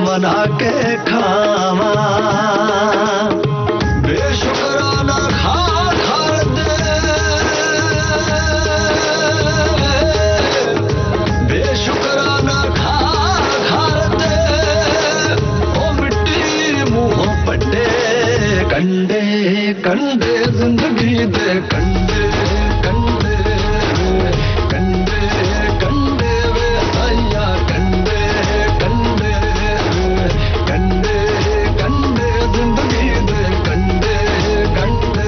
बना के खावा बेशुक्राना खा खार दे बेशुक्राना खा खार दे ओ मिट्टी मुंहों पट्टे कंडे कंडे जिंदगी दे कंडे कंडे कंडे कंडे वे सैया कंडे कंडे कंडे कंडे जिंदगी दे कंडे कंडे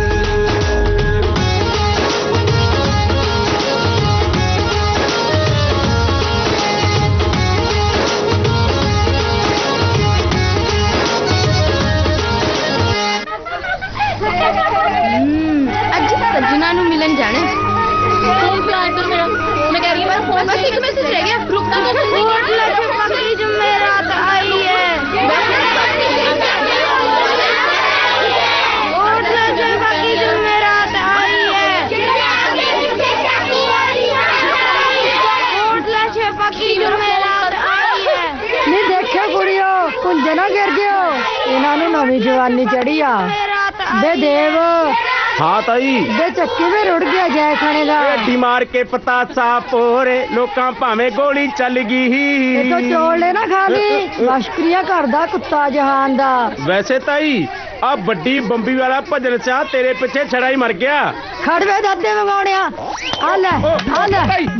ਅੱਜ ਸੱਜਣਾ ਨੂੰ ਮਿਲਣ ਜਾਣਾ ਫੋਨ ਪਲਾਨ ਕਰ ਮੇਰਾ ਮੈਂ ਕਹਿ ਰਹੀ ਹਾਂ ਫੋਨ ਬਸ ਇੱਕ ਮੈਸੇਜ ਰਹਿ ਗਿਆ ਰੁਕ ਤਾਂ ਪੱਕੀ ਜੁਮੇਰਾਤ ਆਈ ਹੈ पक्की जुमेरात आई है पक्की जुमेरात आई है नहीं देखियो कुड़ियो कुंजे ना गिर जियो इन्हां नूं नवीं जवानी चढ़ी आ बे देव हाँ ताई बे चक्की में रुड़ गया जय खाने का ढेडी मार के पतासा पोरे लोकां भावें गोली चल गई तो चोल लेना खाली मशकरिया करदा कुत्ता जहान दा वैसे ताई अब बड्डी बंबी वाला भजन शाह तेरे पीछे छड़ा ही मर गया खड़वे दादे मंगाने आ ले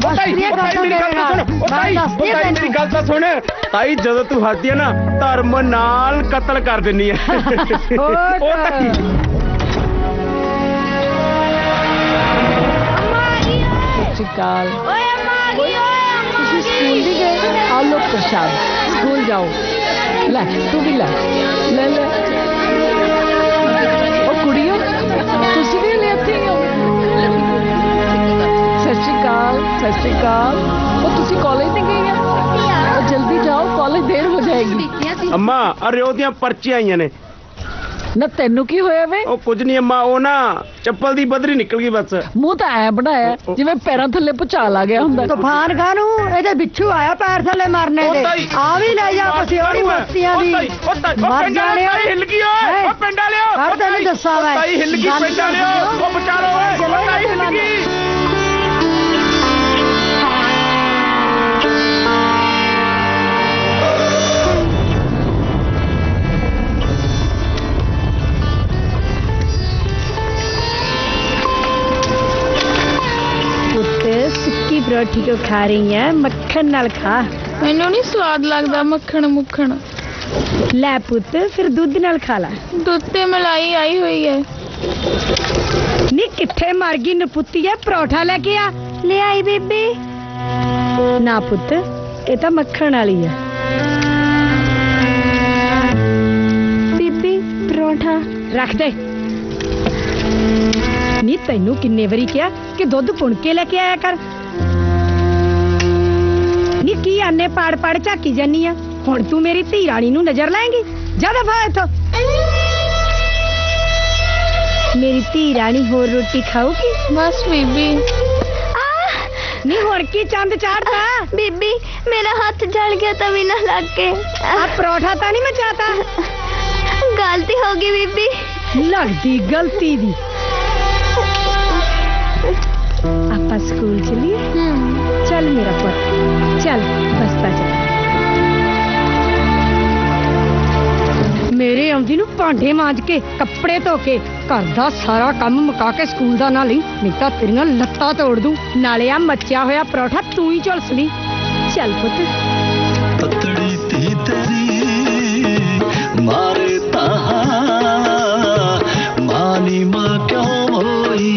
मशकरिया करदा मेरे नाल मैं दसदी ताई मेरी गल तां सुन ताई जदों तू हसदी है ना धर्म नाल कत्ल कर दिन्नी है काल तुसी स्कूल भी गए आ लो प्रसाद स्कूल जाओ ले तू भी ले ले ले ओ कुड़ियो तुसी भी लेती हो सत श्री अकाल ओ तुसी कॉलेज नहीं गई है तो जल्दी जाओ कॉलेज देर हो जाएगी अम्मा अरे ओदियां पर्चियां आईयां ने ना तेनू की होया वे ओ कुछ नहीं अम्मा ओ ना चप्पल दी बदरी निकल गई बस मुंह तो ऐ बनाया जिवें पैरां थल्ले भुचाल आ गया हुंदा तूफान खानू एदे बिच्छू आया पैर थल्ले मारने दे आ भी ले जा पसियोड़ी मस्तियां दी मर जाने हिल गई ओए ओ पिंड वालियो हर तेनू दस्सां मैं ताई हिल गई पिंड वालियो ओ बचा लो ओए ओ ताई हिल गई सुक्की परोठी को खा रही है मक्खन नाल खा मैनू नहीं स्वाद लगता मक्खन मुखन लै पुत फिर दूध नाल खा ला दुध ते मलाई आई हुई है नी किथे मर गई नपुत्ती है परोठा लेके आ ले आई बेबी ना पुत ये तो मक्खन वाली है बेबी परोठा रख दे नी तैनू किन्ने वरी क्या कि दुध पुण के लेके आया कर नी की आने पाड़ पाड़ झाकी जानी है हुण तू मेरी धी राणी नू नजर लाएंगी जा दफा इथों मेरी धी राणी होर रोटी खाऊगी बस बीबी नी हुण की चंद चाड़ता बीबी मेरा हाथ जल गया तभी ना लग के परोठा तो नहीं मैं चाहता गलती होगी बीबी लगती गलती दी आपा स्कूल चलिए चल मेरा पुत चल बसता चल मेरे आउंदी नू भांडे मांज के कपड़े धो के घर दा सारा काम मुका के स्कूल दा ना ली नहीं तां तेरियां लत्तां तोड़ दूं नाले आ मच्चिया होया परोठा तू ही झुलस ली चल पुत पतड़ी ती तेरी मारे ताहा मानी मां क्यों होई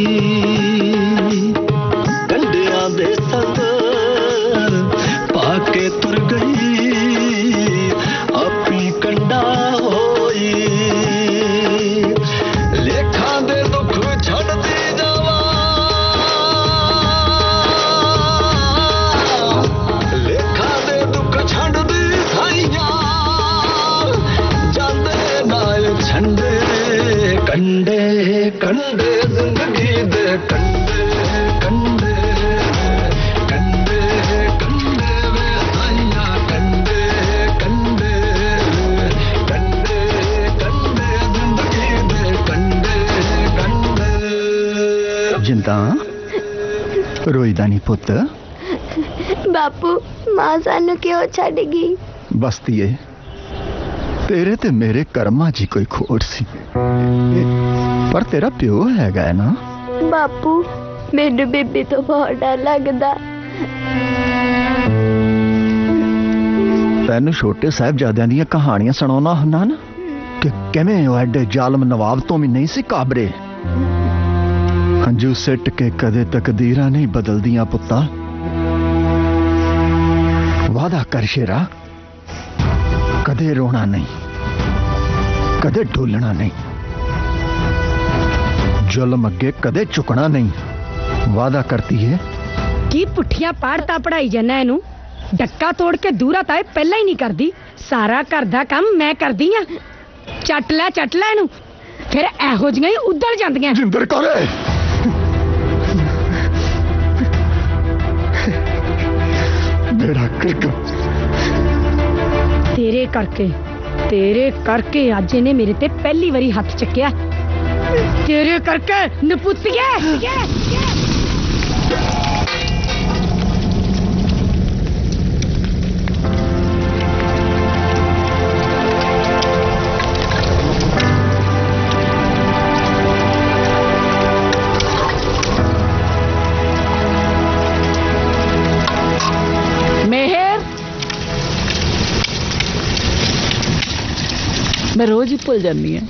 गंडियां दे सदर पाके तुर गई अपनी कंडा होई लेखा दे दुख छड़ दी जावा लेखा दे दुख छड़ दी साइया जांदे रोईदा नहीं पुत। बापू मां सानू क्यों छड़ गई? बसतीए तेरे ते मेरे कर्मा जी कोई खोट सी, पर तेरा प्यो हैगा ना। बापू मैनू बेबी तो बहुत डर लगदा। तैनू छोटे साहिबजादियां दी कहानियां सुनाउणा हुंदा ना कि किवें ओह एडे जालम नवाब तो भी नहीं सी काबरे। हंजू सिट के कदे तकदीरां नहीं बदलदियां पुत्ता। वादा कर शेरा, कदे रोना नहीं, कदे ढोलना नहीं, जुल्म अगे कदे चुकना नहीं। वादा करती है। की पुठियां पाड़ता पढ़ाई जाना इनू? डक्का तोड़ के दूरा ताए पहला ही नहीं करदी। सारा घर दा काम मैं करदी आ। चट ले इनू, फिर एहो जिहियां ही उधड़ जांदियां। जिंदर करे बेड़ा करके तेरे करके अज इन्हें मेरे ते पहली बारी हाथ चक्या। तेरे करके नपुतिए। मैं रोज ही भूल जानी है।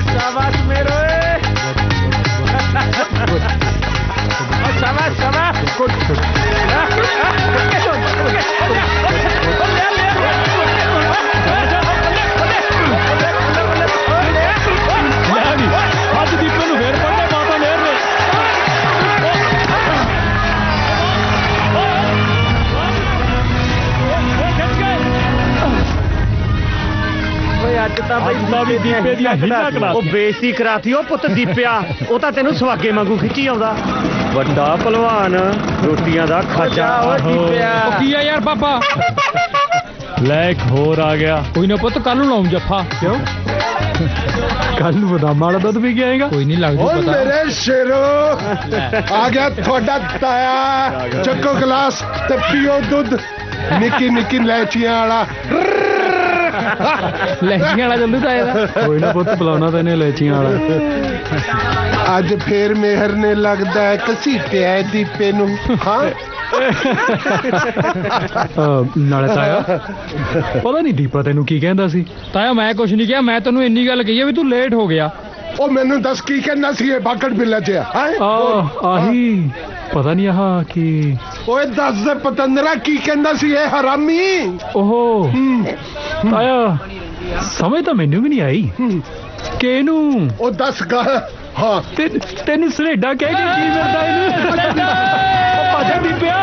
शाबाश मेरो ਅੱਜ ਦੀਪੇ ਨੂੰ ਫੇਰ ਪਤਾ ਮਾਤਾ ਨਹਿਰ ਨੇ। ਅੱਜ ਤਾਂ ਬਈ ਦੀਪੇ ਦੀ ਉਹ ਬੇਇੱਜ਼ਤੀ ਕਰਾਤੀ। ਉਹ ਪੁੱਤ ਦੀਪਿਆ, ਉਹ ਤਾਂ ਤੈਨੂੰ ਸਵਾਗੇ ਵਾਂਗੂ ਖਿੱਚੀ ਆਉਂਦਾ। ਵੱਡਾ ਭਲਵਾਨ, ਰੋਟੀਆਂ ਦਾ ਖਾਜਾ। ਕੀ ਆ ਯਾਰ ਪਾਪਾ? ਲੈ ਇੱਕ ਹੋਰ ਆ ਗਿਆ। ਕੋਈ ਨਾ ਪੁੱਤ, ਕੱਲ ਨੂੰ ਲਾਉਂ ਜੱਫਾ। ਕਿਉਂ? ਕੱਲ ਨੂੰ ਬਦਾਮਾਂ ਵਾਲਾ ਦੁੱਧ ਪੀ ਕੇ ਆਏਗਾ। ਕੋਈ ਨਹੀਂ, ਲੱਗ ਜੂ ਪਤਾ। ਮੇਰੇ ਸ਼ੇਰੋ ਆ ਗਿਆ ਤੁਹਾਡਾ ਤਾਇਆ। ਚੱਕੋ ਗਲਾਸ ਤੇ ਪੀਓ ਦੁੱਧ। ਨਿੱਕੀ ਨਿੱਕੀ ਲੈਚੀਆਂ ਵਾਲਾ। ਲੈਚੀਆਂ ਵਾਲਾ ਜੰਦੂ ਤਾਂ ਇਹਦਾ। ਕੋਈ ਨਾ ਪੁੱਤ, ਬੁਲਾਉਣਾ ਤੈਨੇ ਲੈਚੀਆਂ ਵਾਲਾ। ਅੱਜ ਫੇਰ ਮੇਹਰ ਨੇ ਲੱਗਦਾ ਹੈ ਘਸੀਟਿਆ ਦੀਪੇ ਨੂੰ। ਹਾਂ ਨਾਲੇ ਤਾਇਆ, ਪਤਾ ਨਹੀਂ ਦੀਪਾ ਤੈਨੂੰ ਕੀ ਕਹਿੰਦਾ ਸੀ। ਤਾਇਆ ਮੈਂ ਕੁਛ ਨਹੀਂ ਕਿਹਾ, ਮੈਂ ਤੈਨੂੰ ਇੰਨੀ ਗੱਲ ਕਹੀ ਆ ਵੀ ਤੂੰ ਲੇਟ ਹੋ ਗਿਆ। ਉਹ ਮੈਨੂੰ ਦੱਸ ਕੀ ਕਹਿੰਦਾ ਸੀ ਇਹ ਬਾਕੜ ਬਿੱਲਾ ਚ? ਆਹੀ ਪਤਾ ਨਹੀਂ ਆਹ ਕੀ। ਓਏ ਦੱਸ ਦੇ ਪਤੰਦਰਾ, ਕੀ ਕਹਿੰਦਾ ਸੀ ਇਹ ਹਰਾਮੀ? ਓਹੋ ਤਾਇਆ, ਸਮਝ ਤਾਂ ਮੈਨੂੰ ਵੀ ਨਹੀਂ ਆਈ ਕਿ ਇਹਨੂੰ। ਉਹ ਦੱਸ ਗਾ। ਹਾਂ ਤੈਨੂੰ ਸਲੇਡਾ ਕਹਿ ਕੇ ਕੀ ਮਿਲਦਾ ਇਹਨੂੰ? ਪਾਜਾ ਦੀਪਿਆ।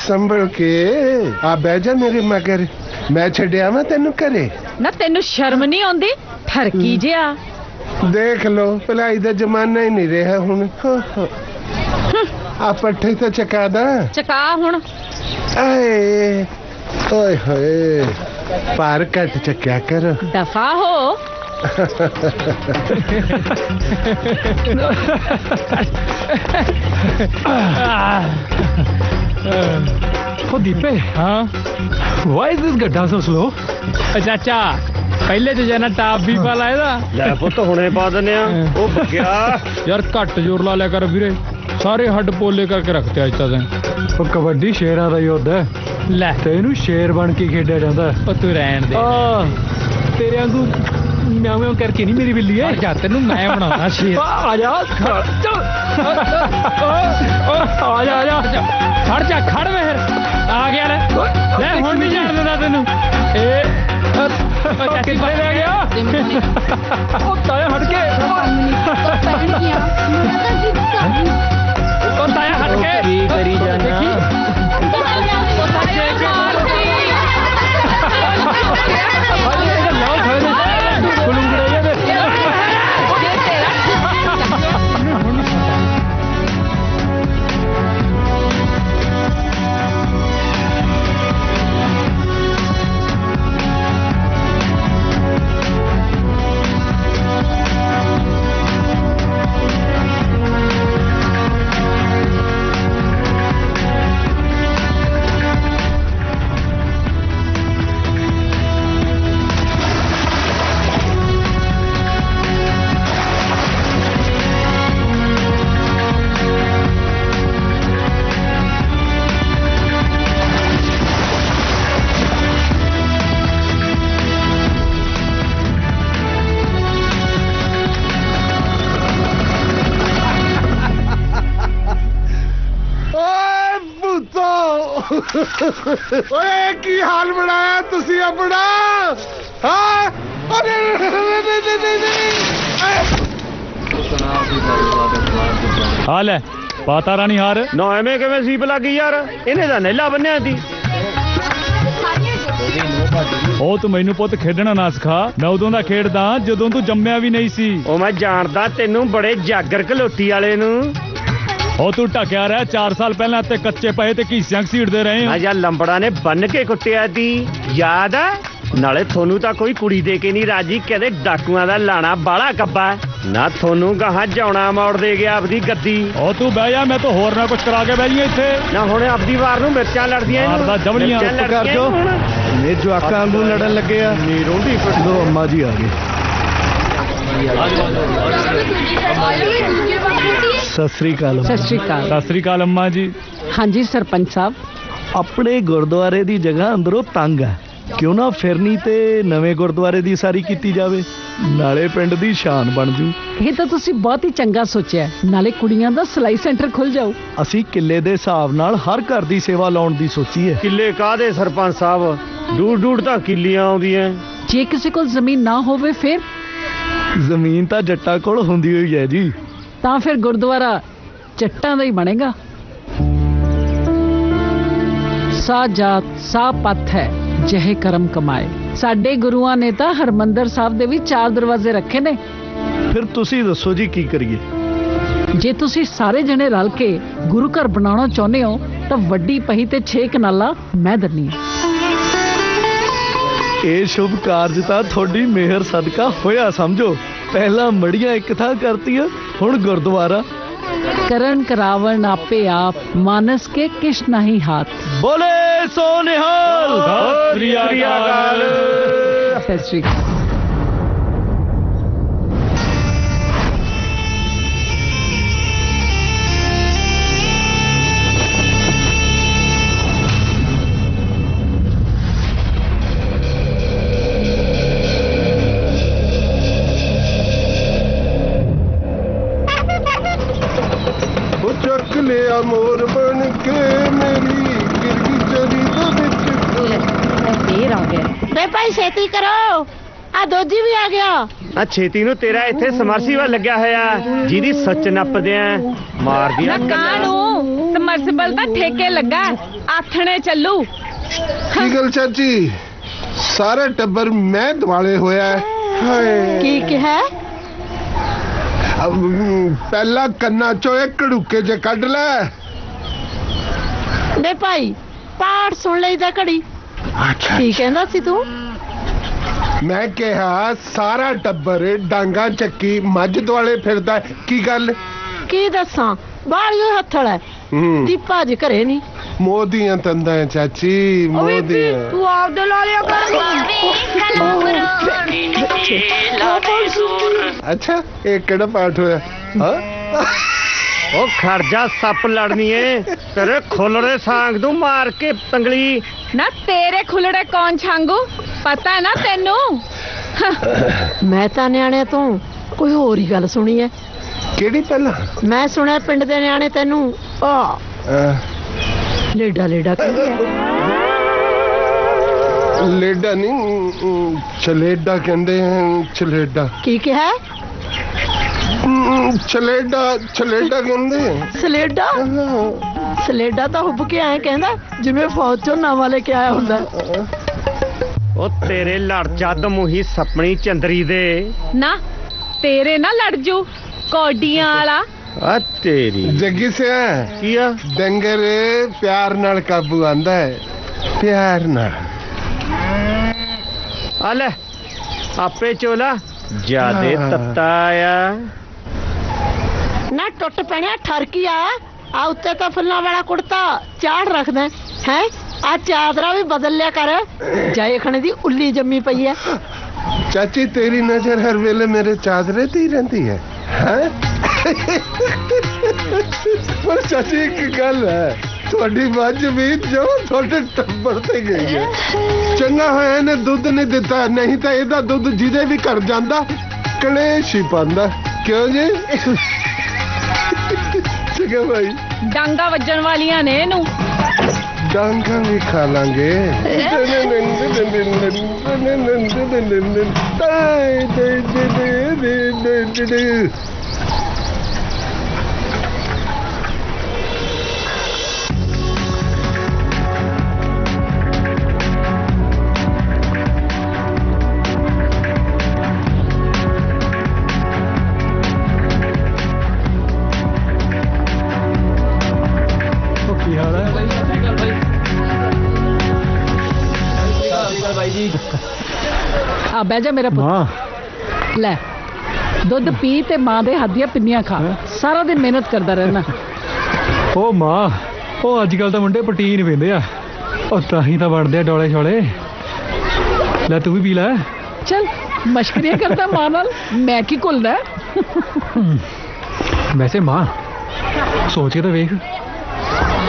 ਸੰਭਲ ਕੇ ਆ ਬਹਿ ਜਾ ਮੇਰੇ ਮਗਰ। ਮੈਂ ਛੱਡਿਆ ਮੈਂ ਤੈਨੂੰ ਘਰੇ। ਨਾ ਤੈਨੂੰ ਸ਼ਰਮ ਨਹੀਂ ਆਉਂਦੀ? ਠਰਕੀ ਜਿਆ। ਦੇਖ ਲੋ, ਭਲਾਈ ਦਾ ਜ਼ਮਾਨਾ ਹੀ ਨਹੀਂ ਰਿਹਾ ਹੁਣ। ਆ ਪੱਠੇ ਤਾਂ ਚਕਾ ਦਾ। ਚਕਾ ਹੁਣ। ਆਏ ਓਏ ਹੋਏ, ਪਾਰ ਘੱਟ ਚੱਕਿਆ ਕਰ। ਦਫਾ ਹੋ। ਉਹ ਦੀਪੇ। ਹਾਂ, ਵਾਈ ਇਜ਼ ਦਿਸ ਗੱਡਾ ਸੋ ਸਲੋ? ਚਾਚਾ ਪਹਿਲੇ ਤੇ ਜਾਨਾ ਟਾਪ ਵੀ ਪਾ ਲਾ ਇਹਦਾ। ਲੈ ਪੁੱਤ ਹੁਣੇ ਪਾ ਦਿੰਨੇ ਆ। ਉਹ ਬੱਗਿਆ ਯਾਰ, ਘੱਟ ਜ਼ੋਰ ਲਾ ਲਿਆ ਕਰ ਵੀਰੇ। ਸਾਰੇ ਹੱਡ ਪੋਲੇ ਕਰਕੇ ਰੱਖਤੇ ਅੱਜ ਤੱਕ। ਉਹ ਕਬੱਡੀ ਸ਼ੇਰਾਂ ਦਾ ਯੁੱਧ ਹੈ। ਲੈ ਤੈਨੂੰ ਸ਼ੇਰ ਬਣ ਕੇ ਖੇਡਿਆ ਜਾਂਦਾ। ਉਹ ਤੂੰ ਰਹਿਣ ਦੇ। ਤੇਰੇ ਵਾਂਗੂ ਮਿਆਉ ਮਿਆਉ ਕਰਕੇ ਨਹੀਂ ਮੇਰੀ ਬਿੱਲੀ ਹੈ। ਜਾ ਤੈਨੂੰ ਮੈਂ ਬਣਾਉਣਾ ਸ਼ੇਰ। ਆ ਜਾ ਆ ਜਾ ਖੜ ਜਾ, ਖੜ ਮੇਹਰ ਆ ਗਿਆ। ਲੈ ਹੁਣ ਨਹੀਂ ਜਾਣ ਦਿੰਦਾ ਤੈਨੂੰ। ਕਿੱਥੇ ਰਹਿ ਗਿਆ? ਉਹ ਤਾਇਆ ਹਟ ਕੇ। ਉਹ ਤਾਇਆ ਹਟ ਕੇ ਕੀ ਕਰੀ ਜਾਣਾ? ਓਏ ਕੀ ਹਾਲ ਬਣਾਇਆ ਤੁਸੀਂ ਆਪਣਾ ਹਾਂ ਅਰੇ ਹਾਲ ਹੈ ਪਾਤਾ ਰਾਣੀ ਹਾਰ ਨਾ ਐਵੇਂ ਕਿਵੇਂ ਸੀਪ ਲੱਗ ਗਈ ਯਾਰ, ਇਹਨੇ ਤਾਂ ਨੇਲਾ ਬੰਨਿਆ ਸੀ। ਉਹ ਤੂੰ ਮੈਨੂੰ ਪੁੱਤ ਖੇਡਣਾ ਨਾ ਸਿਖਾ, ਮੈਂ ਉਦੋਂ ਦਾ ਖੇਡਦਾ ਜਦੋਂ ਤੂੰ ਜੰਮਿਆ ਵੀ ਨਹੀਂ ਸੀ। ਉਹ ਮੈਂ ਜਾਣਦਾ ਤੈਨੂੰ, ਬੜੇ ਜਾਗਰ ਘਲੋਟੀ ਵਾਲੇ ਨੂੰ। ਉਹ ਤੂੰ ਢਕਿਆ ਰਿਹਾ 4 ਸਾਲ ਪਹਿਲਾਂ ਤੇ ਕੱਚੇ ਪਏ ਤੇ ਘੀਸਿਆਂ ਘਸੀੜਦੇ ਰਹੇ ਆ ਯਾਰ ਲੰਬੜਾ ਨੇ ਬੰਨ ਕੇ ਕੁੱਟਿਆ ਸੀ, ਯਾਦ ਆ? ਨਾਲੇ ਤੁਹਾਨੂੰ ਤਾਂ ਕੋਈ ਕੁੜੀ ਦੇ ਕੇ ਨਹੀਂ ਰਾਜੀ, ਕਹਿੰਦੇ ਡਾਕੂਆਂ ਦਾ ਲਾਣਾ ਬਾਲਾ ਕੱਬਾ ਨਾ, ਤੁਹਾਨੂੰ ਗਾਹਾਂ ਜਾਉਣਾ ਮੋੜ ਦੇ ਗਿਆ ਆਪਦੀ ਗੱਦੀ। ਉਹ ਤੂੰ ਬਹਿ ਜਾ, ਮੈਂ ਤਾਂ ਹੋਰ ਨਾ ਕੁਝ ਕਰਾ ਕੇ ਬਹਿ ਜਾਈਂ ਇੱਥੇ ਨਾ। ਹੁਣ ਆਪਦੀ ਵਾਰ ਨੂੰ ਮਿਰਚਾਂ ਲੜਦੀਆਂ ਮਾਰਦਾ ਜਵਲੀਆਂ ਚੁੱਪ ਕਰ ਜੋ, ਇਹ ਜਵਾਕਾਂ ਨੂੰ ਲੜਨ ਲੱਗੇ ਆ। ਨੀਰੋਂਦੀ ਲੋ ਅੰਮਾ ਜੀ ਆ ਗਏ। ਸਤਿ ਸ੍ਰੀ ਅਕਾਲ। ਸਤਿ ਸ਼੍ਰੀ ਅਕਾਲ। ਸਤਿ ਸ੍ਰੀ ਅਕਾਲ ਅੰਮਾ ਜੀ। ਹਾਂਜੀ ਸਰਪੰਚ ਸਾਹਿਬ, ਆਪਣੇ ਗੁਰਦੁਆਰੇ ਦੀ ਜਗ੍ਹਾ ਅੰਦਰੋਂ ਤੰਗ ਹੈ, ਕਿਉਂ ਨਾ ਫਿਰਨੀ ਤੇ ਨਵੇਂ ਗੁਰਦੁਆਰੇ ਦੀ ਸਾਰੀ ਕੀਤੀ ਜਾਵੇ, ਨਾਲੇ ਪਿੰਡ ਦੀ ਸ਼ਾਨ ਬਣ ਜੂ। ਇਹ ਤਾਂ ਤੁਸੀਂ ਬਹੁਤ ਹੀ ਚੰਗਾ ਸੋਚਿਆ, ਨਾਲੇ ਕੁੜੀਆਂ ਦਾ ਸਿਲਾਈ ਸੈਂਟਰ ਖੁੱਲ ਜਾਊ। ਅਸੀਂ ਕਿੱਲੇ ਦੇ ਹਿਸਾਬ ਨਾਲ ਹਰ ਘਰ ਦੀ ਸੇਵਾ ਲਾਉਣ ਦੀ ਸੋਚੀ ਹੈ। ਕਿੱਲੇ ਕਾਹਦੇ ਸਰਪੰਚ ਸਾਹਿਬ, ਡੂੜ ਤਾਂ ਕਿੱਲੀਆਂ ਆਉਂਦੀਆਂ। ਜੇ ਕਿਸੇ ਕੋਲ ਜ਼ਮੀਨ ਨਾ ਹੋਵੇ ਫਿਰ ਜ਼ਮੀਨ ਤਾਂ ਜੱਟਾਂ ਕੋਲ ਹੁੰਦੀ ਹੋਈ ਹੈ ਜੀ। ਤਾਂ ਫਿਰ ਗੁਰਦੁਆਰਾ ਜੱਟਾਂ ਦਾ ਹੀ ਬਣੇਗਾ। ਸਾ ਜਾਤ ਸਾ ਪੱਥ ਹੈ ਜਿਹੇ ਕਰਮ ਕਮਾਏ। ਸਾਡੇ ਗੁਰੂਆਂ ਨੇ ਤਾਂ ਹਰਮੰਦਰ ਸਾਹਿਬ ਦੇ ਵੀ 4 ਦਰਵਾਜ਼ੇ ਰੱਖੇ ਨੇ। ਫਿਰ ਤੁਸੀਂ ਦੱਸੋ ਜੀ ਕੀ ਕਰੀਏ? ਜੇ ਤੁਸੀਂ ਸਾਰੇ ਜਣੇ ਰਲ ਕੇ ਗੁਰੂ ਘਰ ਬਣਾਉਣਾ ਚਾਹੁੰਦੇ ਹੋ ਤਾਂ ਵੱਡੀ ਪਹੀ ਤੇ 6 ਕਨਾਲਾਂ ਮੈਂ ਦਿੰਨੀ ਹਾਂ। ਇਹ ਸ਼ੁਭ ਕਾਰਜ ਤਾਂ ਤੁਹਾਡੀ ਮਿਹਰ ਸਦਕਾ ਹੋਇਆ ਸਮਝੋ। ਪਹਿਲਾਂ ਮੜੀਆਂ ਇੱਕ ਥਾਂ ਕਰਤੀਆਂ, ਹੁਣ ਗੁਰਦੁਆਰਾ। ਕਰਨ ਕਰਾਵਣ ਆਪੇ ਆਪ, ਮਾਨਸ ਕੇ ਕਿਛ ਨਹੀਂ ਹਾਥ। ਬੋਲੇ ਸੋ ਨਿਹਾਲ। ਸਤਿ ਸ੍ਰੀ ਅਕਾਲ। ਸਤਿ ਸ਼੍ਰੀ ਅਕਾਲ। ਚੱਕ ਲਿਆ ਮੋਰ ਬਣ ਕੇ ਮੇਰੀ ਗਿਰਗੀ ਚਰੀ ਦੇ ਵਿੱਚ। ਫੇਰ ਆ ਗਿਆ। ਬੇ ਭਾਈ ਛੇਤੀ ਕਰੋ, ਆ ਦੋਜੀ ਵੀ ਆ ਗਿਆ। ਆ ਛੇਤੀ ਨੂੰ, ਤੇਰਾ ਇੱਥੇ ਸਮਰਸੀਬਲ ਲੱਗਿਆ ਹੋਇਆ, ਜਿਹਦੀ ਸੱਚ ਨੱਪਦੇ ਆ ਮਾਰਦੀਆਂ ਨੂੰ ਸਮਰਸੀਬਲ ਤਾਂ ਠੇਕੇ ਲੱਗਾ, ਆਥਣੇ ਚੱਲੂ। ਕੀ ਗੱਲ ਚਾਚੀ, ਸਾਰਾ ਟੱਬਰ ਮੈਂ ਦਿਵਾਲੇ ਹੋਇਆ ਹੈ। ਹਾਏ ਕੀ ਕਿਹਾ? ਪਹਿਲਾਂ ਕੰਨਾਂ ਚੋਂ ਇੱਕ ਢੁੱਕੇ ਚ ਕੱਢ ਲੈ। ਬੇ ਭਾਈ ਪਾਠ ਸੁਣ ਲਈਦਾ ਘੜੀ। ਕੀ ਕਹਿੰਦਾ ਸੀ ਤੂੰ? ਮੈਂ ਕਿਹਾ ਸਾਰਾ ਟੱਬਰ ਡਾਂਗਾ ਚੱਕੀ ਮੱਝ ਦੁਆਲੇ ਫਿਰਦਾ। ਕੀ ਗੱਲ? ਕੀ ਦੱਸਾਂ, ਬਾਹਰ ਹੱਥਲ ਹੈ। ਦੀਪਾ ਜੀ ਘਰੇ ਨਹੀਂ। ਮੋਹ ਦੀਆਂ ਤੰਦਾਂ ਹੈ ਚਾਚੀ, ਮੋਹ ਦੀਆਂ। ਤੂੰ ਆਪਦੇ ਲਾ ਲਿਆ ਕਰ। ਅੱਛਾ, ਇਹ ਕਿਹੜਾ ਪਾਠ ਹੋਇਆ? ਹਾਂ ਉਹ ਖਰਜਾ ਸੱਪ ਲੜਨੀ ਏ, ਤੇਰੇ ਖੁੱਲੜੇ ਸਾਂਗ ਨੂੰ ਮਾਰ ਕੇ ਤੰਗਲੀ। ਨਾ ਤੇਰੇ ਖੁੱਲੜੇ ਕੌਣ ਛਾਂਗੂ, ਪਤਾ ਨਾ ਤੈਨੂੰ। ਮੈਂ ਤਾਂ ਨਿਆਣੇ ਤੋਂ ਕੋਈ ਹੋਰ ਹੀ ਗੱਲ ਸੁਣੀ ਐ। ਕਿਹੜੀ? ਪਹਿਲਾਂ ਮੈਂ ਸੁਣਿਆ ਪਿੰਡ ਦੇ ਨਿਆਣੇ ਤੈਨੂੰ ਲੇਡਾ ਲੇਡਾ ਕਹਿੰਦੇ ਆ। ਲੇਡਾ ਨਹੀਂ, ਚਲੇਡਾ ਕਹਿੰਦੇ ਆ। ਚਲੇਡਾ ਕੀ ਕਿਹਾ? ਚਲੇਡਾ, ਚਲੇਡਾ ਕਹਿੰਦੇ ਆ। ਸਲੇਡਾ? ਸਲੇਡਾ ਤਾਂ ਹੁੱਬ ਕੇ ਆਏ ਕਹਿੰਦਾ ਜਿਵੇਂ ਫੌਜ ਚੋਂ ਨਵਾਂ ਲੈ ਕੇ ਆਇਆ ਹੁੰਦਾ। ਉਹ ਤੇਰੇ ਲੜ ਚੱਦ ਮੂੰਹੀ ਸਪਣੀ ਚੰਦਰੀ ਦੇ। ਨਾ ਤੇਰੇ ਨਾ ਲੜ ਜੂ ਕੌਡੀਆਂ ਵਾਲਾ। ਆ ਤੇਰੀ ਜੱਗੀ ਸਿਆ ਕੀ ਆ? ਡੰਗਰ ਪਿਆਰ ਨਾਲ ਕਾਬੂ ਆਂਦਾ ਹੈ, ਪਿਆਰ ਨਾਲ। ਆ ਲੈ ਆਪੇ ਚੋਲਾ ਜਿਆਦੇ ਤੱਤਾ ਆ। ਨਾ ਟੁੱਟ ਪੈਣਿਆ ਠਰਕੀ ਆ ਉੱਤੇ ਤਾਂ ਫੁੱਲਾਂ ਵਾਲਾ ਕੁੜਤਾ ਚਾੜ ਰੱਖਦਾ ਹੈ। ਆ ਚਾਦਰਾ ਵੀ ਬਦਲ ਲਿਆ ਕਰ, ਜਾਏ ਖਣੇ ਦੀ ਉੱਲੀ ਜੰਮੀ ਪਈ ਐ। ਚਾਚੀ ਤੇਰੀ ਨਜ਼ਰ ਹਰ ਵੇਲੇ ਮੇਰੇ ਚਾਦਰੇ ਤੇ ਹੀ ਰਹਿੰਦੀ ਹੈ। ਪਰ ਚਾਚੀ ਇੱਕ ਗੱਲ ਹੈ, ਤੁਹਾਡੀ ਮੱਝ ਵੀ ਜੋ ਤੁਹਾਡੇ ਟੱਬਰ ਤੇ ਗਈ ਹੈ। ਚੰਗਾ ਹੋਇਆ ਇਹਨੇ ਦੁੱਧ ਨਹੀਂ ਦਿੱਤਾ, ਨਹੀਂ ਤਾਂ ਇਹਦਾ ਦੁੱਧ ਜਿਹਦੇ ਵੀ ਘਰ ਜਾਂਦਾ ਕਲੇਸ਼ ਹੀ ਪਾਉਂਦਾ। ਕਿਉਂ ਜੀ? ਚੰਗਾ ਭਾਈ। ਡਾਂਗਾ ਵੱਜਣ ਵਾਲੀਆਂ ਨੇ ਇਹਨੂੰ। डांगा भी खा लांगे ਆ ਬਹਿ ਜਾ ਮੇਰਾ ਪੁੱਤ ਲੈ ਦੁੱਧ ਪੀ ਤੇ ਮਾਂ ਦੇ ਹੱਥ ਦੀਆਂ ਪਿੰਨੀਆਂ ਖਾ ਸਾਰਾ ਦਿਨ ਮਿਹਨਤ ਕਰਦਾ ਰਹਿਣਾ ਉਹ ਮਾਂ ਉਹ ਅੱਜ ਕੱਲ ਤਾਂ ਮੁੰਡੇ ਪ੍ਰੋਟੀਨ ਪੀਂਦੇ ਆ ਉਹ ਤਾਂ ਹੀ ਤਾਂ ਬਣਦੇ ਆ ਡੋਲੇ ਛੋਲੇ ਲੈ ਤੂੰ ਵੀ ਪੀ ਲੈ ਚਲ ਮਸ਼ਕਰੀਆਂ ਕਰਦਾ ਮਾਂ ਨਾਲ ਮੈਂ ਕੀ ਘੁਲਦਾ ਵੈਸੇ ਮਾਂ ਸੋਚ ਕੇ ਤਾਂ ਵੇਖ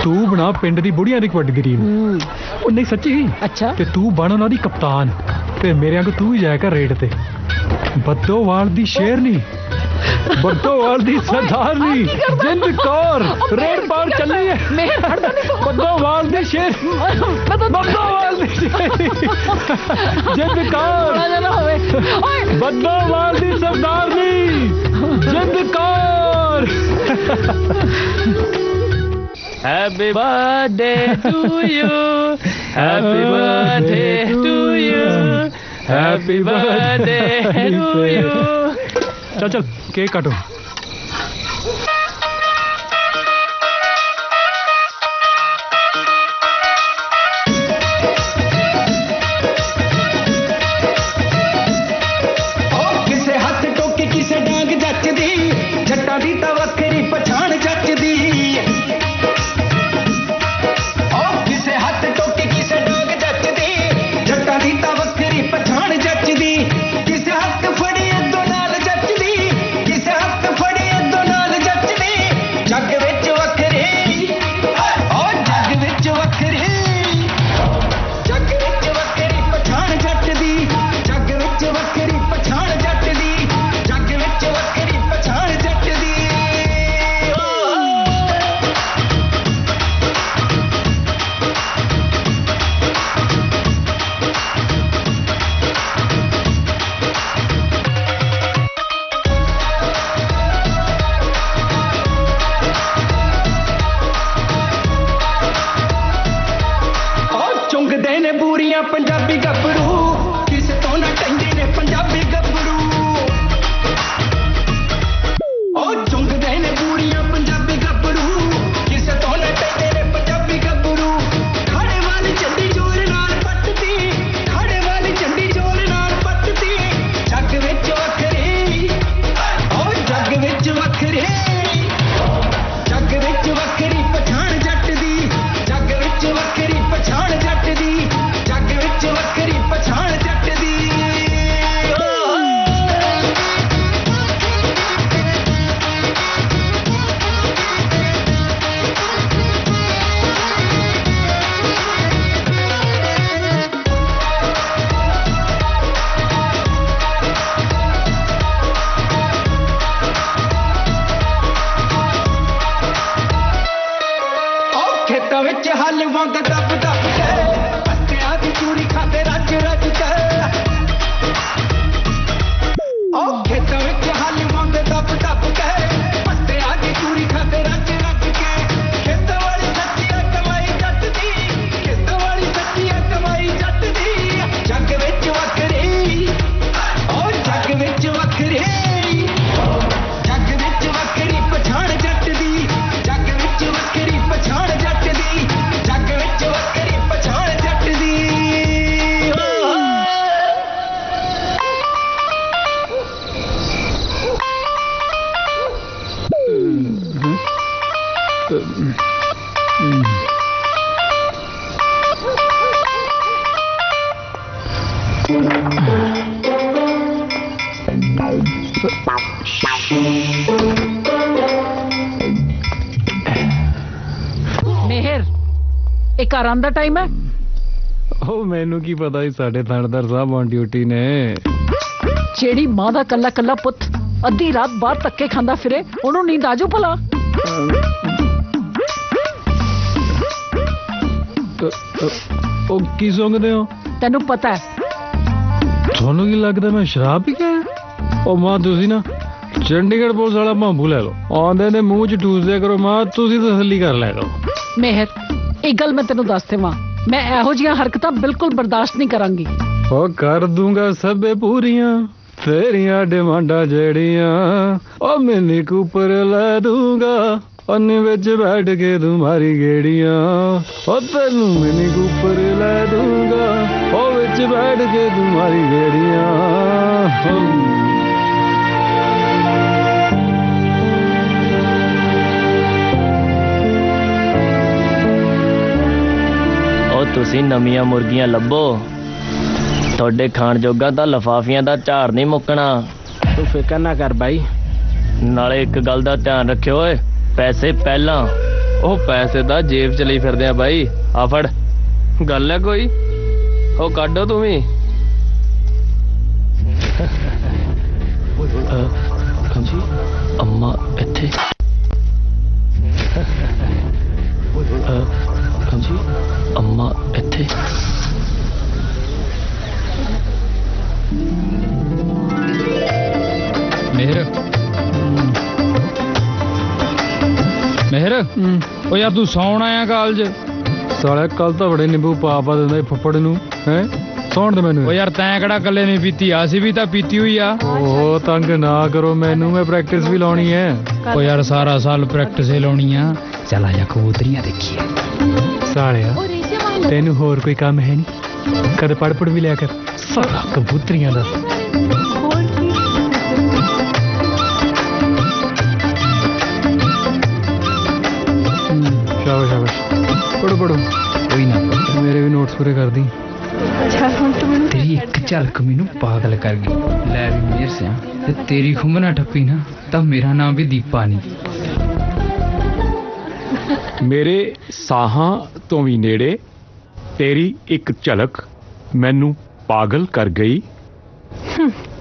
ਤੂੰ ਬਣਾ ਪਿੰਡ ਦੀ ਬੁੜੀਆਂ ਦੀ ਕਬੱਡੀਗਰੀ ਨੂੰ ਉਹ ਨਹੀਂ ਸੱਚੀ ਅੱਛਾ ਤੇ ਤੂੰ ਬਣ ਉਹਨਾਂ ਦੀ ਕਪਤਾਨ ਤੇ ਮੇਰੇ ਵਾਂਗ ਤੂੰ ਹੀ ਜਾਇਆ ਕਰ ਰੇਡ ਤੇ ਬੱਦੋਵਾਲ ਦੀ ਸ਼ੇਰਨੀ ਬੱਦੋਵਾਲ ਦੀ ਸਰਦਾਰਨੀ ਜਿੰਦ ਕੌਰ ਰੇਡ ਪਾਰ ਚੱਲੀ ਹੈ ਮੇਹਰ ਫੜਦਾ ਨਹੀਂ ਤੂੰ ਬੱਦੋਵਾਲ ਦੀ ਸ਼ੇਰ ਬੱਦੋਵਾਲ ਦੀ ਸ਼ੇਰਨੀ ਜਿੰਦ ਕੌਰ ਬੜਾ ਜਨਾ ਹੋਵੇ ਓਏ ਬੱਦੋਵਾਲ ਦੀ ਸਰਦਾਰਨੀ Jind Kaur Happy birthday to you. Happy birthday to you. Happy birthday to you. चल चल केक काटो ਕਿਸੇ ਹੱਥ ਟੋਕੇ ਕਿਸੇ ਡਾਂਗ ਜੱਚਦੀ ਜੱਟਾਂ ਦੀ ਤਾਂ ਵੱਖਰੀ ਪਛਾਣ ਜੱਚਦੀ ਚੁੰਗਦੇ ਨੇ ਬੂਰੀਆਂ ਪੰਜਾਬੀ ਗੱਭਰੂ ਕਿਸੇ ਤੋਂ ਨਾ ਕਹਿੰਦੇ ਨੇ ਪੰਜਾਬੀ ਗੱਭਰੂ ਉਹ ਚੁੰਗਦੇ ਨੇ ਬੂਰੀਆਂ ਪੰਜਾਬੀ ਗੱਭਰੂ ਕਿਸੇ ਤੋਂ ਨਾ ਕਹਿੰਦੇ ਨੇ ਪੰਜਾਬੀ ਗੱਭਰੂ ਖਾੜੇ ਵਾਲੀ ਝੰਡੀ ਜ਼ੋਰ ਨਾਲ ਪੱਟਦੀ ਖਾੜੇ ਵਾਲੀ ਝੰਡੀ ਜ਼ੋਰ ਨਾਲ ਪੱਟਦੀ ਜੱਗ ਵਿੱਚ ਵੱਖਰੀ ਉਹ ਜੱਗ ਵਿੱਚ ਵੱਖਰੀ ਜੱਗ ਵਿੱਚ ਵੱਖਰੀ ਪਛਾਣ ਜੱਟ ਦੀ ਜੱਗ ਵਿੱਚ ਵੱਖਰੀ ਪਛਾਣ ਜੱਟ ਦੀ ਜੱਗ ਵਿੱਚ ਵੱਖਰੀ ਪਛਾਣ ਜੱਟ ਦੀ ਖੇਤਾਂ ਵਿੱਚ ਹੱਲ ਵਾਂਗ ਦੱਬ ਦੱਬ ਕੇ ਪੱਤਿਆਂ ਦੀ ਚੂਰੀ ਖਾਦੇ ਰੱਜ ਰੱਜ ਕੇ ਉਹ ਖੇਤਾਂ ਵਿੱਚ ਹੱਲ ਵਾਂਗ ਦੱਬ ਦੱਬ ਕੇ ਪੱਤਿਆਂ ਦੀ ਚੂਰੀ ਖਾਦੇ ਰੱਜ ਰੱਜ ਕੇ ਖੇਤਾਂ ਵਾਲੀ ਸੱਚੀ ਕਮਾਈ ਜੱਟ ਦੀ ਖੇਤਾਂ ਵਾਲੀ ਸੱਚੀ ਕਮਾਈ ਜੱਟ ਦੀ ਜੱਗ ਵਿੱਚ ਵੱਖਰੀ ਉਹ ਜੱਗ ਵਿੱਚ ਵੱਖਰੀ ਜੱਗ ਵਿੱਚ ਵੱਖਰੀ ਪਛਾਣ ਜੱਟ ਦੀ ਜੱਗ ਵਿੱਚ ਵੱਖਰੀ ਪਛਾਣ ਜੱਟ ਦੀ ਜੱਗ ਵਿੱਚ ਵੱਖਰੀ ਪਛਾਣ ਜੱਟ ਦੀ ਮਿਹਰ ਇਹ ਘਰਾਂ ਦਾ ਟਾਈਮ ਹੈ ਉਹ ਮੈਨੂੰ ਕੀ ਪਤਾ ਸੀ ਸਾਡੇ ਥਾਣੇਦਾਰ ਸਾਹਿਬ ਔਨ ਡਿਊਟੀ ਨੇ ਜਿਹੜੀ ਮਾਂ ਦਾ ਕੱਲਾ ਕੱਲਾ ਪੁੱਤ ਅੱਧੀ ਰਾਤ ਬਾਹਰ ਧੱਕੇ ਖਾਂਦਾ ਫਿਰੇ ਉਹਨੂੰ ਨੀਂਦ ਆਜੂ ਭਲਾ ਉਹ ਕੀ ਸੁੰਘਦੇ ਹੋ? ਤੈਨੂੰ ਪਤਾ ਹੈ ਤੁਹਾਨੂੰ ਕੀ ਲੱਗਦਾ ਮੈਂ ਸ਼ਰਾਬ ਪੀ ਕੇ ਆਇਆ? ਉਹ ਮਾਂ ਤੁਸੀਂ ਨਾ ਚੰਡੀਗੜ੍ਹ ਪੁਲਿਸ ਵਾਲਾ ਭਾਂਬੂ ਲੈ ਲਓ, ਆਉਂਦੇ ਨੇ ਮੂੰਹ 'ਚ ਠੂਸਦੇ ਕਰੋ ਮਾਂ, ਤੁਸੀਂ ਤਸੱਲੀ ਕਰ ਲਿਆ ਕਰੋ। ਮਿਹਰ, ਇੱਕ ਗੱਲ ਮੈਂ ਤੈਨੂੰ ਦੱਸ ਦੇਵਾਂ, ਮੈਂ ਇਹੋ ਜਿਹੀਆਂ ਹਰਕਤਾਂ ਬਿਲਕੁਲ ਬਰਦਾਸ਼ਤ ਨਹੀਂ ਕਰਾਂਗੀ। ਉਹ ਕਰ ਦੂੰਗਾ ਸਭੇ ਪੂਰੀਆਂ ਤੇਰੀਆਂ ਡਿਮਾਂਡਾਂ ਜਿਹੜੀਆਂ, ਉਹ ਮਿੰਨੀ ਕੂਪਰ ਲੈ ਦੂੰਗਾ ਅੰਨੇ ਵਿੱਚ ਬੈਠ ਕੇ ਤੁਮਾਰੀ ਗੇੜੀਆਂ, ਉਹ ਤੈਨੂੰ ਮਿੰਨੀ ਕੂਪਰ ਲੈ ਦੂੰਗਾ ਉਹ ਵਿੱਚ ਬੈਠ ਕੇ ਤੁਮਾਰੀ ਗੇੜੀਆਂ। ਤੁਸੀਂ ਨਵੀਆਂ ਮੁਰਗੀਆਂ ਲੱਭੋ, ਤੁਹਾਡੇ ਖਾਣ ਜੋਗਾ ਤਾਂ ਲਫਾਫੀਆਂ ਦਾ ਝਾੜ ਨਹੀਂ ਮੁੱਕਣਾ। ਤੂੰ ਫਿਕਰ ਨਾ ਕਰ ਬਾਈ। ਨਾਲੇ ਇੱਕ ਗੱਲ ਦਾ ਧਿਆਨ ਰੱਖਿਓ ਓਏ, ਪੈਸੇ ਪਹਿਲਾਂ। ਉਹ ਪੈਸੇ ਤਾਂ ਜੇਬ ਚ ਲਈ ਫਿਰਦੇ ਆ ਬਾਈ, ਆ ਫੜ। ਗੱਲ ਹੈ ਕੋਈ? ਉਹ ਕੱਢੋ ਤੂੰ ਵੀ। ਅੰਮਾ ਇੱਥੇ ਅੰਮਾ ਇੱਥੇ। ਮਿਹਰ ਮਿਹਰ, ਉਹ ਯਾਰ ਤੂੰ ਸੌਣ ਆਇਆ ਕਾਲਜ? ਸਾਲੇ ਕੱਲ ਤਾਂ ਬੜੇ ਨਿੰਬੂ ਪਾ ਦਿੰਦਾ ਫੁੱਫੜ ਨੂੰ, ਹੈ ਸੌਣ ਦੇ ਮੈਨੂੰ। ਉਹ ਯਾਰ ਤੈਂ ਕਿਹੜਾ ਕੱਲੇ ਨਹੀਂ ਪੀਤੀ, ਅਸੀਂ ਵੀ ਤਾਂ ਪੀਤੀ ਹੋਈ ਆ। ਉਹ ਤੰਗ ਨਾ ਕਰੋ ਮੈਨੂੰ, ਮੈਂ ਪ੍ਰੈਕਟਿਸ ਵੀ ਲਾਉਣੀ ਹੈ। ਉਹ ਯਾਰ ਸਾਰਾ ਸਾਲ ਪ੍ਰੈਕਟਿਸ ਹੀ ਲਾਉਣੀ ਆ। ਚੱਲ ਆ ਜਾ ਕਬੂਤਰੀਆਂ ਦੇਖੀਏ। ਸਾਲਿਆ ਤੈਨੂੰ ਹੋਰ ਕੋਈ ਕੰਮ ਹੈ ਨਹੀਂ? ਕਦੇ ਪੜ ਵੀ ਲਿਆ ਕਰ, ਸਾਰਾ ਕਬੂਤਰੀਆਂ ਦਾ। ਸ਼ਾਬਾਸ਼ ਸ਼ਾਬਾਸ਼, ਪੜੋ ਪੜੋ। ਕੋਈ ਨਾ, ਮੇਰੇ ਵੀ ਨੋਟਸ ਪੂਰੇ ਕਰ ਦੀ। ਤੇਰੀ ਇੱਕ ਝਲਕ ਮੈਨੂੰ ਪਾਗਲ ਕਰ ਗਈ। ਲੈ ਵੀ ਮੇਰ ਸਿਆ, ਤੇ ਤੇਰੀ ਖੁੰਬ ਨਾ ਠੱਪੀ ਨਾ ਤਾਂ ਮੇਰਾ ਨਾਮ ਵੀ ਦੀਪਾ ਨਹੀਂ। ਮੇਰੇ ਸਾਹਾਂ ਤੋਂ ਵੀ ਨੇੜੇ ਤੇਰੀ ਇੱਕ ਝਲਕ ਮੈਨੂੰ ਪਾਗਲ ਕਰ ਗਈ।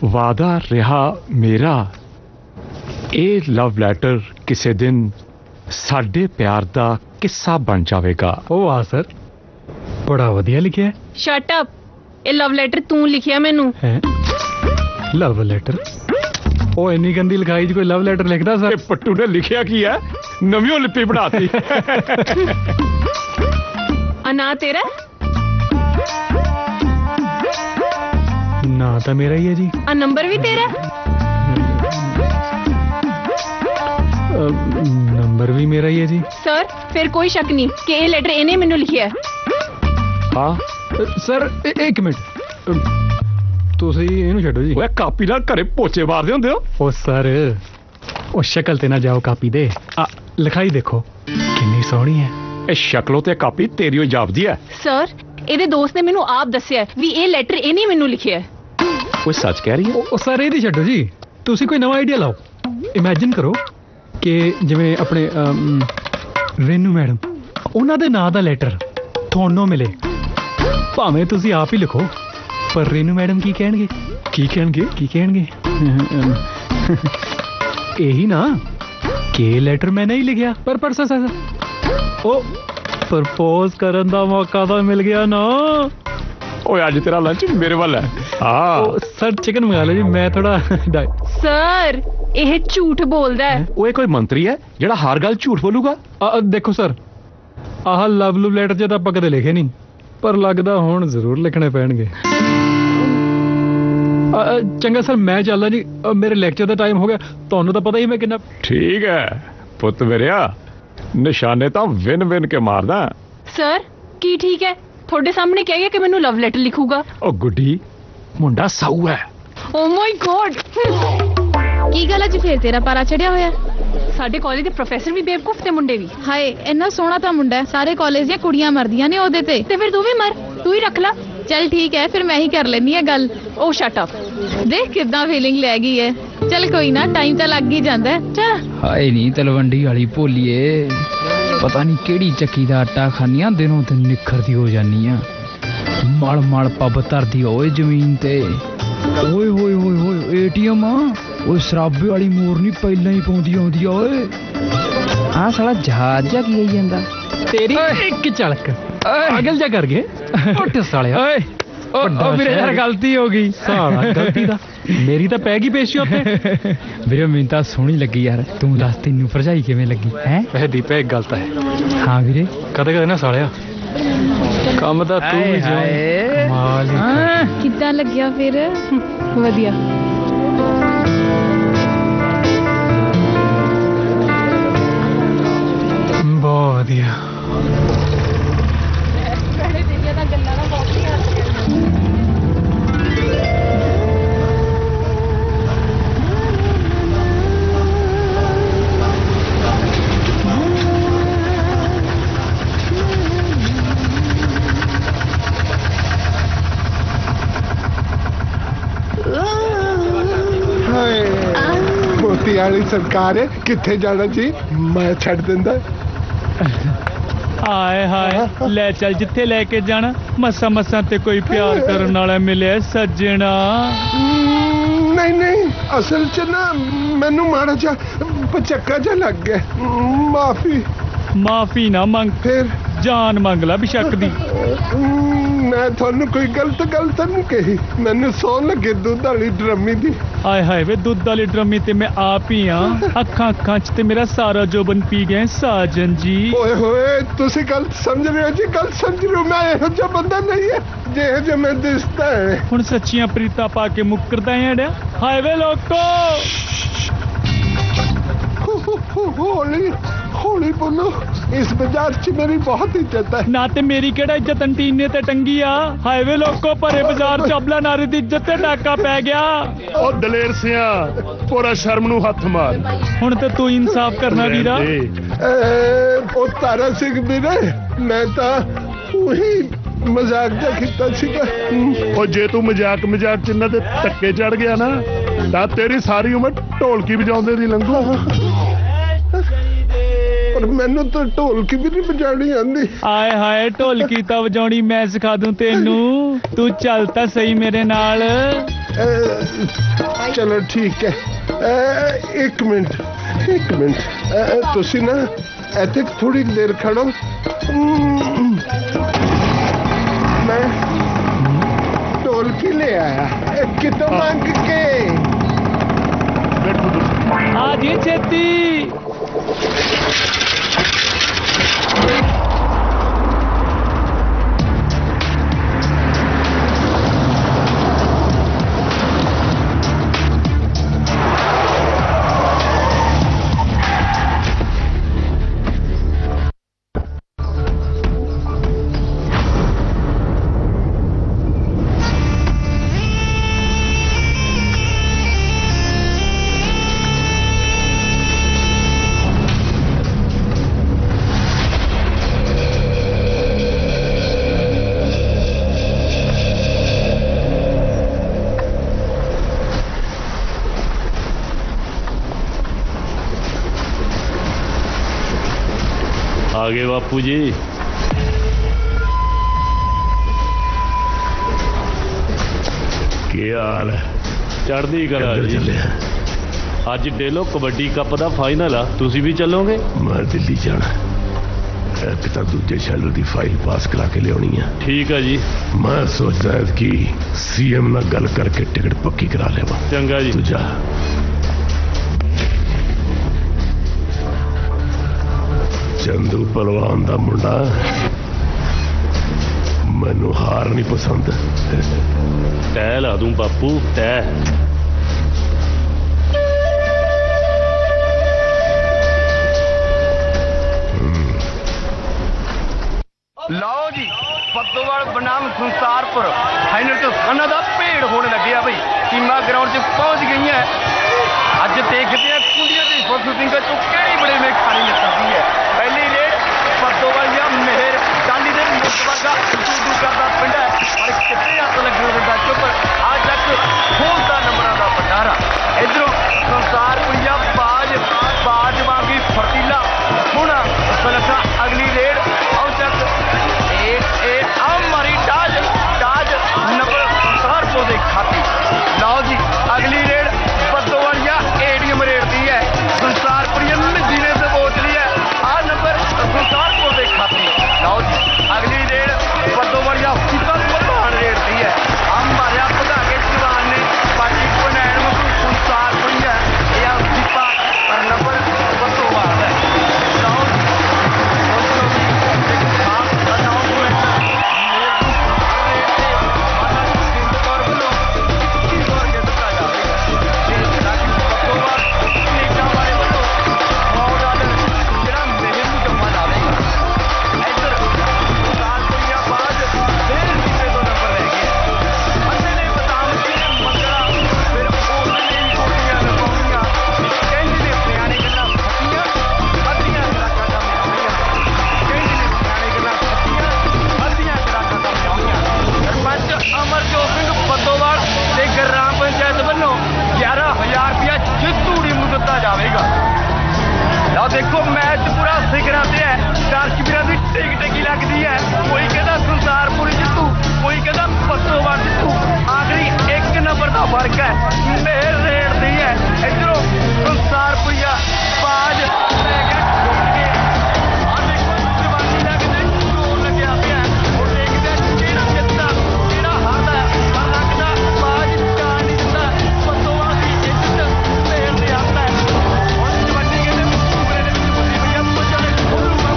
ਵਾਦਾ ਰਿਹਾ ਮੇਰਾ, ਇਹ ਲਵ ਲੈਟਰ ਕਿਸੇ ਦਿਨ ਸਾਡੇ ਪਿਆਰ ਦਾ ਕਿੱਸਾ ਬਣ ਜਾਵੇਗਾ। ਉਹ ਆ ਸਰ, ਬੜਾ ਵਧੀਆ ਲਿਖਿਆ। ਸ਼ਟ ਅਪ, ਇਹ ਲਵ ਲੈਟਰ ਤੂੰ ਲਿਖਿਆ ਮੈਨੂੰ? ਹੈ ਲਵ ਲੈਟਰ? ਉਹ ਇੰਨੀ ਗੰਦੀ ਲਿਖਾਈ 'ਚ ਕੋਈ ਲਵ ਲੈਟਰ ਲਿਖਦਾ ਸਰ? ਪੱਟੂ ਨੇ ਲਿਖਿਆ ਕੀ ਹੈ, ਨਵੀਂ ਲਿਪੀ ਬਣਾਤੀ। ਅਨਾ ਤੇਰਾ ਨਾ ਤਾਂ ਮੇਰਾ ਹੀ ਹੈ ਜੀ। ਆ ਨੰਬਰ ਵੀ ਤੇਰਾ? ਨੰਬਰ ਵੀ ਮੇਰਾ ਹੀ ਹੈ ਜੀ। ਸਰ ਫਿਰ ਕੋਈ ਸ਼ੱਕ ਨਹੀਂ ਕਿ ਇਹ ਲੈਟਰ ਇਹਨੇ ਮੈਨੂੰ ਲਿਖਿਆ। ਹਾਂ ਸਰ ਇੱਕ ਮਿੰਟ, ਤੁਸੀਂ ਇਹਨੂੰ ਛੱਡੋ ਜੀ। ਓਏ ਕਾਪੀ ਨਾਲ ਘਰੇ ਪੋਚੇ ਮਾਰਦੇ ਹੁੰਦੇ ਹੋ? ਉਹ ਸਰ, ਉਹ ਸ਼ਕਲ ਤੇ ਨਾ ਜਾਓ ਕਾਪੀ ਦੇ, ਆ ਲਿਖਾਈ ਦੇਖੋ ਕਿੰਨੀ ਸੋਹਣੀ ਹੈ। ਇਹ ਸ਼ਕਲੋਂ ਤੇ ਕਾਪੀ ਤੇਰੀ ਹੋ ਜਾਪਦੀ ਹੈ। ਸਰ ਇਹਦੇ ਦੋਸਤ ਨੇ ਮੈਨੂੰ ਆਪ ਦੱਸਿਆ ਵੀ ਇਹ ਲੈਟਰ ਇਹਨੇ ਮੈਨੂੰ ਲਿਖਿਆ। ਕੋਈ ਸੱਚ ਕਹਿ ਰਹੀ ਹੈ? ਉਹ ਸਰ ਇਹਦੀ ਛੱਡੋ ਜੀ, ਤੁਸੀਂ ਕੋਈ ਨਵਾਂ ਆਈਡੀਆ ਲਾਓ। ਇਮੇਜਿਨ ਕਰੋ ਕਿ ਜਿਵੇਂ ਆਪਣੇ ਰੇਨੂ ਮੈਡਮ, ਉਹਨਾਂ ਦੇ ਨਾਂ ਦਾ ਲੈਟਰ ਤੁਹਾਨੂੰ ਮਿਲੇ। ਭਾਵੇਂ ਤੁਸੀਂ ਆਪ ਹੀ ਲਿਖੋ, ਪਰ ਰੇਨੂ ਮੈਡਮ ਕੀ ਕਹਿਣਗੇ? ਕੀ ਕਹਿਣਗੇ? ਕੀ ਕਹਿਣਗੇ? ਇਹੀ ਨਾ ਕਿ ਲੈਟਰ ਮੈਂ ਨਹੀਂ ਲਿਖਿਆ, ਪਰ ਸਰ ਉਹ ਪ੍ਰਪੋਜ਼ ਕਰਨ ਦਾ ਮੌਕਾ ਤਾਂ ਮਿਲ ਗਿਆ ਨਾ। ਓਏ ਅੱਜ ਤੇਰਾ ਲੰਚ ਮੇਰੇ ਵੱਲ ਹੈ। ਹਾਂ ਸਰ ਚਿਕਨ ਮੰਗਾ ਲਓ ਜੀ, ਮੈਂ ਥੋੜਾ ਸਰ ਇਹ ਝੂਠ ਬੋਲਦਾ ਹੈ। ਓਏ ਕੋਈ ਮੰਤਰੀ ਹੈ ਜਿਹੜਾ ਹਰ ਗੱਲ ਝੂਠ ਬੋਲੂਗਾ? ਦੇਖੋ ਸਰ, ਆਹ ਲਵ ਲੈਟਰ 'ਚ ਤਾਂ ਆਪਾਂ ਕਦੇ ਲਿਖੇ ਨਹੀਂ, ਪਰ ਲੱਗਦਾ ਹੁਣ ਜ਼ਰੂਰ ਲਿਖਣੇ ਪੈਣਗੇ। ਚੰਗਾ ਸਰ, ਮੈਂ ਚੱਲਦਾ ਜੀ, ਮੇਰੇ ਲੈਕਚਰ ਦਾ ਟਾਈਮ ਹੋ ਗਿਆ। ਤੁਹਾਨੂੰ ਤਾਂ ਪਤਾ ਹੀ ਮੈਂ ਕਿੰਨਾ। ਠੀਕ ਹੈ ਪੁੱਤ ਮੇਰਿਆ, ਨਿਸ਼ਾਨੇ ਤਾਂ ਵਿਨ ਕੇ ਮਾਰਦਾ। ਸਰ ਕੀ ਠੀਕ ਹੈ? ਤੁਹਾਡੇ ਸਾਹਮਣੇ ਕਹਿ ਗਿਆ ਕਿ ਮੈਨੂੰ ਲਵ ਲੈਟਰ ਲਿਖੂਗਾ। ਉਹ ਗੁੱਡੀ, ਮੁੰਡਾ ਸਾਊ ਹੈ। ਓ ਮਾਈ ਗੋਡ, ਕੀ ਗੱਲ ਅੱਜ ਫੇਰ ਤੇਰਾ ਪਾਰਾ ਚੜਿਆ ਹੋਇਆ? ਸਾਡੇ ਕਾਲਜ ਦੇ ਪ੍ਰੋਫੈਸਰ ਵੀ ਬੇਵਕੂਫ ਤੇ ਮੁੰਡੇ ਵੀ। ਹਾਏ ਇੰਨਾ ਸੋਹਣਾ ਤਾਂ ਮੁੰਡਾ ਹੈ, ਸਾਰੇ ਕਾਲਜ ਦੀਆਂ ਕੁੜੀਆਂ ਮਰਦੀਆਂ ਨੇ ਉਹਦੇ ਤੇ ਫਿਰ ਤੂੰ ਵੀ ਮਰ, ਤੂੰ ਹੀ ਰੱਖ ਲੈ। ਚੱਲ ਠੀਕ ਹੈ, ਫਿਰ ਮੈਂ ਹੀ ਕਰ ਲੈਣੀ ਹੈ ਗੱਲ। ਓ ਸ਼ਟ ਅਪ, ਦੇਖ ਕਿੱਦਾਂ ਫੀਲਿੰਗ ਲੈ ਗਈ ਹੈ। ਚੱਲ ਕੋਈ ਨਾ, ਟਾਈਮ ਤਾਂ ਲੱਗ ਹੀ ਜਾਂਦਾ। ਚੱਲ। ਹਾਏ ਨਹੀਂ ਤਲਵੰਡੀ ਵਾਲੀ ਭੋਲੀਏ, ਪਤਾ ਨਹੀਂ ਕਿਹੜੀ ਚੱਕੀ ਦਾ ਆਟਾ ਖਾਨੀਆਂ, ਦਿਨੋਂ ਦਿਨ ਨਿਖਰਦੀ ਹੋ ਜਾਨੀ ਆ। ਮਲ ਪੱਬ ਧਰਦੀ ਓਏ ਜ਼ਮੀਨ ਤੇ। ਓਏ ਹੋਏ ਹੋਏ ਹੋਏ ਏਟੀਐਮ ਆ। ਓਏ ਸ਼ਰਾਬੇ ਵਾਲੀ ਮੋਰਨੀ ਪਹਿਲਾਂ ਹੀ ਪਾਉਂਦੀ ਆਉਂਦੀ ਆ। ਓਏ ਆਹ ਸਾਲਾ ਜਹਾਜ਼ ਜਾ ਕੀ ਆਈ ਜਾਂਦਾ। ਤੇਰੀ ਇੱਕ ਝਲਕ पागल जा कर गए ਉੱਠ ਸਾਲਿਆ ਓਏ ਉਹ ਵੀਰੇ ਯਾਰ ਗਲਤੀ ਹੋ ਗਈ ਸਾਲਾ ਗਲਤੀ ਦਾ ਮੇਰੀ ਤਾਂ ਪੈ ਗਈ ਪੇਸ਼ੀ ਉੱਤੇ ਵੀਰੇ ਮੈਨੂੰ ਤਾਂ ਸੋਹਣੀ ਲੱਗੀ ਯਾਰ ਤੂੰ ਦੱਸ ਤੈਨੂੰ ਭਰਜਾਈ ਕਿਵੇਂ ਲੱਗੀ ਹੈ ਇਹ ਦੀਪੇ ਇੱਕ ਗੱਲ ਤਾਂ ਹੈ ਹਾਂ ਵੀਰੇ ਕਦੇ ਕਦੇ ਨਾ ਸਾਲਿਆ ਕੰਮ ਤਾਂ ਤੂੰ ਵੀ ਜੋ ਕਮਾਲ ਕਿੱਦਾਂ ਲੱਗਿਆ ਫਿਰ ਵਧੀਆ ਬਹੁਤ ਵਧੀਆ ਮੋਤੀ ਵਾਲੀ ਸਰਕਾਰ ਹੈ ਕਿੱਥੇ ਜਾਣਾ ਜੀ ਮੈਂ ਛੱਡ ਦਿੰਦਾ ਹਾਏ ਹਾਏ ਲੈ ਚੱਲ ਜਿੱਥੇ ਲੈ ਕੇ ਜਾਣਾ ਮਸਾਂ ਮਸਾਂ ਤੇ ਕੋਈ ਪਿਆਰ ਕਰਨ ਵਾਲਾ ਮਿਲਿਆ ਸੱਜਣਾ ਨਹੀਂ ਨਹੀਂ ਅਸਲ ਚ ਨਾ ਮੈਨੂੰ ਮਾੜਾ ਜਿਹਾ ਪਚੱਕਾ ਜਿਹਾ ਲੱਗ ਗਿਆ ਮਾਫੀ ਨਾ ਮੰਗ ਫਿਰ ਜਾਨ ਮੰਗ ਲੈ ਬਿਸ਼ੱਕ ਦੀ ਮੈਂ ਤੁਹਾਨੂੰ ਕੋਈ ਗਲਤ ਨਹੀਂ ਕਹੀ ਮੈਨੂੰ ਸੌਣ ਲੱਗੇ ਦੁੱਧ ਵਾਲੀ ਡਰਮੀ ਦੀ ਆਏ ਹਾਏ ਵੇ ਦੁੱਧ ਵਾਲੀ ਡਰਮੀ ਤੇ ਮੈਂ ਆਪ ਹੀ ਆ ਅੱਖਾਂ ਚ ਤੇ ਮੇਰਾ ਸਾਰਾ ਜੋਬਨ ਪੀ ਗਏ ਸਾਜਨ ਜੀ ਓਏ ਹੋਏ ਤੁਸੀਂ ਗਲਤ ਸਮਝ ਰਹੇ ਹੋ ਜੀ ਗਲਤ ਸਮਝ ਰਹੇ ਹੋ ਮੈਂ ਇਹੋ ਜਿਹਾ ਬੰਦਾ ਨਹੀਂ ਹੈ ਜਿਹੋ ਜਿਹਾ ਮੈਂ ਦਿਸਦਾ ਹੈ ਹੁਣ ਸੱਚੀਆਂ ਪ੍ਰੀਤਾਂ ਪਾ ਕੇ ਮੁੱਕਰਦਾ ਹੈ ਅੜਿਆ ਹਾਏ ਵੇ ਲੋਕੋ ਹੌਲੀ ਬੋਲੋ ਇਸ ਬਾਜ਼ਾਰ 'ਚ ਮੇਰੀ ਬਹੁਤ ਇੱਜ਼ਤ ਹੈ ਨਾ ਤੇ ਮੇਰੀ ਕਿਹੜਾ ਇੱਜ਼ਤ ਅੰਟੀਨੇ ਤੇ ਟੰਗੀ ਆ ਹਾਏ ਵੇ ਲੋਕੋ ਭਰੇ ਬਾਜ਼ਾਰ 'ਚ ਅਬਲਾ ਨਾਰੀ ਦੀ ਇੱਜ਼ਤ ਤੇ ਡਾਕਾ ਪੈ ਗਿਆ ਉਹ ਦਲੇਰ ਸਿਆ ਪੂਰਾ ਸ਼ਰਮ ਨੂੰ ਹੱਥ ਮਾਰ ਹੁਣ ਤੇ ਤੂੰ ਇਨਸਾਫ ਕਰਨਾ ਵੀਰਾ ਉਹ ਤਾਰਾ ਸਿੰਘ ਵੀਰੇ ਮੈਂ ਤਾਂ ਉਹੀ ਮਜ਼ਾਕ ਜਿਹਾ ਕੀਤਾ ਸੀਗਾ ਉਹ ਜੇ ਤੂੰ ਮਜ਼ਾਕ ਚ ਇਹਨਾਂ ਦੇ ਧੱਕੇ ਚੜ ਗਿਆ ਨਾ ਤਾਂ ਤੇਰੀ ਸਾਰੀ ਉਮਰ ਢੋਲਕੀ ਵਜਾਉਂਦੇ ਦੀ ਲੰਘੂ ਪਰ ਮੈਨੂੰ ਤਾਂ ਢੋਲਕੀ ਵੀ ਨਹੀਂ ਵਜਾਣੀ ਆਉਂਦੀ ਆਏ ਹਾਏ ਢੋਲਕੀ ਤਾਂ ਵਜਾਉਣੀ ਮੈਂ ਸਿਖਾ ਦੂੰ ਤੈਨੂੰ ਤੂੰ ਚੱਲ ਤਾਂ ਸਹੀ ਮੇਰੇ ਨਾਲ ਚਲੋ ਠੀਕ ਹੈ ਇੱਕ ਮਿੰਟ ਤੁਸੀਂ ਨਾ ਇੱਥੇ ਥੋੜੀ ਦੇਰ ਖੜੋ ਮੈਂ ਢੋਲਕੀ ਲੈ ਆਇਆ ਕਿਤੋਂ ਮੰਗ ਕੇ ਆ ਜੀ ਛੇਤੀ आगे बापू जी ਕੀ ਹਾਲ ਹੈ ਚੜ੍ਹਦੀ ਕਲਾ ਜੀ ਅੱਜ ਡੇਲੋ ਕਬੱਡੀ ਕੱਪ ਦਾ ਫਾਈਨਲ ਆ ਤੁਸੀਂ ਵੀ ਚੱਲੋਗੇ ਮੈਂ ਦਿੱਲੀ ਜਾਣਾ ਇੱਕ ਤਾਂ ਦੂਜੇ ਸ਼ੈਲਰ ਦੀ ਫਾਈਲ ਪਾਸ ਕਰਾ ਕੇ ਲਿਆਉਣੀ ਆ ਠੀਕ ਆ ਜੀ ਮੈਂ ਸੋਚਦਾ ਹਾਂ ਕਿ ਸੀਐਮ ਨਾਲ ਗੱਲ ਕਰਕੇ ਟਿਕਟ ਪੱਕੀ ਕਰਾ ਲੈਵਾਂ ਚੰਗਾ ਜੀ ਤੂੰ ਜਾ ਚੰਦੂ ਪਹਿਲਵਾਨ ਦਾ ਮੁੰਡਾ ਮੈਨੂੰ ਹਾਰ ਨਹੀਂ ਪਸੰਦ ਤੈ ਲਾ ਦੂੰ ਬਾਪੂ ਤੈ ਲਓ ਜੀ ਫੱਦੋਵਾਲ ਬਨਾਮ ਸੰਸਾਰਪੁਰ ਫਾਈਨਲ ਤੋਂ ਸਨਾਂ ਦਾ ਭੇੜ ਹੋਣ ਲੱਗਿਆ ਬਈ ਟੀਮਾਂ ਗਰਾਊਂਡ 'ਚ ਪਹੁੰਚ ਗਈਆਂ ਅੱਜ ਦੇਖਦੇ ਆ ਕੁੰਡੀਆਂ ਦੀ ਫੁੱਟਿੰਗ ਤੋਂ ਕਿਹੜੀ ਬੜੇ ਨੇ ਖਾਣੀ ਨਿਕਲਦੀ ਹੈ ਪਹਿਲੀ ਰੇਡ ਫੱਦੋਵਾਲ ਜਾਂ ਮਿਹਰ ਡਾਂਡੀ ਦੇ ਮੁੱਖ ਵਰਗਾ ਦੂ ਕਰਦਾ ਪਿੰਡ ਹੈ ਪਰ ਕਿੱਥੇ ਹੱਥ ਲੱਗਣ ਦਿੰਦਾ ਚੁੱਪ ਅੱਜ ਤੱਕ ਖੋਲਦਾ ਨੰਬਰਾਂ ਦਾ ਭੰਡਾਰਾ ਇਧਰੋਂ ਸੰਸਾਰਪੁਰੀਆ ਬਾਜ ਵਾਂਗੀ ਫਰਤੀਲਾ ਹੁਣ ਸਲਸਾ ਅਗਲੀ ਰੇਡ ਆਉ ਚੱਕ ਇਹ ਆ ਮਾਰੀ ਡਾਜ ਨੰਬਰ ਸੰਸਾਰਪੁਰ ਦੇ ਖਾਤੇ ਲਓ ਜੀ ਅਗਲੀ ਰੇਡ ਫੱਦੋਵਾਲੀਆ ਏਡੀਐਮ ਰੇਡ ਦੀ ਹੈ ਸੰਸਾਰਪੁਰੀਆ ਮਜੀਨੇ ਤੇ ਪਹੁੰਚ ਰਹੀ ਹੈ ਆ ਨੰਬਰ ਸੰਸਾਰਪੁਰ ਦੇ ਖਾਤੇ ਲਓ ਜੀ ਅਗਲੀ ਰੇਡ ਵੱਡੋ ਵਾਲੀਆ ਫੀਪਾ ਪ੍ਰਧਾਨ ਰੇਡ ਦੀ ਹੈ ਆ ਮਾਰਿਆ ਭਗਾ ਕੇ ਜਵਾਨ ਨੇ ਬਾਜੀ ਕੋ ਨੈਣ ਨੂੰ ਸੰਸਾਰ ਹੋਈ ਹੈ ਇਹ ਆ ਫੀਪਾ ਪਰ ਨੰਬਰ ਵੱਡੋ ਵਾਲਾ ਹੈ ਲਓ ਅਮਰਜੋਤ ਸਿੰਘ ਬੱਦੋਵਾਲ ਤੇ ਗ੍ਰਾਮ ਪੰਚਾਇਤ ਵੱਲੋਂ 11,000 ਰੁਪਇਆ ਜਿੱਤੂ ਟੀਮ ਨੂੰ ਦਿੱਤਾ ਜਾਵੇਗਾ। ਲਓ ਦੇਖੋ ਮੈਚ ਪੂਰਾ ਸਿਖਰਾਂ ਤੇ ਹੈ ਦਰਸ਼ਕਾਂ ਦੀ ਟਿਕ ਲੱਗਦੀ ਹੈ ਕੋਈ ਕਹਿੰਦਾ ਸੰਸਾਰਪੁਰੀ ਜਿੱਤੂ ਕੋਈ ਕਹਿੰਦਾ ਬੱਦੋਵਾਲ ਜਿੱਤੂ ਆਖਰੀ 1 ਨੰਬਰ ਦਾ ਫਰਕ ਹੈ ਮੇਰ ਰੇਡ ਦੀ ਹੈ ਇੱਧਰੋਂ ਸੰਸਾਰਪੁਰੀਆ ਬਾਜ ਲੈ ਕੇ ਠੋਕ ਕੇ ਆ ਦੇਖੋ ਜਵਾਨੀ ਲੱਗਦੇ ਜ਼ੋਰ ਲੱਗਿਆ ਪਿਆ ਉਹ ਦੇਖਦੇ ਕਿਹੜਾ ਜਿੱਤਦਾ ਕਿਹੜਾ ਹਾਰਦਾ ਪਰ ਲੱਗਦਾ ਬਾਜ ਜਾਣ ਨਹੀਂ ਦਿੰਦਾ ਬੱਦੋਵਾਲ ਦੀ ਇੱਜ਼ਤ ਮੇਰ ਦੇ ਹੱਥ ਹੈ ਹੁਣ ਜਵਾਨੀ ਕਹਿੰਦੇ ਪੂਰੇ ਦੇ ਵਿੱਚ ਬੁੱਧੀ ਭਈਆ ਪੁੱਛਾਂ ਖੋਲੂਗਾ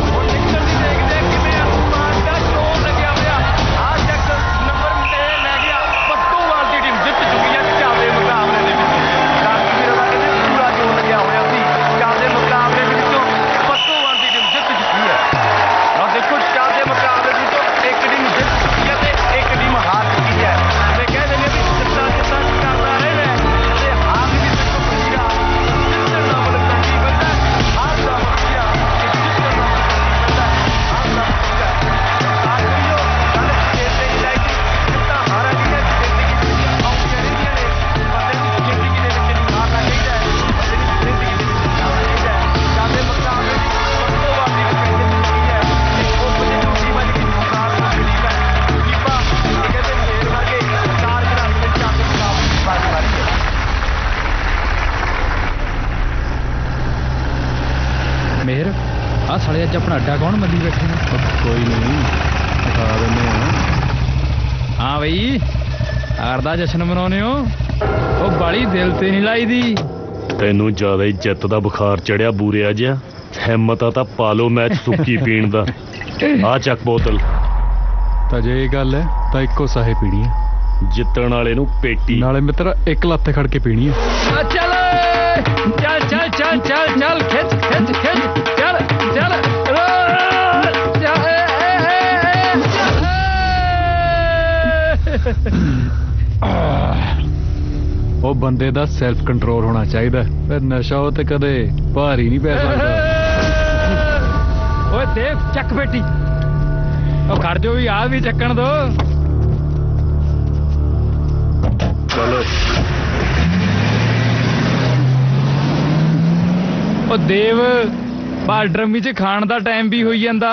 ਹੁਣ ਨਿਕਲਦੀ ਦੇਖਦੇ ਕਿਵੇਂ ਆ ਬਾਜ ਦਾ ਜ਼ੋਰ ਲੱਗਿਆ ਪਿਆ ਆ ਚੱਕ ਨੰਬਰ ਲੈ ਗਿਆ ਬੱਦੋਵਾਲ ਦੀ ਟੀਮ ਜਿੱਤ ਚੁੱਕੀ ਹੈ ਚਾਵੇ ਮੁਕਾਬਲੇ ਦੇ ਵਿੱਚ ਰਾਜਵੀਰ ਦਾ ਕਹਿੰਦੇ ਪੂਰਾ ਜ਼ੋਰ ਲੱਗਿਆ ਹੋਇਆ ਸੀ ਚਾਵੇ ਮੁਕਾਬਲੇ ਦੇ ਵਿੱਚੋਂ ਬੱਦੋਵਾਲ ਦੀ ਟੀਮ ਜਿੱਤ ਚੁੱਕੀ ਹੈ ਆ ਦੇਖੋ ਚਾਵੇ ਮੁਕਾਬਲੇ ਦੇ ਵਿੱਚੋਂ ਇੱਕ ਟੀਮ ਜਿੱਤ ਚੁੱਕੀ ਹੈ ਤੇ ਇੱਕ ਟੀਮ ਹਾਰ ਚੁੱਕੀ ਹੈ ਤੇ ਕਹਿੰਦੇ ਨੇ ਵੀ ਜਿੱਤਾਂ ਕਰਦਾ ਰਹੇ ਤੇ ਹਾਰ ਵੀ ਦੇਖੋ ਪੂਰਾ ਜਿੱਤਣ ਦਾ ਮਤਲਬ ਕੀ ਬੰਦਾ ਹਾਰ ਦਾ ਮਤਲਬ ਜਿੱਤਣ ਦਾ ਹਾਰ ਦਾ ਆ ਕਰਿਓ ਗੱਲ ਖੇਡਦੇ ਹੀ ਲਾਈਕ ਜਿੱਤਾਂ ਹਾਰਾਂ ਦੀਆਂ ਜ਼ਿੰਦਗੀ ਵਿੱਚ ਆਉਂਦੀਆਂ ਰਹਿੰਦੀਆਂ ਨੇ ਬੰਦੇ ਦੀ ਜ਼ਿੰਦਗੀ ਦੇ ਵਿੱਚ ਨਹੀਂ ਹਾਰਨਾ ਚਾਹੀਦਾ ਬੰਦੇ ਦੀ ਜ਼ਿੰਦਗੀ ਦੇ ਵਿੱਚ ਹਾਰਨਾ ਚਾਹੀਦਾ ਚਾਹੇ ਮੁਕਾਬਲੇ ਦੀ ਵੱਡੋ ਵਾਦੀ ਵਿੱਚ ਜ਼ਿੰਦਗੀ ਹੈ ਉਹ ਕੁਝ ਦੂਜੀ ਵਾਲੀ ਦੀ ਮੁਕਾਬਲਾ ਨਹੀਂ ਹੈ ਦੀਪਾ ਇਹ ਕਹਿੰਦੇ ਮੇਰ ਵਰਗੇ ਚਾਰ ਗ੍ਰਾਮ ਦੇ ਚਾਹੇ ਮੁਕਾਬਲੇ ਦੀ ਬਾਜੀ ਮਾਰੀ ਹੈ ਮੇਹਰ ਆ ਸਾਲੇ ਅੱਜ ਆਪਣਾ ਅੱਡਾ ਕੌਣ ਮੱਲੀ ਬੈਠੇ ਨੇ ਕੋਈ ਨਹੀਂ ਦਿਖਾ ਦਿੰਦੇ ਆ ਹਾਂ ਬਈ ਹਾਰ ਦਾ ਜਸ਼ਨ ਮਨਾਉਨੇ ਹੋ ਉਹ ਬਾਲੀ ਦਿਲ ਤੇ ਨਹੀਂ ਲਾਈਦੀ ਤੈਨੂੰ ਜ਼ਿਆਦਾ ਹੀ ਜਿੱਤ ਦਾ ਬੁਖਾਰ ਚੜਿਆ ਬੂਰਿਆ ਜਿਹਾ ਹਿੰਮਤ ਆ ਤਾਂ ਪਾ ਲਓ ਮੈਚ ਸੁੱਕੀ ਪੀਣ ਦਾ ਆ ਚੱਕ ਬੋਤਲ ਤਾਂ ਜੇ ਇਹ ਗੱਲ ਹੈ ਤਾਂ ਇੱਕੋ ਸਾਹੇ ਪੀਣੀ ਹੈ ਜਿੱਤਣ ਵਾਲੇ ਨੂੰ ਪੇਟੀ ਨਾਲੇ ਮਿੱਤਰ ਇੱਕ ਲੱਤ ਖੜ ਕੇ ਪੀਣੀ ਹੈ ਚੱਲ ਚੱਲ ਚੱਲ ਚੱਲ ਚੱਲ ਚੱਲ ਖਿੱਚ ਖਿੱਚ ਖਿੱਚ ਚੱਲ ਚੱਲ ਉਹ ਬੰਦੇ ਦਾ ਸੈਲਫ ਕੰਟਰੋਲ ਹੋਣਾ ਚਾਹੀਦਾ ਫਿਰ ਨਸ਼ਾ ਉਹ ਤੇ ਕਦੇ ਭਾਰੀ ਨਹੀਂ ਪੈ ਸਕਦਾ ਓਏ ਦੇਵ ਚੱਕ ਬੇਟੀ ਉਹ ਕਰ ਜੋ ਵੀ ਆ ਵੀ ਚੱਕਣ ਦੋ ਚਲੋ ਉਹ ਦੇਵ ਬਾਲਡਰਮੀ ਚ ਖਾਣ ਦਾ ਟਾਈਮ ਵੀ ਹੋਈ ਜਾਂਦਾ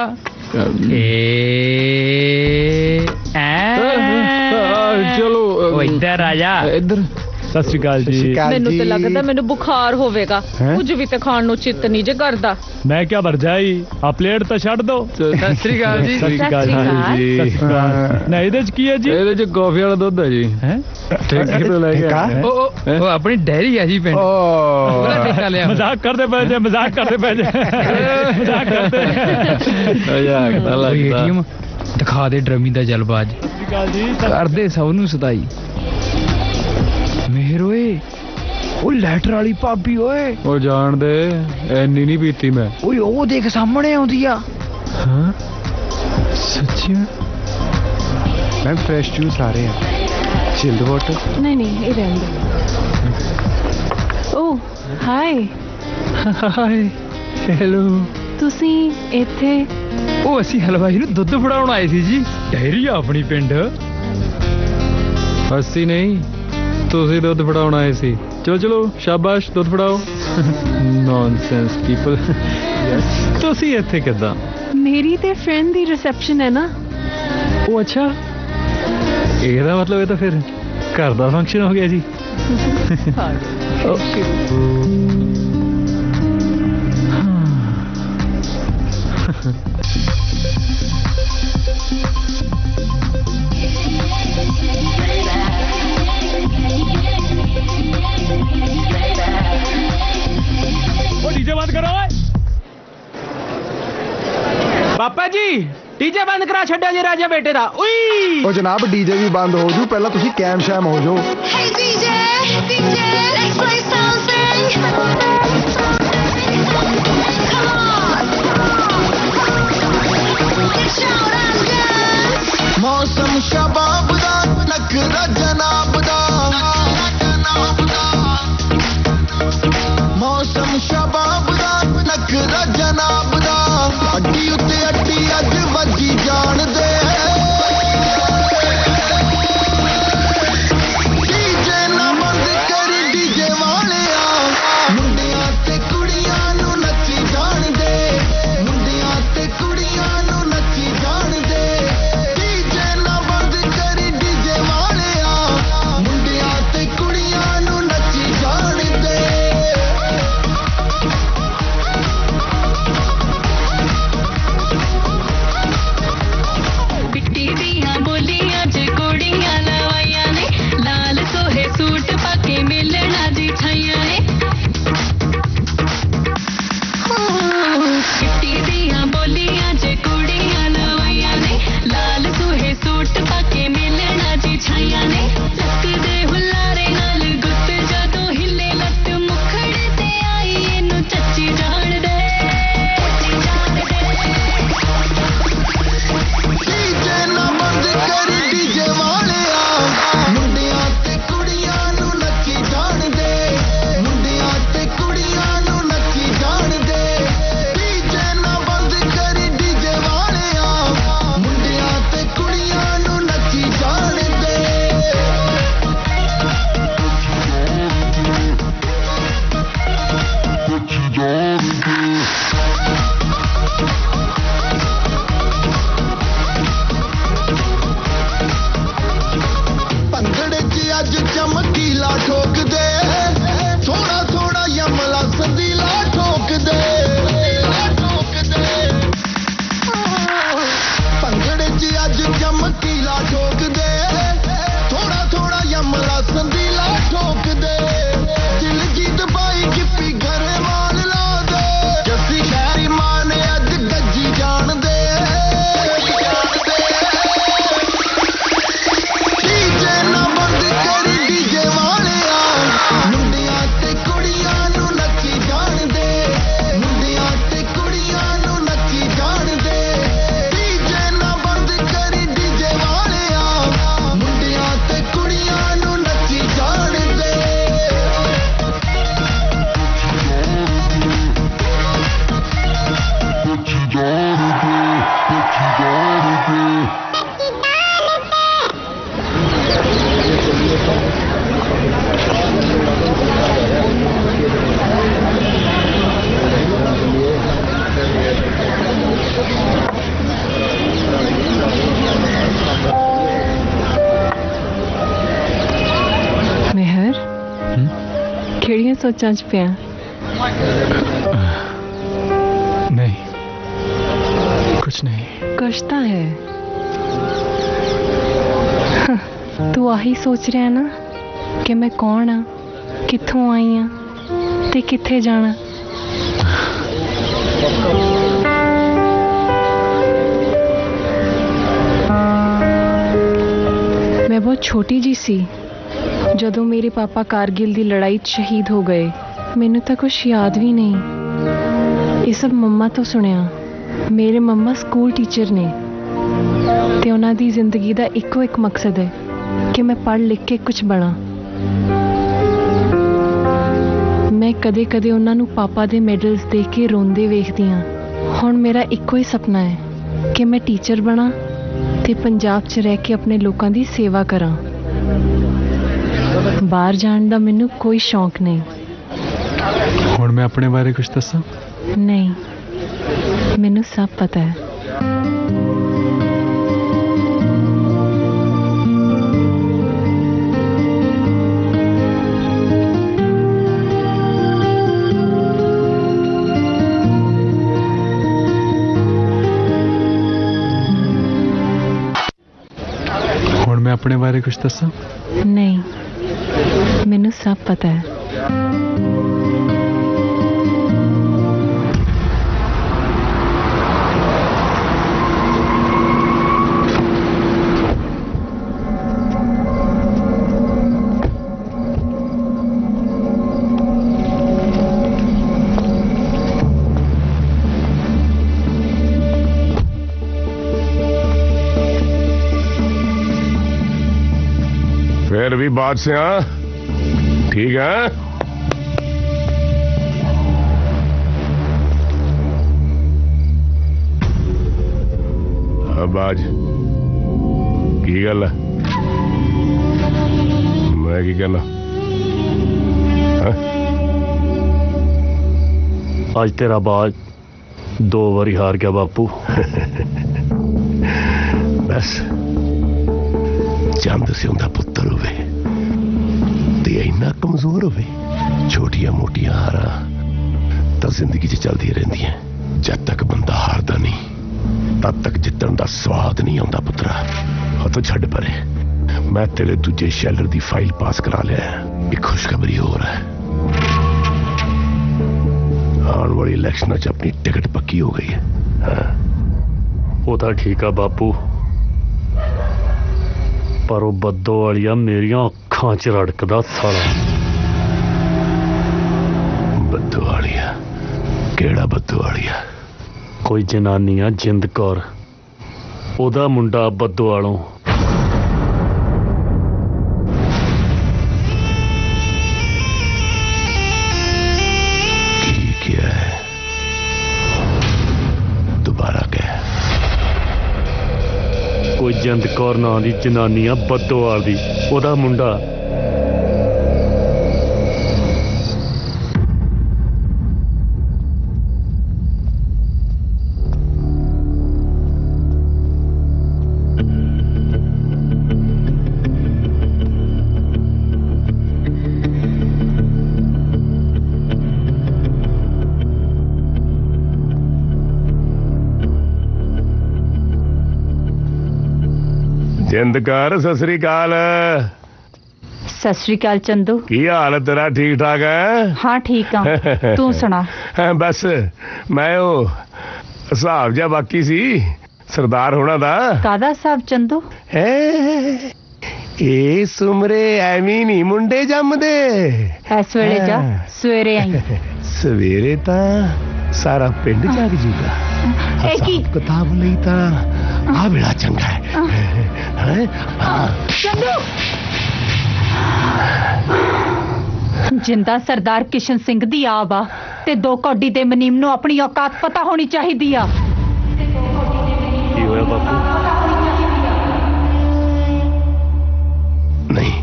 ਚਲੋ ਉਹ ਇੱਧਰ ਆ ਜਾ ਇੱਧਰ ਸਤਿ ਸ਼੍ਰੀ ਅਕਾਲ ਜੀ ਮੈਨੂੰ ਤੇ ਲੱਗਦਾ ਮੈਨੂੰ ਬੁਖਾਰ ਹੋਵੇਗਾ ਕੁਝ ਵੀ ਤੇ ਖਾਣ ਨੂੰ ਚਿੱਤ ਨਹੀਂ ਜੇ ਕਰਦਾ ਮੈਂ ਕਿਹਾ ਭਰਜਾਈ ਆ ਪਲੇਟ ਤਾਂ ਛੱਡ ਦੋ ਸਤਿ ਸ਼੍ਰੀ ਅਕਾਲ ਜੀ ਸਤਿ ਸ਼੍ਰੀ ਅਕਾਲ ਨਾ ਇਹਦੇ ਚ ਕੀ ਹੈ ਜੀ ਇਹਦੇ ਚ ਕਾਫੀ ਵਾਲਾ ਦੁੱਧ ਹੈ ਜੀ ਹੈ ਠੇਕੇ ਤੋਂ ਲੈ ਕੇ ਉਹ ਆਪਣੀ ਡੈਰੀ ਹੈ ਜੀ ਪਿੰਡ ਉਹਦਾ ਠੇਕਾ ਲਿਆ ਮਜ਼ਾਕ ਕਰਦੇ ਪਏ ਜੇ ਮਜ਼ਾਕ ਕਰਦੇ ਪਏ ਜੇ ਮਜ਼ਾਕ ਕਰਦੇ ਮਜ਼ਾਕ ਤਾਂ ਲੱਗਦਾ ਦਿਖਾ ਦੇ ਡਰਮੀ ਦਾ ਜਲਬਾਜ ਕਰਦੇ ਸਭ ਨੂੰ ਸਦਾਈ ਮੇਹਰ ਓਏ ਉਹ ਲੈਟਰ ਵਾਲੀ ਭਾਬੀ ਓਏ ਉਹ ਜਾਣ ਦੇ ਐਨੀ ਨਹੀਂ ਪੀਤੀ ਮੈਂ ਓਏ ਉਹ ਦੇਖ ਸਾਹਮਣੇ ਆਉਂਦੀ ਆ ਹਾਂ ਸੱਚੀ ਮੈਂ ਫਰੈਸ਼ ਜੂਸ ਆ ਰਹੇ ਆ ਚਿਲਡ ਵਾਟਰ ਨਹੀਂ ਇਹ ਰਹਿਣ ਦੇ ਓ ਹਾਈ ਹਾਈ ਹੈਲੋ ਤੁਸੀਂ ਇੱਥੇ ਉਹ ਅਸੀਂ ਹਲਵਾਈ ਨੂੰ ਦੁੱਧ ਫੜਾਉਣ ਆਏ ਸੀ ਜੀ ਡੈਰੀ ਆ ਆਪਣੀ ਪਿੰਡ ਅਸੀਂ ਨਹੀਂ ਤੁਸੀਂ ਦੁੱਧ ਫੜਾਉਣ ਆਏ ਸੀ ਚਲੋ ਚਲੋ ਸ਼ਾਬਾਸ਼ ਦੁੱਧ ਫੜਾਓ ਨੌਨਸੈਂਸ ਪੀਪਲ ਤੁਸੀਂ ਇੱਥੇ ਕਿੱਦਾਂ ਮੇਰੀ ਤੇ ਫਰੈਂਡ ਦੀ ਰਿਸੈਪਸ਼ਨ ਹੈ ਨਾ ਉਹ ਅੱਛਾ ਇਹਦਾ ਮਤਲਬ ਇਹ ਤਾਂ ਫਿਰ ਘਰ ਦਾ ਫੰਕਸ਼ਨ ਹੋ ਗਿਆ ਜੀ डीजे बंद करा छड्या जी राजा बेटे दा उई ओ जनाब डीजे भी बंद हो जू पहला तुसी कैम शैम हो जो Hey DJ, let's play something. मौसम शबाब दा नखरा जनाब दा मौसम शबाब दा नखरा जनाब दा अड्डी उत्ते अड्डी अज वजी जान दे डीजे ना बंद कर डीजे वालिया मुंडियां ते कुड़ियां नू नच्ची जान दे मुंडियां ते कुड़ियां नू नच्ची जान दे ਕਿਹੜੀਆਂ ਸੋਚਾਂ 'ਚ ਪਿਆ? नहीं कुछ नहीं। कुछ तो है। तू आही सोच रहा ना कि मैं कौन हाँ, कित्थों आई हाँ ते कित्थे जाना। मैं बहुत छोटी जी सी ਜਦੋਂ ਮੇਰੇ ਪਾਪਾ ਕਾਰਗਿਲ ਦੀ ਲੜਾਈ 'ਚ ਸ਼ਹੀਦ ਹੋ ਗਏ। ਮੈਨੂੰ ਤਾਂ ਕੁਝ ਯਾਦ ਵੀ ਨਹੀਂ। ਇਹ ਸਭ ਮੰਮਾ ਤੋਂ ਸੁਣਿਆ। ਮੇਰੇ ਮੰਮਾ ਸਕੂਲ ਟੀਚਰ ਨੇ ਤੇ ਉਹਨਾਂ ਦੀ ਜ਼ਿੰਦਗੀ ਦਾ ਇੱਕੋ ਇੱਕ ਮਕਸਦ ਹੈ ਕਿ ਮੈਂ ਪੜ੍ਹ ਲਿਖ ਕੇ ਕੁਝ ਬਣਾ। ਮੈਂ ਕਦੇ-ਕਦੇ ਉਹਨਾਂ ਨੂੰ ਪਾਪਾ ਦੇ ਮੈਡਲਸ ਦੇਖ ਕੇ ਰੋਂਦੇ ਵੇਖਦੀ ਹਾਂ। ਹੁਣ ਮੇਰਾ ਇੱਕੋ ਹੀ ਸੁਪਨਾ ਹੈ ਕਿ ਮੈਂ ਟੀਚਰ ਬਣਾ ਤੇ ਪੰਜਾਬ 'ਚ ਰਹਿ ਕੇ ਆਪਣੇ ਲੋਕਾਂ ਦੀ ਸੇਵਾ ਕਰਾਂ। ਬਾਹਰ ਜਾਣ ਦਾ ਮੈਨੂੰ ਕੋਈ ਸ਼ੌਂਕ ਨਹੀਂ। ਹੁਣ ਮੈਂ ਆਪਣੇ ਬਾਰੇ ਕੁਝ ਦੱਸਾਂ? ਨਹੀਂ, ਮੈਨੂੰ ਸਭ ਪਤਾ ਹੈ। ਹੁਣ ਮੈਂ ਆਪਣੇ ਬਾਰੇ ਕੁਝ ਦੱਸਾਂ? ਨਹੀਂ, ਮੈਨੂੰ ਸਭ ਪਤਾ ਹੈ। फिर भी बादशाह ठीक है। अब आज की गल है? मैं की कहना आज तेरा बाज 2 बारी हार गया बापू। बस चंद से उनका पुत्र होवे ते इन्ना कमजोर होवे, छोटिया मोटिया हारा तो जिंदगी च चलदी रहंदियां। जब तक बंदा हारदा नहीं तब तक जितन का स्वाद नहीं आता पुत्रा। और तो छड़ परे, मैं तेरे दूजे शैलर की फाइल पास करा लिया। एक खुशखबरी हो रहा है, आने वाली इलेक्शन च अपनी टिकट पक्की हो गई है। हाँ। वो तो ठीक है बापू, पर वो बद्दो वालिया मेरिया अखां च रड़कदा साला। बद्दो वालिया? केड़ा बद्दो वालिया? कोई जनानी आ जिंद कौर, ओदा मुंडा बद्दो वालों। क्या है? दोबारा क्या? कोई जिंद कौर नां दी जनानी आ बद्दोवाल दी, ओदा मुंडा। जिंदकार सत श्री अकाल। सत श्री अकाल चंदू। की हाल तेरा? ठीक ठाक है? हाँ ठीक हाँ, तू सुना। बस मैं वो हिसाब जा बाकी सी सरदार होना दा। कादा हिसाब चंदू? ए सुमरे एवं नहीं मुंडे जमदे। इस वेले जा, सवेरे आई। सवेरे ता सारा पिंड जाग जूगा। हिसाब किताब लई ता आ बड़ा चंगा है। चंदू, जिंदा सरदार किशन सिंह दी आब आ ते 2 कौडी दे मनीम नूं अपनी औकात पता होनी चाहिदी आ। की होया बापू? नहीं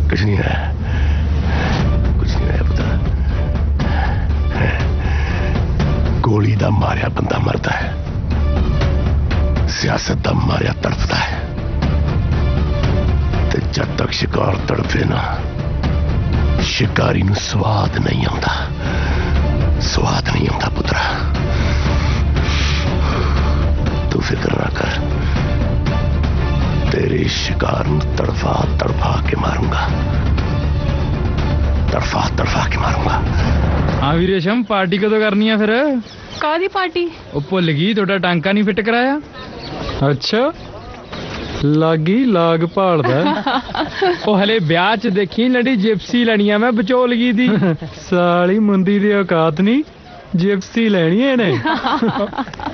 कुछ नहीं है, कुछ नहीं है पुत्र। गोली दा मारिया बंदा मरदा है, सियासत दा मारिया तड़फदा है। ते जब तक शिकार तड़फे ना, शिकारी नूं स्वाद नहीं आंदा, स्वाद नहीं आंदा पुत्रा। तू फिक्र ना कर, तेरे शिकार नूं तड़फा तड़फा के मारूंगा, तड़फा तड़फा के मारूंगा। हाँ वी रेशम, पार्टी कदों करनी है फिर? कादी पार्टी? ਉਹ ਭੁੱਲ ਗਈ ਤੁਹਾਡਾ ਟਾਂਕਾ ਨਹੀਂ ਫਿੱਟ ਕਰਾਇਆ। ਅੱਛਾ ਲਾਗੀ ਲਾਗ ਭਾਲਦਾ। ਉਹ ਹਲੇ ਵਿਆਹ 'ਚ ਦੇਖੀ ਲੜੀ ਜਿਪਸੀ ਲੈਣੀ ਆ ਮੈਂ ਵਿਚੋਲਗੀ ਦੀ। ਸਾਲੀ ਮੁੰਦੀ ਦੀ ਔਕਾਤ ਨਹੀਂ, ਜਿਪਸੀ ਲੈਣੀ ਇਹਨੇ।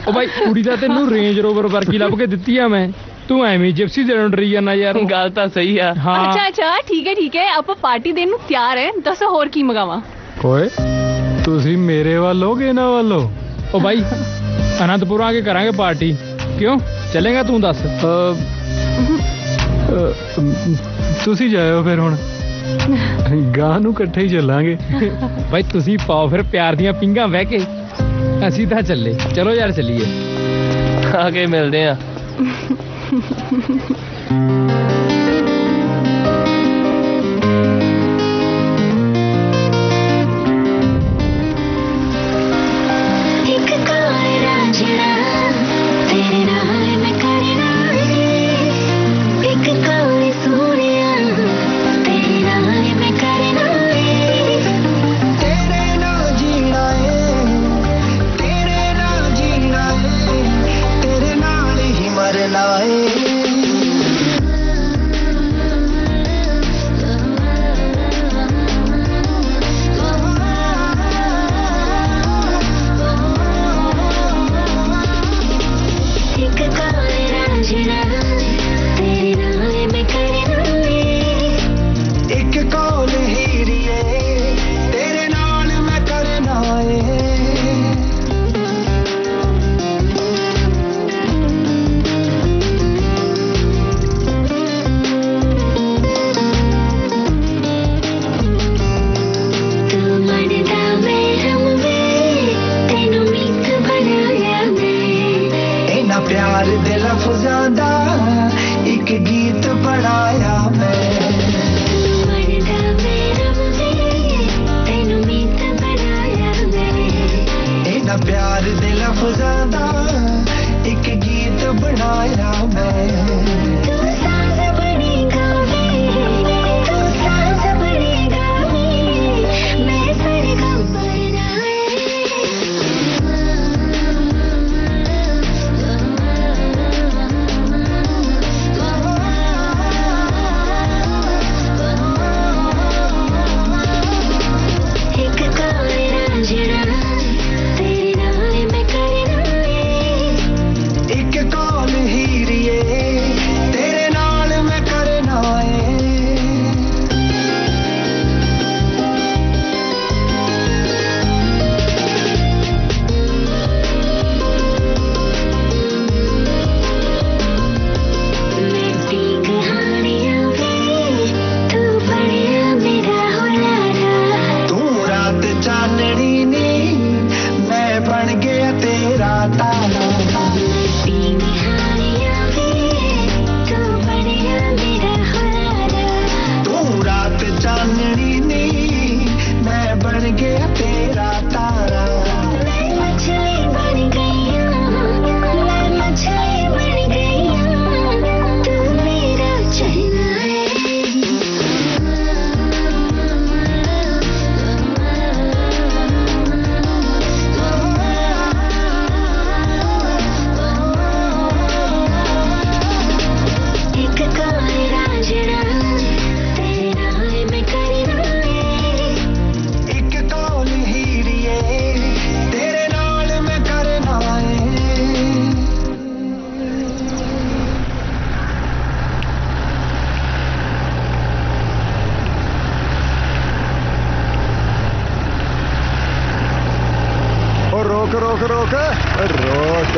ਉਹ ਬਾਈ ਕੁੜੀ ਦਾ ਤੈਨੂੰ ਰੇਂਜ ਰੋਵਰ ਵਰਗੀ ਲੱਭ ਕੇ ਦਿੱਤੀ ਆ ਮੈਂ, ਤੂੰ ਐਵੇਂ ਜਿਪਸੀ ਦੇਣ ਡਰੀ ਜਾਂਦਾ ਯਾਰ। ਗੱਲ ਤਾਂ ਸਹੀ ਆ। ਅੱਛਾ ਅੱਛਾ ਠੀਕ ਹੈ, ਆਪਾਂ ਪਾਰਟੀ ਦੇਣ ਨੂੰ ਤਿਆਰ ਹੈ। ਦੱਸੋ ਹੋਰ ਕੀ ਮੰਗਾਵਾਂ? ਓਏ ਤੁਸੀਂ ਮੇਰੇ ਵੱਲ ਹੋ ਕਿ ਇਹਨਾਂ ਵੱਲੋਂ? ਉਹ ਬਾਈ ਅਨੰਦਪੁਰ ਆ ਕੇ ਕਰਾਂਗੇ ਪਾਰਟੀ, ਕਿਉਂ ਚੱਲੇਗਾ ਤੂੰ ਦੱਸ? ਤੁਸੀਂ ਜਾਇਓ ਫਿਰ, ਹੁਣ ਗਾਂ ਨੂੰ ਇਕੱਠੇ ਹੀ ਚੱਲਾਂਗੇ। ਬਾਈ ਤੁਸੀਂ ਪਾਓ ਫਿਰ ਪਿਆਰ ਦੀਆਂ ਪਿੰਗਾਂ ਵਹਿ ਕੇ, ਅਸੀਂ ਤਾਂ ਚੱਲੇ। ਚਲੋ ਯਾਰ ਚੱਲੀਏ, ਆ ਕੇ ਮਿਲਦੇ ਆ। रोक रोक रोक रोक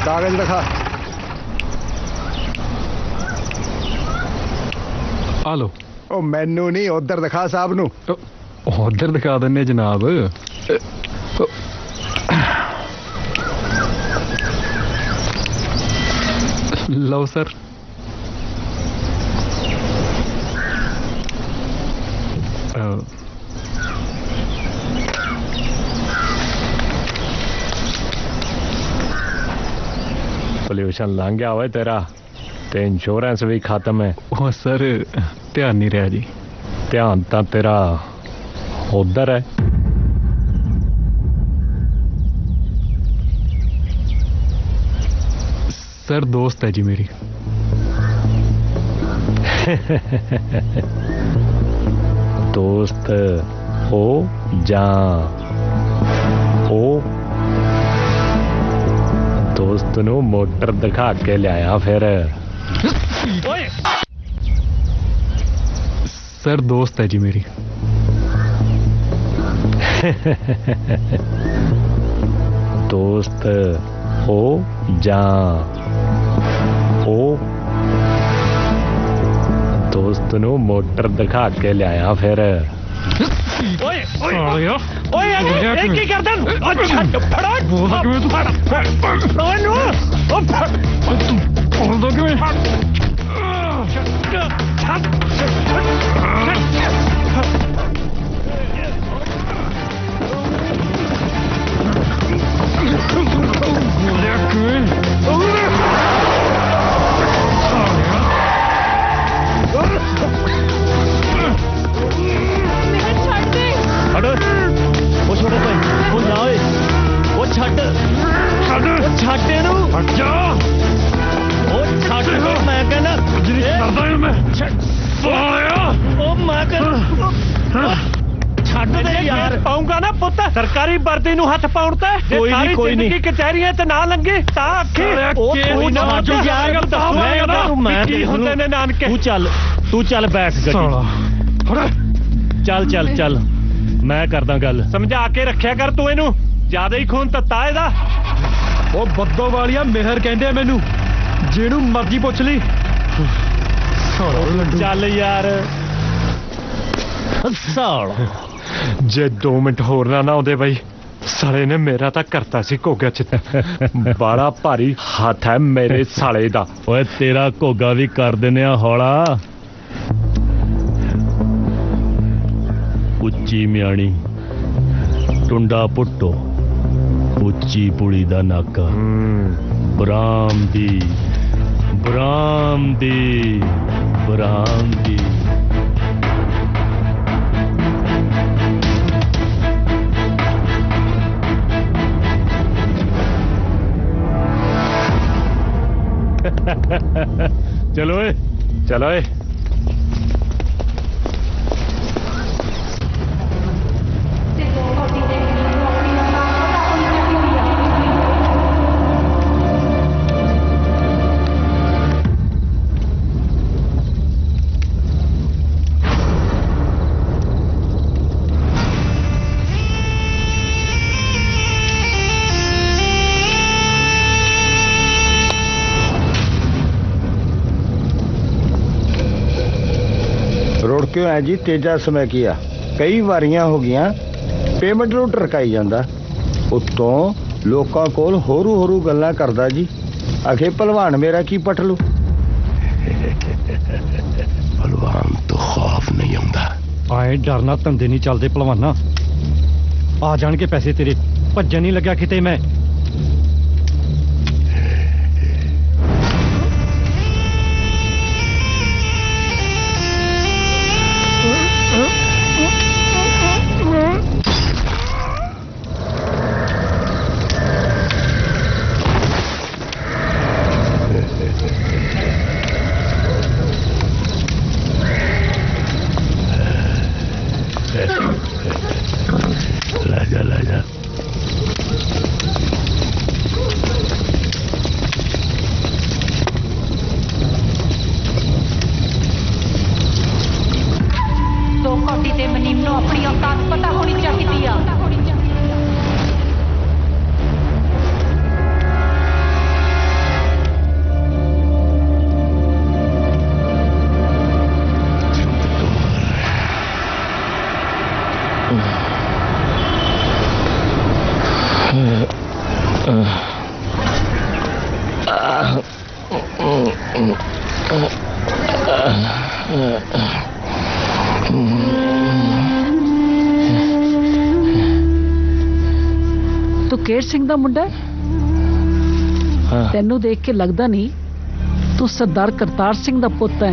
कागज दिखा। आ लो। ओ मैनू नहीं उधर दिखा साहब नू। उधर दिखा देने जनाब। लो सर। पोल्यूशन लंघ गया होए तेरा ते इंश्योरेंस भी खत्म है। ओ सर ध्यान नहीं रहा जी। ध्यान तो तेरा उधर है। सर दोस्त है जी मेरी। दोस्त हो जा ओ दोस्त नू मोटर दिखा के लिया फिर। सर दोस्त है जी मेरी। दोस्त हो जा ओ दोस्त नू मोटर दिखा के लिया फिर। की करदन सरकारी वर्दी नू हथ पाउण ते कोई नहीं कचहरियां ते ना लंघे ता आखे कोई ना यार हुंदे ने नानके। तू चल बैठ चल चल चल मैं करदा गल। समझा के रखिया कर तू इनू ज्यादा ही खून तत्ता एदा। ओ बद्दो वालिया मेहर कहंदे मैनू जेनू मर्जी पुछ ली। चल यार साला जे 2 मिनट होर ना आउंदे बई साले ने मेरा तां करता सी घोगा च। बड़ा भारी हाथ है मेरे साले दा। ओए तेरा घोगा भी कर देने हौला। उच्ची म्याणी टुंडा पुट्टो उच्ची पुड़ी दा नाका बराम दी बराम दी बराम दी। चलो चलो क्यों है जी तेजा समय किया कई वारियां हो गया पेमेंट नूं टरकाई जांदा उत्तों लोकां कोल होरू होरू गल्लां करदा जी आखे पहलवान मेरा की पट लू। पहलवान तो खौफ नहीं आंदा आए डरना धंधे नहीं चलते पहलवाना आ जान के पैसे तेरे भज्जन नहीं लग्या किते मैं। लाजा दो कोटी ते मनीम नु अपनी औकात पता होनी चाहिए। ਮੁਕੇਸ਼ ਸਿੰਘ ਦਾ ਮੁੰਡਾ ਹੈ? ਤੈਨੂੰ ਦੇਖ ਕੇ ਲੱਗਦਾ ਨਹੀਂ ਤੂੰ ਸਰਦਾਰ ਕਰਤਾਰ ਸਿੰਘ ਦਾ ਪੁੱਤ ਹੈ।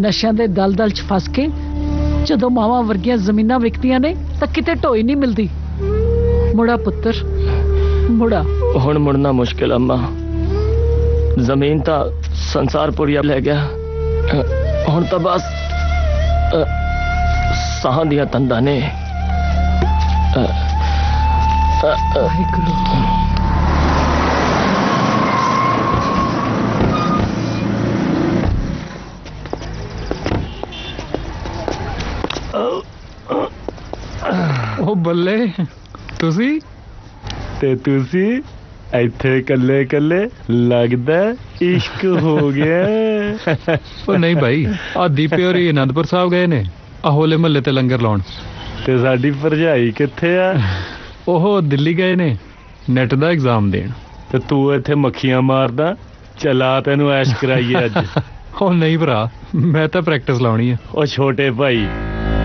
ਨਸ਼ਿਆਂ ਦੇ ਦਲਦਲ 'ਚ ਫਸ ਕੇ ਜਦੋਂ ਮਾਵਾਂ ਵਰਗੀਆਂ ਜ਼ਮੀਨਾਂ ਵਿਕਦੀਆਂ ਨੇ ਤਾਂ ਕਿਤੇ ਢੋਈ ਨਹੀਂ ਮਿਲਦੀ। ਮੁੜਾ ਪੁੱਤਰ ਮੁੜਾ। ਹੁਣ ਮੁੜਨਾ ਮੁਸ਼ਕਿਲ ਅੰਮਾ। ਜ਼ਮੀਨ ਤਾਂ ਸੰਸਾਰਪੁਰੀਆ ਲੈ ਗਿਆ। ਹੁਣ ਤਾਂ ਬਸ ਸਾਹਾਂ ਦੀਆਂ ਤੰਦਾਂ ਨੇ। ਉਹ ਬੱਲੇ ਤੁਸੀਂ ਤੇ ਤੁਸੀਂ ਇੱਥੇ ਕੱਲੇ ਕੱਲੇ ਲੱਗਦਾ ਇਸ਼ਕ ਹੋ ਗਿਆ। ਉਹ ਨਹੀਂ ਭਾਈ, ਆ ਦੀਪੇ ਹੋਰੀ ਅਨੰਦਪੁਰ ਸਾਹਿਬ ਗਏ ਨੇ ਆ ਹੋਲੇ ਮਹੱਲੇ ਤੇ ਲੰਗਰ ਲਾਉਣ। ਤੇ ਸਾਡੀ ਭਰਜਾਈ ਕਿੱਥੇ ਆ? ਉਹ ਦਿੱਲੀ ਗਏ ਨੇ ਨੈਟ ਦਾ ਐਗਜ਼ਾਮ ਦੇਣ। ਤੇ ਤੂੰ ਇੱਥੇ ਮੱਖੀਆਂ ਮਾਰਦਾ? ਚਲਾ ਤੈਨੂੰ ਐਸ਼ ਕਰਾਈਏ ਅੱਜ। ਉਹ ਨਹੀਂ ਭਰਾ, ਮੈਂ ਤਾਂ ਪ੍ਰੈਕਟਿਸ ਲਾਉਣੀ ਆ। ਉਹ ਛੋਟੇ ਭਾਈ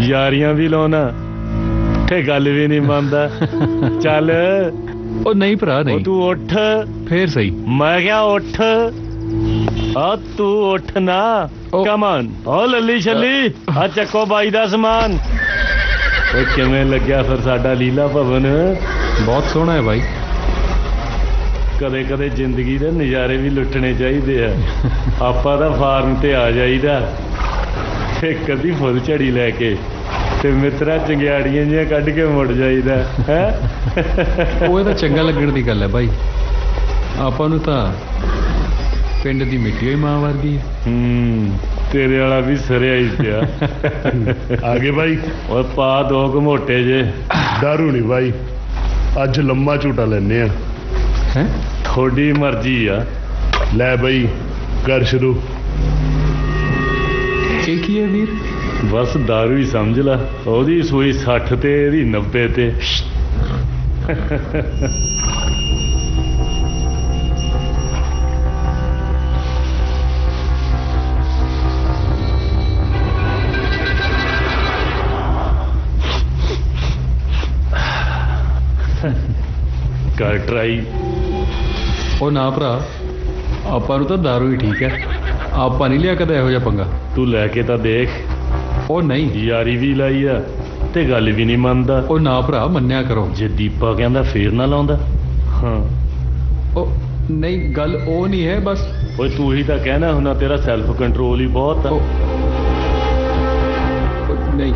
ਯਾਰੀਆਂ ਵੀ ਲਾਉਣਾ ਤੇ ਗੱਲ ਵੀ ਨਹੀਂ ਮੰਨਦਾ। ਚੱਲ। ਉਹ ਨਹੀਂ ਭਰਾ ਨਹੀਂ। ਤੂੰ ਉੱਠ ਫੇਰ ਸਹੀ। ਮੈਂ ਕਿਹਾ ਉੱਠ। ਆ ਤੂੰ ਉੱਠ ਨਾ। Come on. ਓ ਲੱਲੀ ਛੱਲੀ ਆ ਚੱਕੋ ਬਾਈ ਦਾ ਸਮਾਨ। ਉਹ ਕਿਵੇਂ ਲੱਗਿਆ ਫਿਰ ਸਾਡਾ ਲੀਲਾ ਭਵਨ? ਬਹੁਤ ਸੋਹਣਾ ਹੈ ਬਾਈ। ਕਦੇ ਕਦੇ ਜ਼ਿੰਦਗੀ ਦੇ ਨਜ਼ਾਰੇ ਵੀ ਲੁੱਟਣੇ ਚਾਹੀਦੇ ਆ। ਆਪਾਂ ਤਾਂ ਫਾਰਮ ਤੇ ਆ ਜਾਈਦਾ ਤੇ ਕਦੀ ਫੁੱਲ ਝੜੀ ਲੈ ਕੇ ਤੇ ਮਿੱਤਰਾ ਚੰਗਿਆੜੀਆਂ ਜਿਹੀਆਂ ਕੱਢ ਕੇ ਮੁੜ ਜਾਈਦਾ ਹੈ। ਉਹ ਇਹ ਤਾਂ ਚੰਗਾ ਲੱਗਣ ਦੀ ਗੱਲ ਹੈ ਬਾਈ। ਆਪਾਂ ਨੂੰ ਤਾਂ ਪਿੰਡ ਦੀ ਮਿੱਟੀ ਹੀ ਮਾਂ ਵਰਗੀ ਹੈ। ਤੇਰੇ ਵਾਲਾ ਵੀ ਸਰਿਆ ਹੀ ਪਿਆ। ਆਗੇ ਬਾਈ। ਓਏ ਪਾ ਦੋ ਘਮੋਟੇ ਜੇ। ਦਾਰੂ ਨਹੀਂ ਬਾਈ, ਅੱਜ ਲੰਮਾ ਝੂਟਾ ਲੈਨੇ ਆ। ਹੈ ਤੁਹਾਡੀ ਮਰਜ਼ੀ ਆ। ਲੈ ਬਾਈ ਕਰ ਸ਼ੁਰੂ। ਇਹ ਕੀ ਹੈ ਵੀਰ? ਬਸ ਦਾਰੂ ਹੀ ਸਮਝ ਲਾ। ਉਹਦੀ ਸੂਈ 60 ਤੇ ਇਹਦੀ 90 ਤੇ। ਕਰ ਟਰਾਈ। ਉਹ ਨਾ ਭਰਾ, ਆਪਾਂ ਨੂੰ ਤਾਂ ਦਾਰੂ ਹੀ ਠੀਕ ਹੈ। ਆਪਾਂ ਨਹੀਂ ਲਿਆ ਕਦੇ ਇਹੋ ਜਿਹਾ ਪੰਗਾ। ਤੂੰ ਲੈ ਕੇ ਤਾਂ ਦੇਖ। ਉਹ ਨਹੀਂ, ਯਾਰੀ ਵੀ ਲਾਈ ਆ ਤੇ ਗੱਲ ਵੀ ਨਹੀਂ ਮੰਨਦਾ। ਉਹ ਨਾ ਭਰਾ, ਮੰਨਿਆ ਕਰੋ। ਜੇ ਦੀਪਾ ਕਹਿੰਦਾ ਫੇਰ ਨਾ ਲਾਉਂਦਾ। ਹਾਂ ਉਹ ਨਹੀਂ, ਗੱਲ ਉਹ ਨਹੀਂ ਹੈ ਬਸ। ਓਏ ਤੂੰ ਹੀ ਤਾਂ ਕਹਿਣਾ ਹੁੰਦਾ ਤੇਰਾ ਸੈਲਫ ਕੰਟਰੋਲ ਹੀ ਬਹੁਤ ਆ। ਨਹੀਂ।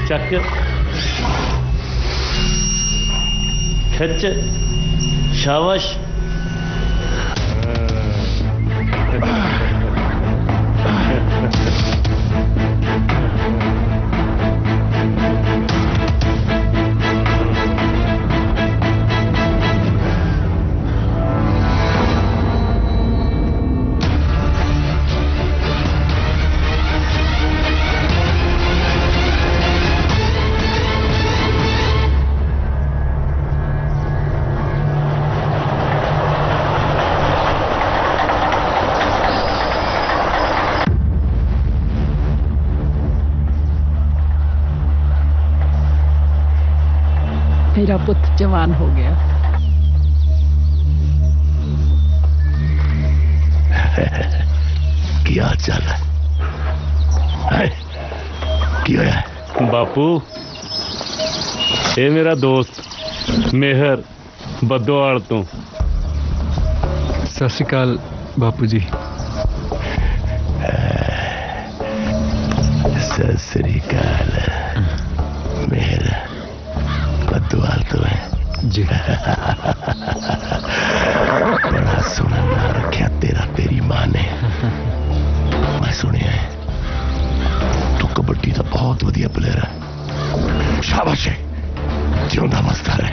ਚੱਕ ਖਿੱਚ ਸ਼ਾਬਾਸ਼। मेरा पुत्र जवान हो गया। क्या चल रहा है? क्या है? बापू ये मेरा दोस्त मेहर बदोवाल तो। सत श्री अकाल बापू जी। सत श्री अकाल मेहर बदोवाल तो है जी। बड़ा सोना नाम रखा तेरा तेरी मां ने। मैं सुनिया है तू कबड्डी का बहुत वधिया प्लेयर है। शाबाश है, जिंदा मस्त है।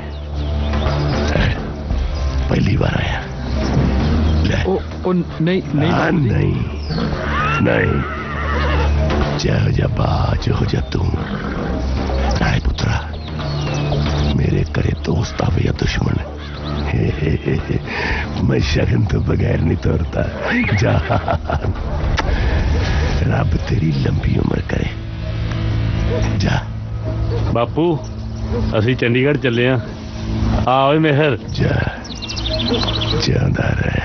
पहली बार आया। ले। नहीं नहीं नहीं नहीं, चाहे जा बाज हो जा तू। आए पुत्रा, मेरे करे दोस्त आवे या दुश्मन, मैं शगन तो बगैर नहीं तोड़ता। जा रब तेरी लंबी उम्र करे। जा बापू ਅਸੀਂ ਚੰਡੀਗੜ੍ਹ ਚੱਲੇ ਆ ਓਏ ਮਿਹਰ ਜਾ ਜਾਂਦਾ ਰਹਿ।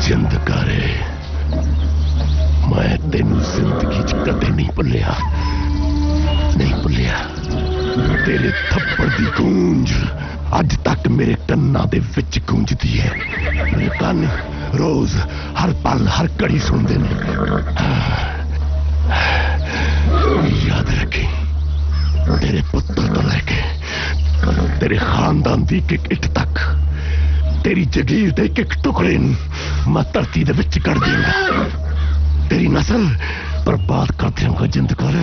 जिंदकारे मैं तेनू जिंदगी च कदे नहीं भुलिया, नहीं भुलिया। तेरे थप्पड़ दी गूंज अज तक मेरे कन्ना दे विच गूंजदी है। मेरे कन रोज हर पल हर घड़ी सुनते ने। याद रखी तेरे पुत्र तो लेके तेरे खानदान की एक इट तक तेरी जगीर दे एक टुकड़े मैं धरती दे विच कर दूंगा। तेरी नस्ल बर्बाद कर दूंगा। जिंदकार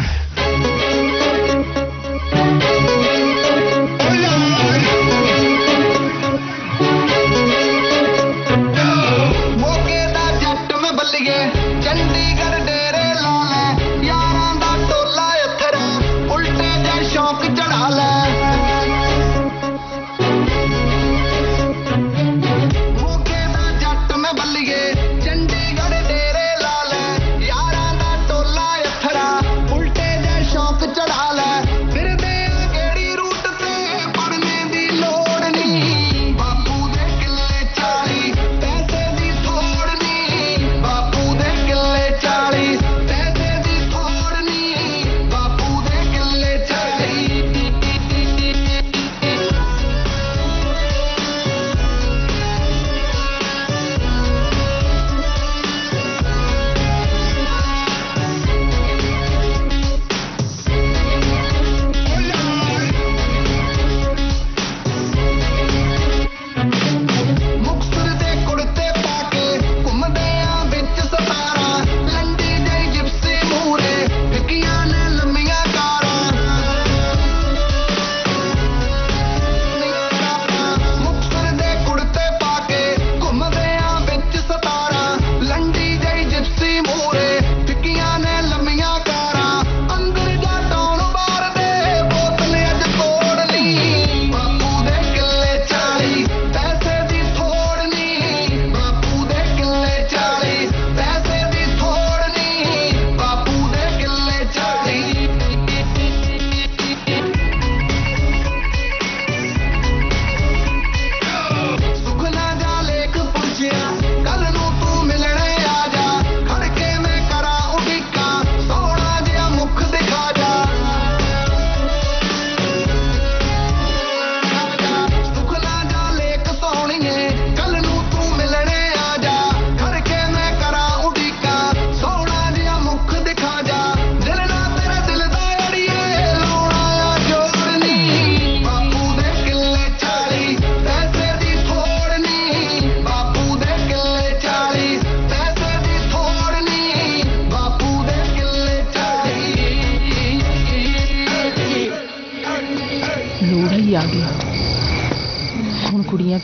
मोके दा जट में बल्लिए चंडीगढ़ डेरे ला ले, यारां दा टोला अथरा उल्टे जा शौक चढ़ा ले।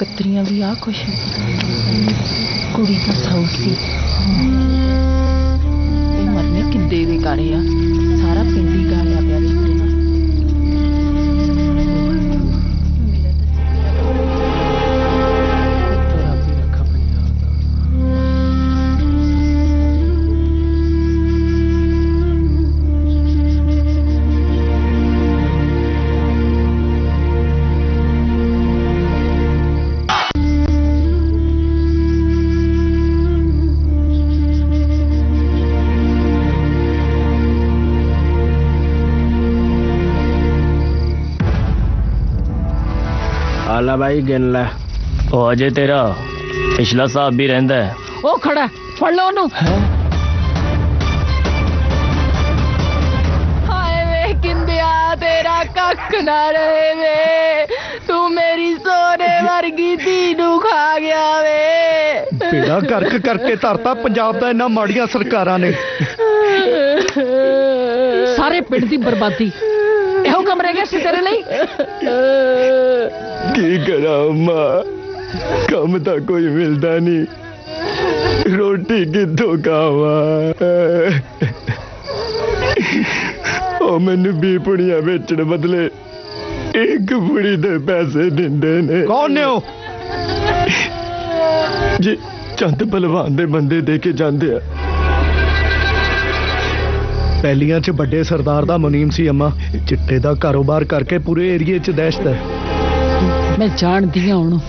कतरियां भी आ कुछ कुड़ी तो साउथ दी मरने किद्दे दे गाने आ सारा पिंड ही गा लिया प्यारे आला भाई गिन लै ओ अजय तेरा पिछला साहब भी रहंदा है ओ खड़ा फड़ लो ओनू हाय वे किंदिया तेरा कख ना रहे वे तू मेरी सोने वर्गी धी नू खा गया वे बेड़ा गर्क करके धरता पंजाब दा इन्ना माड़ियां सरकारां ने सारे पिंड दी बर्बादी ਇਹੋ ਕਮਰੇ ਗਏ ਸੀ ਤੇਰੇ ਲਈ ਕੀ ਕਰਾਂ ਮਾਂ ਕੰਮ ਤਾਂ ਕੋਈ ਮਿਲਦਾ ਨਹੀਂ ਰੋਟੀ ਕਿੱਥੋਂ ਖਾਵਾਂ ਉਹ ਮੈਨੂੰ 20 ਪੁੜੀਆਂ ਵੇਚਣ ਬਦਲੇ एक बुढ़ी दे पैसे दिंदे ने। कौन ने हो? जी चंद भलवान दे बंदे दे के जांदे आ। ਪਹਿਲੀਆਂ 'ਚ ਵੱਡੇ ਸਰਦਾਰ ਦਾ ਮੁਨੀਮ ਸੀ ਅੰਮਾ। ਚਿੱਟੇ ਦਾ ਕਾਰੋਬਾਰ ਕਰਕੇ ਪੂਰੇ ਏਰੀਏ 'ਚ ਦਹਿਸ਼ਤ ਹੈ। ਮੈਂ ਜਾਣਦੀ ਹਾਂ ਉਹਨੂੰ।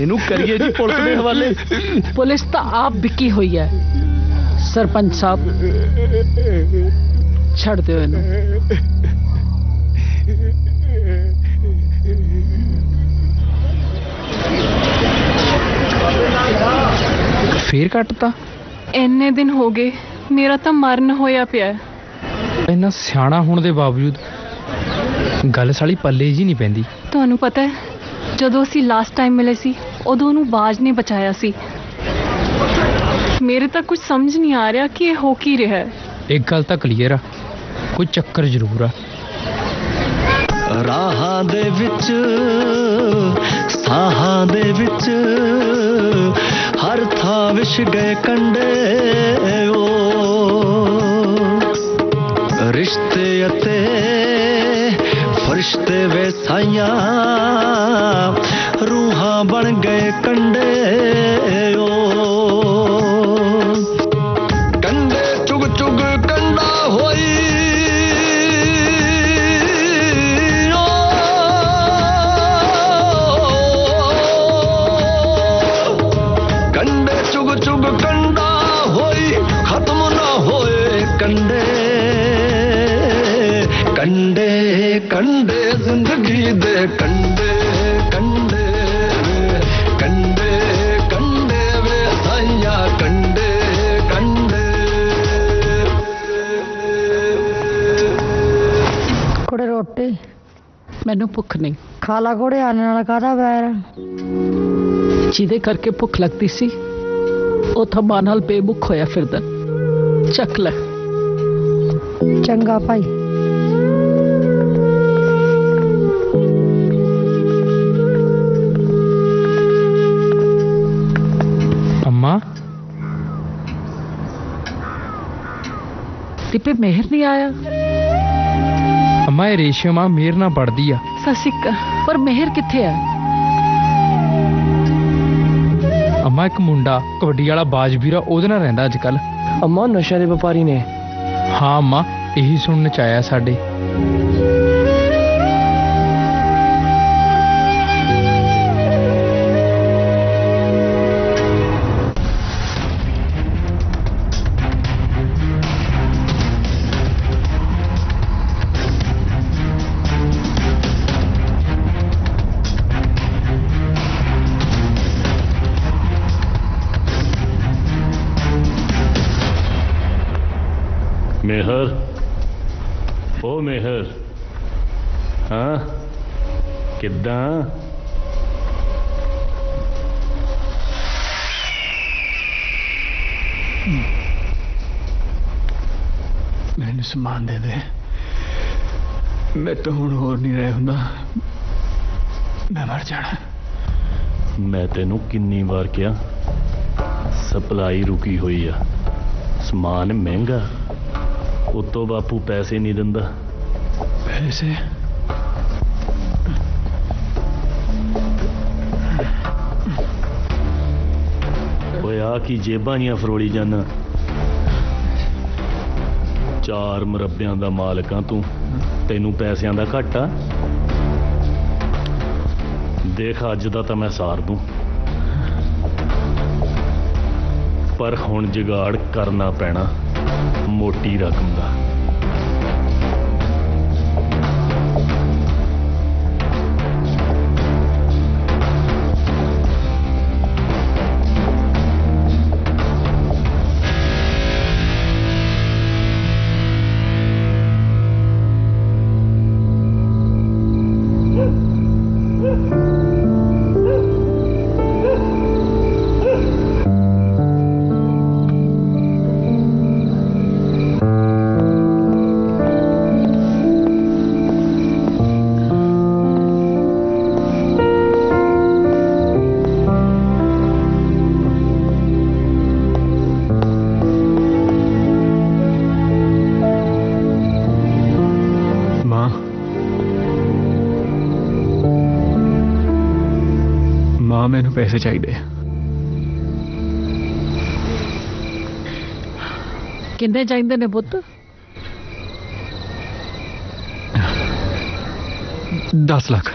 ਇਹਨੂੰ ਕਰੀਏ ਜੀ ਪੁਲਿਸ ਦੇ ਹਵਾਲੇ। ਪੁਲਿਸ ਤਾਂ ਆਪ ਵਿਕੀ ਹੋਈ ਹੈ। ਸਰਪੰਚ ਸਾਹਿਬ ਛੱਡ ਦਿਓ ਇਹਨੂੰ। ਫੇਰ ਕੱਟਤਾ? ਇੰਨੇ ਦਿਨ ਹੋ ਗਏ, ਮੇਰਾ ਤਾਂ ਮਰਨ ਹੋਇਆ ਪਿਆ। ਇੰਨਾ ਸਿਆਣਾ ਹੋਣ ਦੇ ਬਾਵਜੂਦ ਗੱਲ ਸਾਲੀ ਪੱਲੇ ਜੀ ਨਹੀਂ ਪੈਂਦੀ। ਤੁਹਾਨੂੰ ਪਤਾ ਹੈ, ਜਦੋਂ ਅਸੀਂ ਲਾਸਟ ਟਾਈਮ ਮਿਲੇ ਸੀ ਉਦੋਂ ਉਹਨੂੰ ਬਾਜ ਨੇ ਬਚਾਇਆ ਸੀ। ਮੇਰੇ ਤਾਂ ਕੁਝ ਸਮਝ ਨਹੀਂ ਆ ਰਿਹਾ ਕਿ ਇਹ ਹੋ ਕੀ ਰਿਹਾ ਹੈ। ਇੱਕ ਗੱਲ ਤਾਂ ਕਲੀਅਰ ਆ, ਕੋਈ ਚੱਕਰ ਜ਼ਰੂਰ ਆ। ਰਾਹਾਂ ਦੇ ਵਿੱਚ ਸਾਹਾਂ ਦੇ ਵਿੱਚ ਹਰ ਥਾਂ ਵਿਛ ਗਏ ਕੰਡੇ ਓ ਰਿਸ਼ਤੇ ਅਤੇ ਫਰਿਸ਼ਤੇ ਵੇ ਸਾਈਆਂ ਰੂਹਾਂ ਬਣ ਗਏ ਕੰਡੇ ਓ ਕੰਡੇ ਚੁਗ ਚੁਗ ਕੰਡਾ ਹੋਈ चुग कंडा होई खत्म ना होए कंडे कंडे कंडे जिंदगी दे कंडे कंडे कंडे कंडे वे साइया कंडे कंडे। ਕੁੜੇ ਰੋਟੀ ਮੈਨੂੰ ਭੁੱਖ ਨਹੀਂ। ਖਾ ਲਾ ਕੁੜੇ, ਆਨੇ ਨਾਲ ਕਾਹਦਾ ਬੈਰ। ਜਿਹਦੇ ਕਰਕੇ ਭੁੱਖ ਲੱਗਦੀ ਸੀ ਉਹ ਤਾਂ ਮਾਂ ਨਾਲ ਬੇਮੁਖ ਹੋਇਆ ਫਿਰਦਾ। ਚੱਕ ਲੈ। ਚੰਗਾ ਭਾਈ। ਅੰਮਾ ਟਿੱਪੇ ਮਿਹਰ ਨਹੀਂ ਆਇਆ। ਅੰਮਾ ਇਹ ਰੇਸ਼ਮ ਆ, ਮਿਹਰ ਨਾਲ ਪੜਦੀ ਆ। ਸਸਿਕਾ ਪਰ ਮਿਹਰ ਕਿੱਥੇ ਆ? ਅੰਮਾ ਇੱਕ ਮੁੰਡਾ ਕਬੱਡੀ ਵਾਲਾ ਬਾਜ ਵੀਰਾ ਉਹਦੇ ਨਾਲ ਰਹਿੰਦਾ ਅੱਜ ਕੱਲ। ਅੰਮਾ ਨਸ਼ਿਆਂ ਦੇ ਵਪਾਰੀ ਨੇ। ਹਾਂ ਅੰਮਾ, ਇਹੀ ਸੁਣਨ ਚ ਆਇਆ ਸਾਡੇ। मेहर, ओ मेहर, हाँ किद्दां? ਮੈਨੂੰ ਸਮਾਨ ਦੇ ਦੇ। ਮੈਂ ਤਾਂ ਹੁਣ ਹੋਰ ਨਹੀਂ ਰਹਿ ਹੁੰਦਾ, ਮੈਂ ਮਰ ਜਾਣਾ। ਮੈਂ ਤੈਨੂੰ ਕਿੰਨੀ ਵਾਰ ਕਿਹਾ ਸਪਲਾਈ ਰੁਕੀ ਹੋਈ ਆ, ਸਮਾਨ ਮਹਿੰਗਾ, ਉਤੋਂ ਬਾਪੂ ਪੈਸੇ ਨਹੀਂ ਦਿੰਦਾ। ਪੈਸੇ? ਓਏ ਆ ਕੀ ਜੇਬਾਂ ਦੀਆਂ ਫਰੋਲੀ ਜਾਨਾ? 4 ਮੁਰੱਬਿਆਂ ਦਾ ਮਾਲਕ ਆ ਤੂੰ, ਤੈਨੂੰ ਪੈਸਿਆਂ ਦਾ ਘਾਟਾ? ਦੇਖ ਅੱਜ ਦਾ ਤਾਂ ਮੈਂ ਸਾਰ ਦੂੰ, ਪਰ ਹੁਣ ਜੁਗਾੜ ਕਰਨਾ ਪੈਣਾ ਮੋਟੀ ਰਕਮ ਦਾ। पैसे चाहिए। किन्ने चाहिए ने पुत्त? 10 लाख।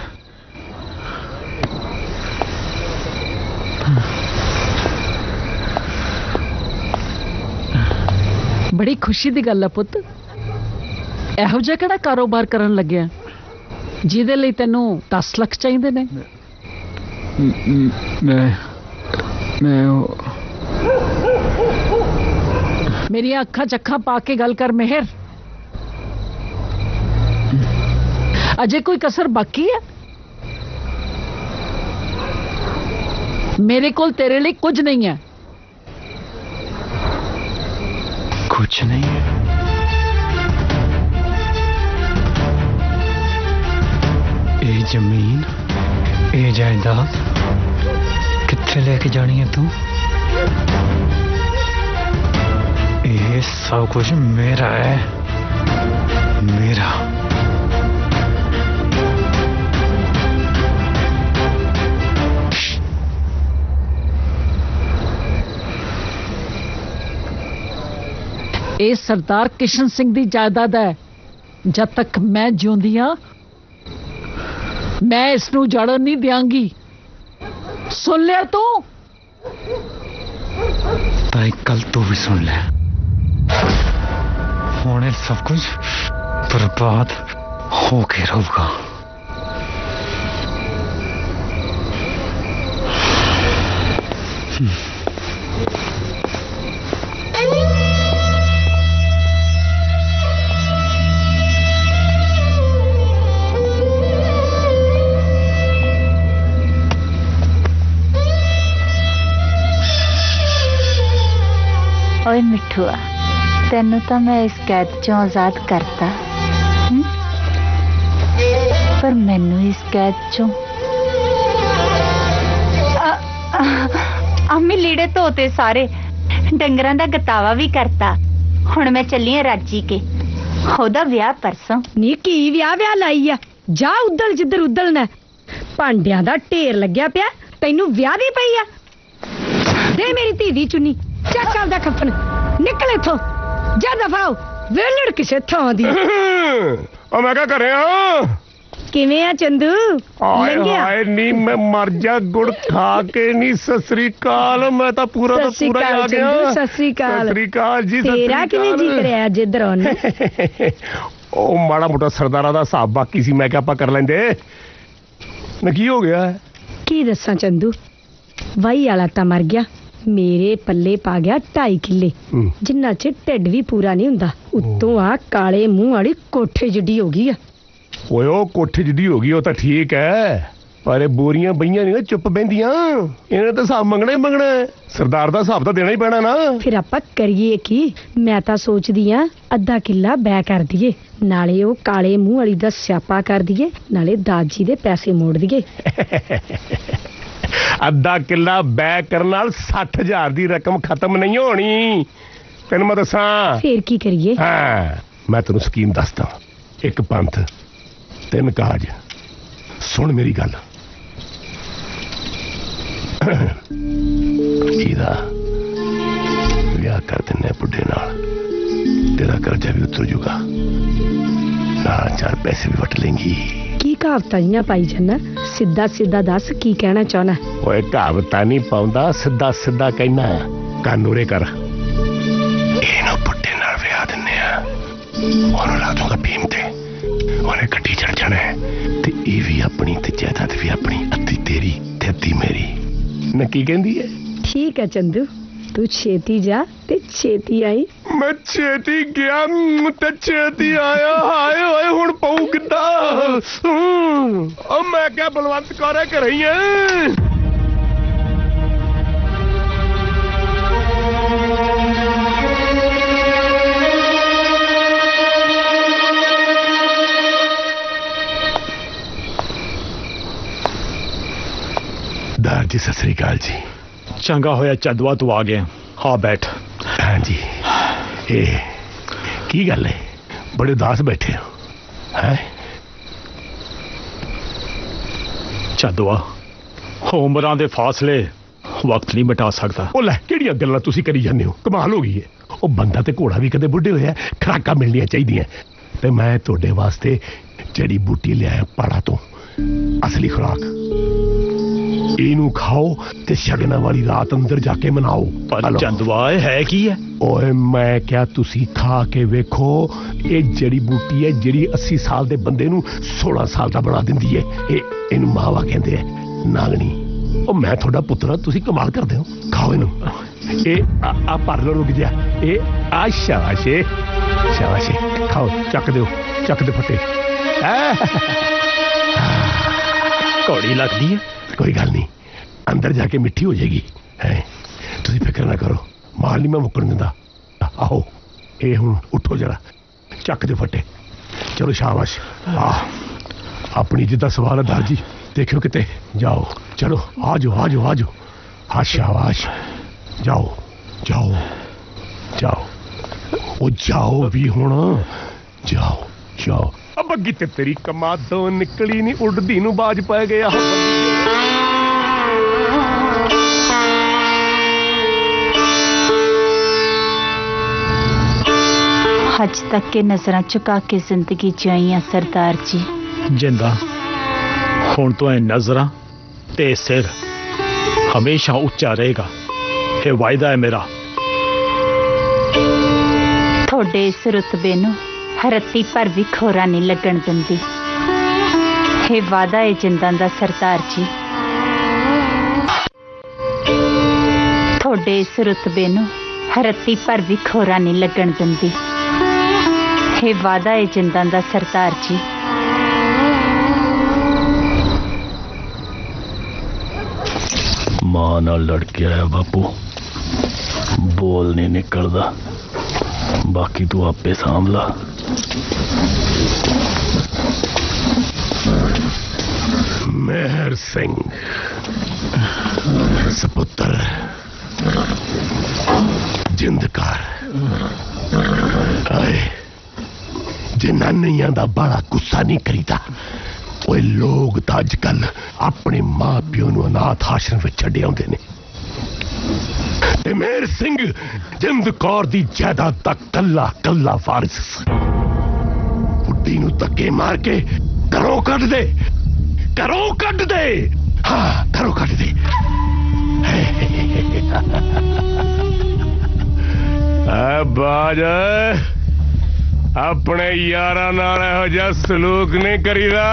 बड़ी खुशी दी गल है पुत्त। ਇਹੋ ਜਿਹਾ ਕਿਹੜਾ ਕਾਰੋਬਾਰ ਕਰਨ ਲੱਗਿਆ ਜਿਹਦੇ ਲਈ ਤੈਨੂੰ 10 ਲੱਖ ਚਾਹੀਦੇ ਨੇ? मैं ਮੇਰੀਆਂ ਅੱਖਾਂ ਚੱਖਾਂ ਪਾ ਕੇ ਗੱਲ ਕਰ ਮਿਹਰ। ਅਜੇ ਕੋਈ ਕਸਰ ਬਾਕੀ ਹੈ? ਮੇਰੇ ਕੋਲ ਤੇਰੇ ਲਈ ਕੁਝ ਨਹੀਂ ਹੈ। कुछ नहीं है। ये जमीन, ये जायदाद कित्थे लेके जानी है तू? ये सब कुछ मेरा है, मेरा। ਇਹ ਸਰਦਾਰ ਕਿਸ਼ਨ ਸਿੰਘ ਦੀ ਜਾਇਦਾਦ ਹੈ। ਜਦ ਤੱਕ ਮੈਂ ਜਿਉਂਦੀ ਹਾਂ ਮੈਂ ਇਸ ਨੂੰ ਜੜਨ ਨਹੀਂ ਦਿਆਂਗੀ। ਸੁਣ ਲਿਆ ਤੂੰ? ताई कल तू भी सुन ले, होने सब कुछ बर्बाद होके रहूगा। ओए मिठुआ, तेनू तो मैं इस कैद चों आजाद करता, पर मैनू इस कैद चों अम्मी लीड़े धोते सारे, डंगरां दा गतावा भी करता। हुण मैं चली हां राजी के, ओदा विआह परसों। नी की विआह लाई आ? जा उदल जिधर उदलना, भांडियां दा ढेर लग्या पिया, तैनू विआह दी पई आ? दे मेरी धी दी चुन्नी, ਚੱਕ ਆਪਦਾ ਕਫਨ, ਨਿਕਲ ਇੱਥੋਂ, ਜਾ ਦਫਾ ਹੋ, ਵੇਲੜ ਕਿਸੇ ਥਾਂ ਦੀ। ਉਹ ਮੈਂ ਕਿਹਾ ਘਰੇ ਆ। ਕਿਵੇਂ ਆ ਚੰਦੂ? ਹਾਏ ਹਾਏ ਨੀ ਮੈਂ ਮਰ ਜਾ, ਗੁੜ ਖਾ ਕੇ ਨੀ। ਸਤਿ ਸ੍ਰੀ ਅਕਾਲ। ਮੈਂ ਤਾਂ ਪੂਰਾ ਦਾ ਪੂਰਾ ਆ ਗਿਆ। ਸਤਿ ਸ੍ਰੀ ਅਕਾਲ। ਸਤਿ ਸ੍ਰੀ ਅਕਾਲ ਜੀ। ਤੇਰਾ ਕਿਵੇਂ ਜੀ ਕਰਿਆ ਜਿੱਧਰ ਉਹਨੇ? ਉਹ ਮਾੜਾ ਮੋਟਾ ਸਰਦਾਰਾਂ ਦਾ ਹਿਸਾਬ ਬਾਕੀ ਸੀ, ਮੈਂ ਕਿਹਾ ਆਪਾਂ ਕਰ ਲੈਂਦੇ ਨਾ। ਕੀ ਹੋ ਗਿਆ? ਕੀ ਦੱਸਾਂ ਚੰਦੂ, ਵਾਈ ਵਾਲਾ ਤਾਂ ਮਰ ਗਿਆ, ਮੇਰੇ ਪੱਲੇ ਪਾ ਗਿਆ 2.5 ਕਿੱਲੇ, ਜਿੰਨਾ ਚ ਢਿੱਡ ਵੀ ਪੂਰਾ ਨਹੀਂ ਹੁੰਦਾ। ਉੱਤੋਂ ਆ ਕਾਲੇ ਮੂੰਹ ਵਾਲੀ ਕੋਠੇ ਜਿੱਡੀ ਹੋ ਗਈ ਆ। ਓਏ ਉਹ ਕੋਠੇ ਜਿੱਡੀ ਹੋ ਗਈ ਉਹ ਤਾਂ ਠੀਕ ਹੈ, ਪਰ ਇਹ ਬੋਰੀਆਂ ਬਈਆਂ ਨਹੀਂ ਚੁੱਪ ਬਹਿੰਦੀਆਂ। ਇਹਨਾਂ ਤਾਂ ਹਿਸਾਬ ਮੰਗਣਾ ਹੀ ਮੰਗਣਾ। ਸਰਦਾਰ ਦਾ ਹਿਸਾਬ ਤਾਂ ਦੇਣਾ ਹੀ ਪੈਣਾ ਨਾ। ਫਿਰ ਆਪਾਂ ਕਰੀਏ ਕੀ? ਮੈਂ ਤਾਂ ਸੋਚਦੀ ਆ ਅੱਧਾ ਕਿੱਲਾ ਬੈ ਕਰ ਦਈਏ, ਨਾਲੇ ਉਹ ਕਾਲੇ ਮੂੰਹ ਵਾਲੀ ਦਾ ਸਿਆਪਾ ਕਰ ਦਈਏ, ਨਾਲੇ ਦਾਜੀ ਦੇ ਪੈਸੇ ਮੋੜ ਦਈਏ। ਅੱਧਾ ਕਿੱਲਾ ਬੈ ਕਰਨ ਨਾਲ 60,000 ਦੀ ਰਕਮ ਖਤਮ ਨਹੀਂ ਹੋਣੀ, ਤੈਨੂੰ ਮੈਂ ਦੱਸਾਂ। ਫੇਰ ਕੀ ਕਰੀਏ? ਹਾਂ, ਮੈਂ ਤੈਨੂੰ ਸਕੀਮ ਦੱਸਦਾ। ਇੱਕ ਪੰਥ, 3 ਕਾਜ। ਸੁਣ ਮੇਰੀ ਗੱਲ। ਇਹਦਾ ਵਿਆਹ ਕਰ ਦਿੰਨੇ ਬੁੱਢੇ ਨਾਲ, ਤੇਰਾ ਕਰਜ਼ਾ ਵੀ ਉਤਰ ਜੂਗਾ, ਨਾਲ 4 ਪੈਸੇ ਵੀ ਵਟ ਲੇਂਗੀ। ਕੀ ਕਹਾਵਤਾਂ ਜੀਆਂ ਪਾਈ ਜਾਨਾ? ਸਿੱਧਾ ਸਿੱਧਾ ਦੱਸ ਕੀ ਕਹਿਣਾ ਚਾਹਨਾ? ਓਏ ਕਹਾਵਤਾਂ ਨਹੀਂ ਪਾਉਂਦਾ, ਸਿੱਧਾ ਸਿੱਧਾ ਕਹਿਣਾ। ਕੰਨ ਉਰੇ ਕਰ। ਇਹਨੂੰ ਬੁੱਢੇ ਨਾਲ ਵਿਆਹ ਦਿੰਨੇ ਆ, ਉਹਨੂੰ ਲਾ ਦੂੰਗਾ ਭੀਮ ਤੇ, ਉਹਨੇ ਗੱਡੀ ਚੜ ਜਾਣਾ ਤੇ ਇਹ ਵੀ ਆਪਣੀ ਤੇ ਜਾਇਦਾਦ ਵੀ ਆਪਣੀ, ਅੱਧੀ ਤੇਰੀ ਤੇ ਅੱਧੀ ਮੇਰੀ। ਨਾ ਕੀ ਕਹਿੰਦੀ ਹੈ? ਠੀਕ ਹੈ ਚੰਦੂ, ਤੂੰ ਛੇਤੀ ਜਾ ਤੇ ਛੇਤੀ ਆਈ। ਮੈਂ ਛੇਤੀ ਗਿਆ ਤੇ ਛੇਤੀ ਆਇਆ। ਹਾਏ ਓਏ ਹੁਣ ਪਊ ਕਿੱਦਾਂ? ਉਹ ਮੈਂ ਕਿਹਾ ਬਲਵੰਤ ਕੌਰੇ ਘਰੇ ਹੀ ਐ। ਦਾਰ ਜੀ ਸਤਿ ਸ੍ਰੀ ਅਕਾਲ ਜੀ। ਚੰਗਾ ਹੋਇਆ ਚੰਦਵਾ ਤੂੰ ਆ ਗਿਆ। ਹਾਂ ਬੈਠ। ਹਾਂਜੀ, ਇਹ ਕੀ ਗੱਲ ਹੈ? ਬੜੇ ਉਦਾਸ ਬੈਠੇ ਹੋ ਹੈ? ਚੰਦਵਾ ਉਮਰਾਂ ਦੇ ਫਾਸਲੇ ਵਕਤ ਨਹੀਂ ਮਿਟਾ ਸਕਦਾ। ਉਹ ਲੈ ਕਿਹੜੀਆਂ ਗੱਲਾਂ ਤੁਸੀਂ ਕਰੀ ਜਾਂਦੇ ਹੋ, ਕਮਾਲ ਹੋ ਗਈ ਹੈ। ਉਹ ਬੰਦਾ ਤੇ ਘੋੜਾ ਵੀ ਕਦੇ ਬੁੱਢੇ ਹੋਇਆ, ਖੁਰਾਕਾਂ ਮਿਲਣੀਆਂ ਚਾਹੀਦੀਆਂ। ਤੇ ਮੈਂ ਤੁਹਾਡੇ ਵਾਸਤੇ ਜੜੀ ਬੂਟੀ ਲਿਆਇਆ ਪਹਾੜਾਂ ਤੋਂ, ਅਸਲੀ ਖੁਰਾਕ। ਇਹਨੂੰ ਖਾਓ ਤੇ ਸ਼ਗਨਾਂ ਵਾਲੀ ਰਾਤ ਅੰਦਰ ਜਾ ਕੇ ਮਨਾਓ। ਪਰ ਚੰਦਵਾ ਹੈ ਕੀ ਹੈ? ਓਏ ਮੈਂ ਕਿਹਾ ਤੁਸੀਂ ਖਾ ਕੇ ਵੇਖੋ। ਇਹ ਜੜੀ ਬੂਟੀ ਹੈ ਜਿਹੜੀ 80 ਸਾਲ ਦੇ ਬੰਦੇ ਨੂੰ 16 ਸਾਲ ਦਾ ਬਣਾ ਦਿੰਦੀ ਹੈ। ਇਹਨੂੰ ਮਾਵਾ ਕਹਿੰਦੇ ਆ, ਨਾਗਣੀ। ਉਹ ਮੈਂ ਤੁਹਾਡਾ ਪੁੱਤਰ, ਤੁਸੀਂ ਕਮਾਲ ਕਰਦੇ ਹੋ। ਖਾਓ ਇਹਨੂੰ। ਇਹ ਆ ਭਰ ਲੋ, ਰੁਕ ਜਾ। ਇਹ ਆ ਸ਼ਾਬਾਸ਼ੇ ਸ਼ਾਬਾਸ਼ੇ, ਖਾਓ, ਚੱਕ ਦਿਓ, ਚੱਕ ਦੇ ਫੱਟੇ। ਕੌੜੀ ਲੱਗਦੀ ਹੈ। ਕੋਈ ਗੱਲ ਨਹੀਂ, ਅੰਦਰ ਜਾ ਕੇ ਮਿੱਠੀ ਹੋ ਜਾਏਗੀ। ਤੁਸੀਂ ਫਿਕਰ ਨਾ ਕਰੋ, ਮਾਲ ਨਹੀਂ ਮੈਂ ਮੁੱਕਣ ਦਿੰਦਾ। ਆਓ, ਇਹ ਹੁਣ ਉੱਠੋ ਜਰਾ, ਚੱਕ ਦੇ ਫੱਟੇ। ਚਲੋ ਸ਼ਾਬਾਸ਼। ਆਪਣੀ ਜਿੱਦਾਂ ਸਵਾਲ ਹੈ ਦਾਰ ਜੀ, ਦੇਖਿਓ ਕਿਤੇ ਜਾਓ। ਚਲੋ ਆ ਜਾਓ ਆ ਜਾਓ ਆ ਜਾਓ। ਹਾਂ ਸ਼ਾਬਾਸ਼, ਜਾਓ ਜਾਓ ਜਾਓ। ਉਹ ਜਾਓ ਵੀ ਹੁਣ, ਜਾਓ ਜਾਓ। ਬੱਗੀ ਤੇ ਤੇਰੀ ਕਮਾਦੋਂ ਨਿਕਲੀ ਨਹੀਂ, ਉੱਡਦੀ ਨੂੰ ਬਾਜ ਪੈ ਗਿਆ। ਅੱਜ ਤੱਕ ਕੇ ਨਜ਼ਰਾਂ ਝੁਕਾ ਕੇ ਜ਼ਿੰਦਗੀ ਜਿਉਈ ਆ ਸਰਦਾਰ ਜੀ। ਜਿੰਦਾ ਹੁਣ ਤੋਂ ਇਹ ਨਜ਼ਰਾਂ ਤੇ ਸਿਰ ਹਮੇਸ਼ਾ ਉੱਚਾ ਰਹੇਗਾ, ਇਹ ਵਾਅਦਾ ਹੈ ਮੇਰਾ। ਤੁਹਾਡੇ ਇਸ ਰੁਤਬੇ ਨੂੰ ਰੱਤੀ ਪਰ ਵੀ ਖੋਰਾ ਨਹੀਂ ਲੱਗਣ ਦਿੰਦੀ। ਇਹ ਵਾਅਦਾ ਹੈ ਜਿੰਦਾਂ ਦਾ ਸਰਦਾਰ ਜੀ। ਤੁਹਾਡੇ ਇਸ ਰੁਤਬੇ ਨੂੰ ਰੱਤੀ ਪਰ ਵੀ ਖੋਰਾ ਨਹੀਂ ਲੱਗਣ ਦਿੰਦੀ। ਇਹ ਵਾਅਦਾ ਹੈ ਜਿੰਦਾਂ ਦਾ ਸਰਦਾਰ ਜੀ। ਮਾਂ ਨਾਲ ਲੜ ਕੇ ਆਇਆ ਬਾਪੂ, ਬੋਲ ਨਹੀਂ ਨਿਕਲਦਾ। ਬਾਕੀ ਤੂੰ ਆਪੇ ਸਾਂਭ ਲਾ। मेहर सिंह सपुत्र जिंदकार आए जनानियां दा बड़ा गुस्सा नहीं करीदा। ओए लोग तो अजकल अपने मां प्यो नूं अनाथ आश्रम विच छड्डे आउंदे ने। ते मेहर सिंह जिंद कौर दी जायदाद दा कल्ला कल्ला वारिस। बुड्ढी नूं धक्के मार के घरों कढ दे, घरों कढ दे। हाँ घरों कढ दे। बाज अपने यारा नाल इहो जिहा सलूक नहीं करीदा।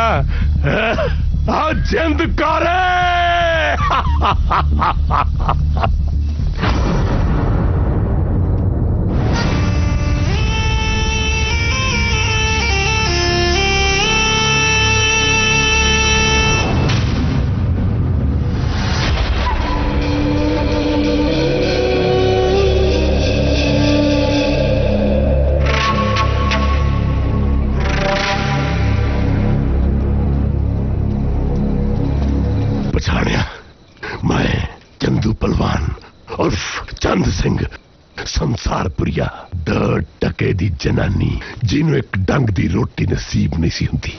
आ जिंद कर। मैं चंदू पलवान उर्फ चंद सिंह संसारपुरिया द टके दी जनानी जिन्हों एक डंग दी रोटी नसीब नहीं सी हुंदी।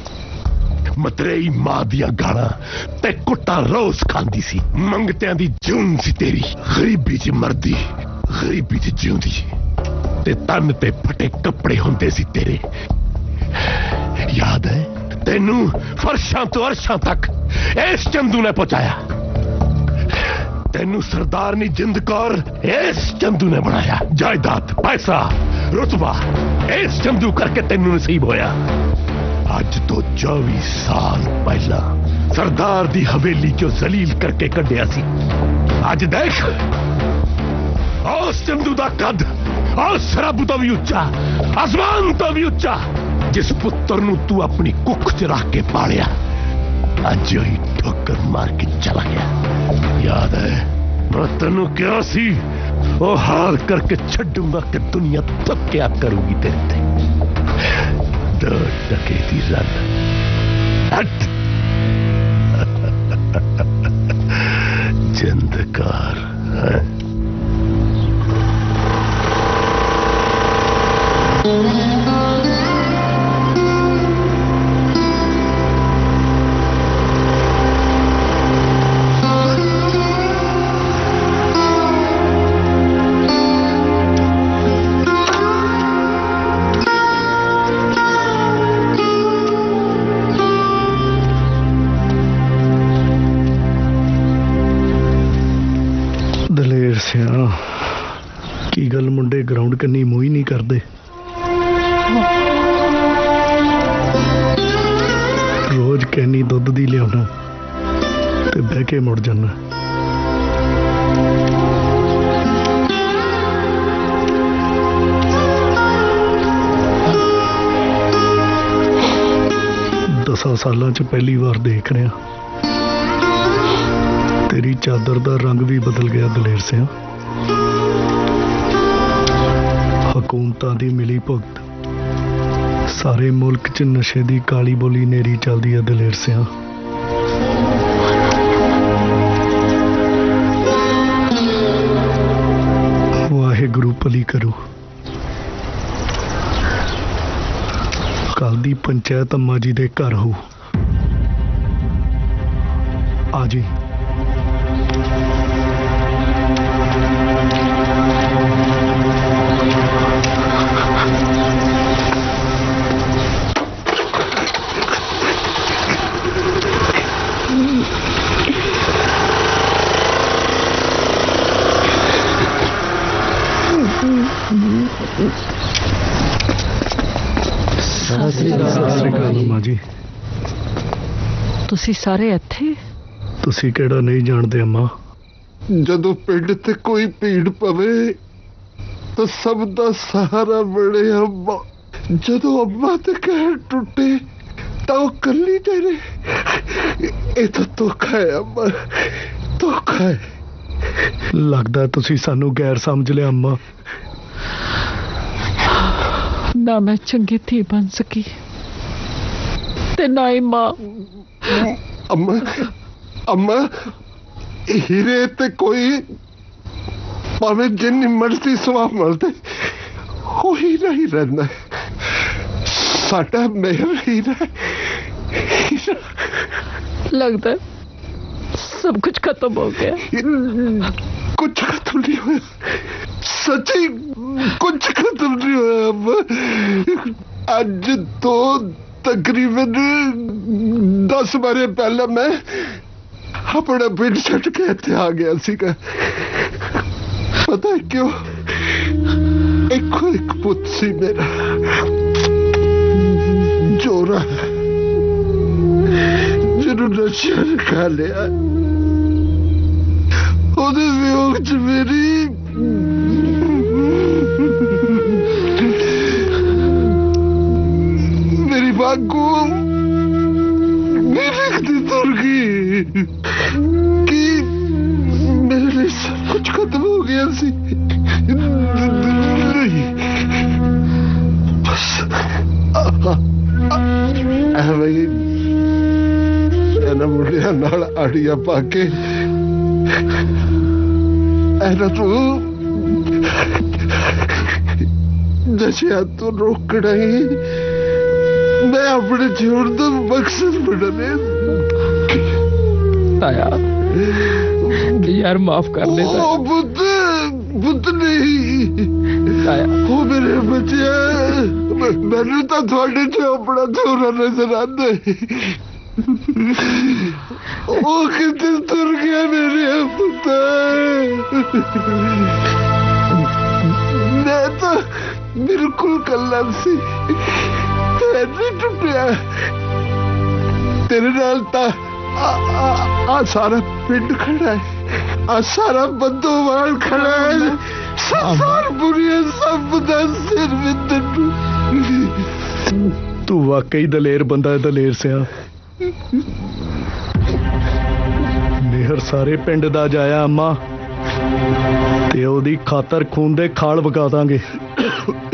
मतरेई मां दियां गालां ते कुट्टा रोज खांदी सी। मंगतियां दी जून सी तेरी, गरीबी च मरदी गरीबी च जिउंदी। ते तन ते फटे कपड़े हुंदे सी तेरे। याद है तेनू फर्शां तो अरशां तक इस चंदू ने पहुंचाया। तेनू सरदारनी जिंद कौर इस चंदू ने बनाया। जायदाद पैसा रुतबा इस चंदू करके तेनू नसीब होया। अज तो 24 साल पहला सरदार दी हवेली क्यों जलील करके कढ़िया सी। अज देख उस चंदू दा कद उस रब तो भी उच्चा, आसमान तो भी उच्चा, जिस पुत्र नू तू अपनी कुख च रख के पालिया अज ही ठोकर मार के चला गया। याद है मैं तेनू क्या सी वो हाल करके छड्डूंगा कि दुनिया तब क्या करूंगी तेरे ते। द टके दी रन हट। जिंदकार है। ਪਿਆਉਣ ਕੰਨੀ ਮੂੰਹ ਹੀ ਨਹੀਂ ਕਰਦੇ। ਰੋਜ਼ ਕੈਨੀ ਦੁੱਧ ਦੀ ਲਿਆਉਣਾ ਤੇ ਬਹਿ ਕੇ ਮੁੜ ਜਾਣਾ। दसां सालां च पहली बार देख रहा तेरी चादर दा रंग भी बदल गया दलेर सिंह। हुकूमतां दी मिली भुगत सारे मुल्क च नशे दी काली बोली नेरी चलदी है दलेर सिंह। वाहिगुरू भली करू। कल दी पंचायत अम्मा जी दे घर हो आ जी। जी ਤੁਸੀਂ ਸਾਰੇ ਇੱਥੇ? ਤੁਸੀਂ ਕਿਹੜਾ ਨਹੀਂ ਜਾਣਦੇ ਅੰਮਾ? ਜਦੋਂ ਪਿੰਡ ਤੇ ਕੋਈ ਭੀੜ ਪਵੇ ਤਾਂ ਸਭ ਦਾ ਸਹਾਰਾ ਬਣੇ ਅੰਮਾ। ਜਦੋਂ ਅੰਮਾ ਤੇ ਕਹਿਰ ਟੁੱਟੇ ਤਾਂ ਉਹ ਕੱਲੀ ਤੇਰੇ। ਇਹ ਤਾਂ ਧੋਖਾ ਹੈ ਅੰਮਾ, ਧੋਖਾ ਹੈ। ਲੱਗਦਾ ਤੁਸੀਂ ਸਾਨੂੰ ਗੈਰ ਸਮਝ ਲਿਆ ਅੰਮਾ। ਨਾ ਮੈਂ ਚੰਗੀ ਧੀ ਬਣ ਸਕੀ ਤੇ ਨਾ ਹੀ ਮਾਂ। ਅੰਮਾ ਅੰਮਾ ਹੀਰੇ ਤੇ ਕੋਈ ਭਾਵੇਂ ਜਿੰਨੀ ਮਰਜ਼ੀ ਸਵਾਹ ਮਿਲਦੇ ਉਹ ਹੀਰਾ ਹੀ ਰਹਿੰਦਾ। ਸਾਡਾ ਮੇਰ ਹੀਰਾ। लगता है सब कुछ खत्म हो गया। कुछ खत्म नहीं हुआ, सच्ची कुछ खत्म नहीं हुआ। अब आज तो तकरीबन 10 बारे पहले मैं अपना पिंड छट के इत्थे आ गया सीगा। पता है क्यों? एक पुत सी मेरा जोरा जिन्होंने नशा खा लिया। ਉਹਦੇ ਵਿਯੋਗ ਚ ਮੇਰੀ ਬਾਗੂ ਨਹੀਂ ਲਿਖਦੀ ਤੁਰ ਗਈ ਕਿ ਮੇਰੇ ਲਈ ਸਭ ਕੁਝ ਖਤਮ ਹੋ ਗਿਆ ਸੀ। ਬਸ ਐਵੇਂ ਇਹਨਾਂ ਮੁੰਡਿਆਂ ਨਾਲ ਆੜੀਆਂ ਪਾ ਕੇ ਇਹਨਾਂ ਤੋਂ ਨਸ਼ਿਆਂ ਤੋਂ ਰੋਕਣਾ ਹੀ मैं अपने जीवन का मकसद बनाने। ताया यार माफ कर दे। बुद्ध नहीं ताया, वो मेरे बच्चे मैंने तो थोड़े से अपना छोरा नजर आते। वो कितने तुर गया मेरे पुत्र। मैं तो बिल्कुल कल्ला सी नहीं टुटिया। तेरे नाल ता आ सारा पिंड खड़ा है, आ सारा बंदोवाल खड़ा है। सार बुरी सब दा सिर विंदर। तू वाकई दलेर बंदा है दलेर सिया। मेहर सारे पिंड दा जाया अम्मा ते ओदी खातर खून दे खाल वगा दांगे।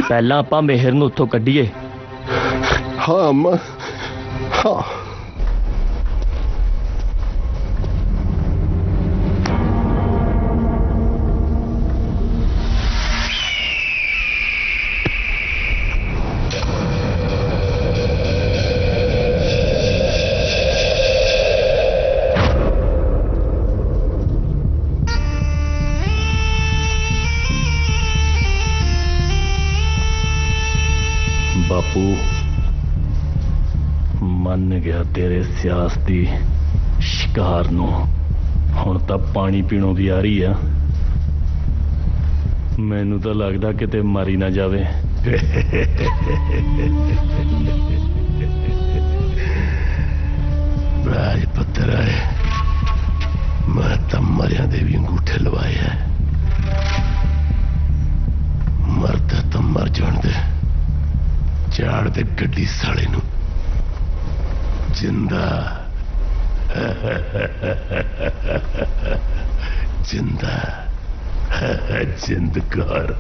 पहला आपां मेहर नूं उत्थों कड्ढीए। हाँ अम्मा हाँ। बापू मन गया तेरे सियासती शिकार नूं। हुण तां पानी पीणों दी आ रही आ। ਮੈਨੂੰ ਤਾਂ ਲੱਗਦਾ ਕਿਤੇ ਮਾਰੀ ਨਾ ਜਾਵੇ। ਰਾਜਪੁੱਤਰ ਆਏ, ਮੈਂ ਤਾਂ ਮਰਿਆਂ ਦੇ ਵੀ ਅੰਗੂਠੇ ਲਵਾਏ ਹੈ। ਮਰਦਾ ਤਾਂ ਮਰ ਜਾਣ ਦੇ, ਝਾੜ ਦੇ ਗੱਡੀ ਸਾਲੇ ਨੂੰ ਜਿੰਦਾ। ਜਿੰਦਾ ਜਿੰਦਕਾਰ।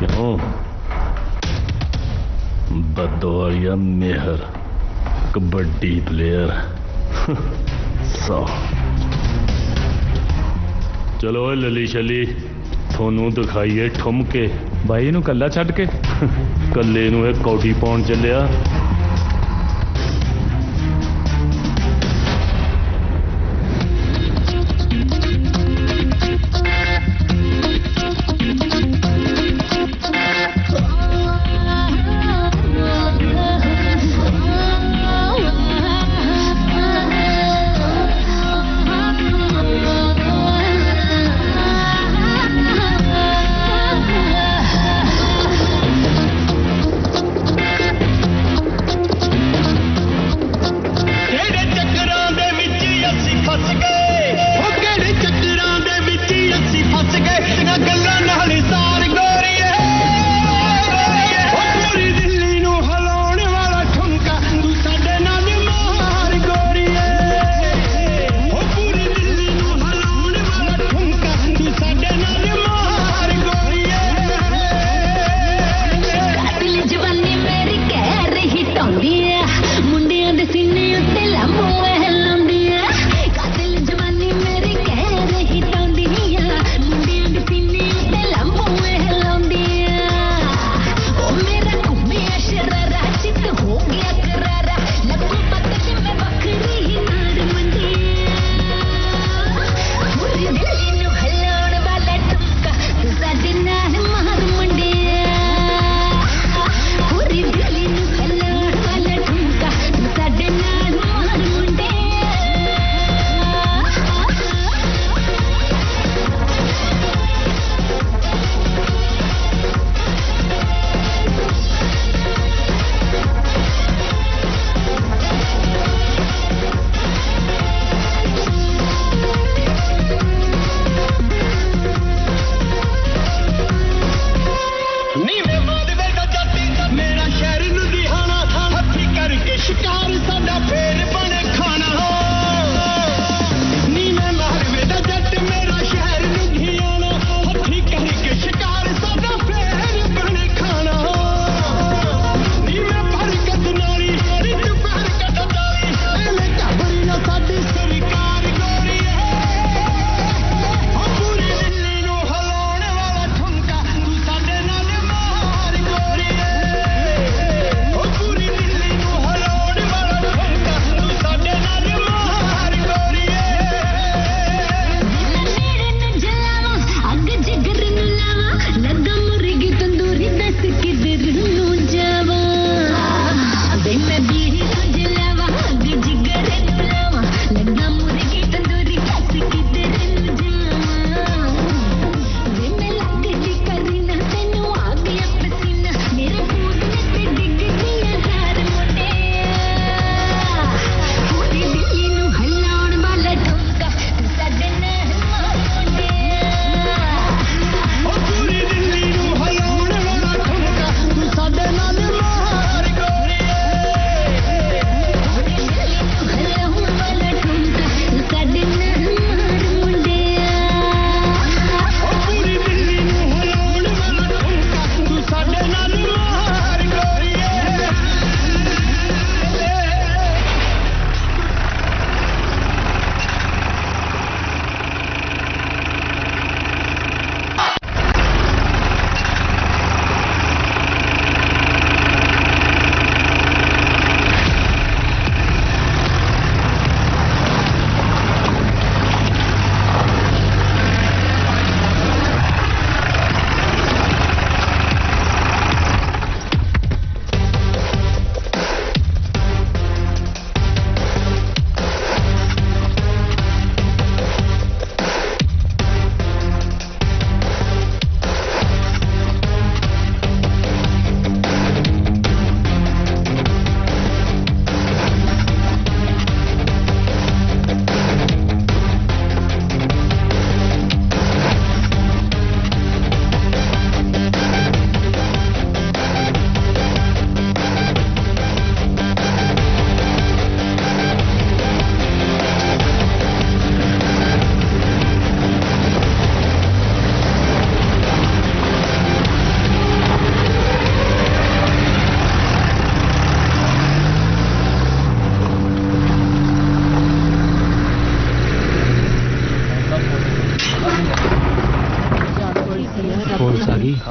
क्यों बदौरिया मेहर कबड्डी प्लेयर। सौ चलो ओए लली शली थोनू दिखाइए ठुम के। भाई नू कल्ला छड़ के कल्ले नू एक कौडी पाउन चलिया।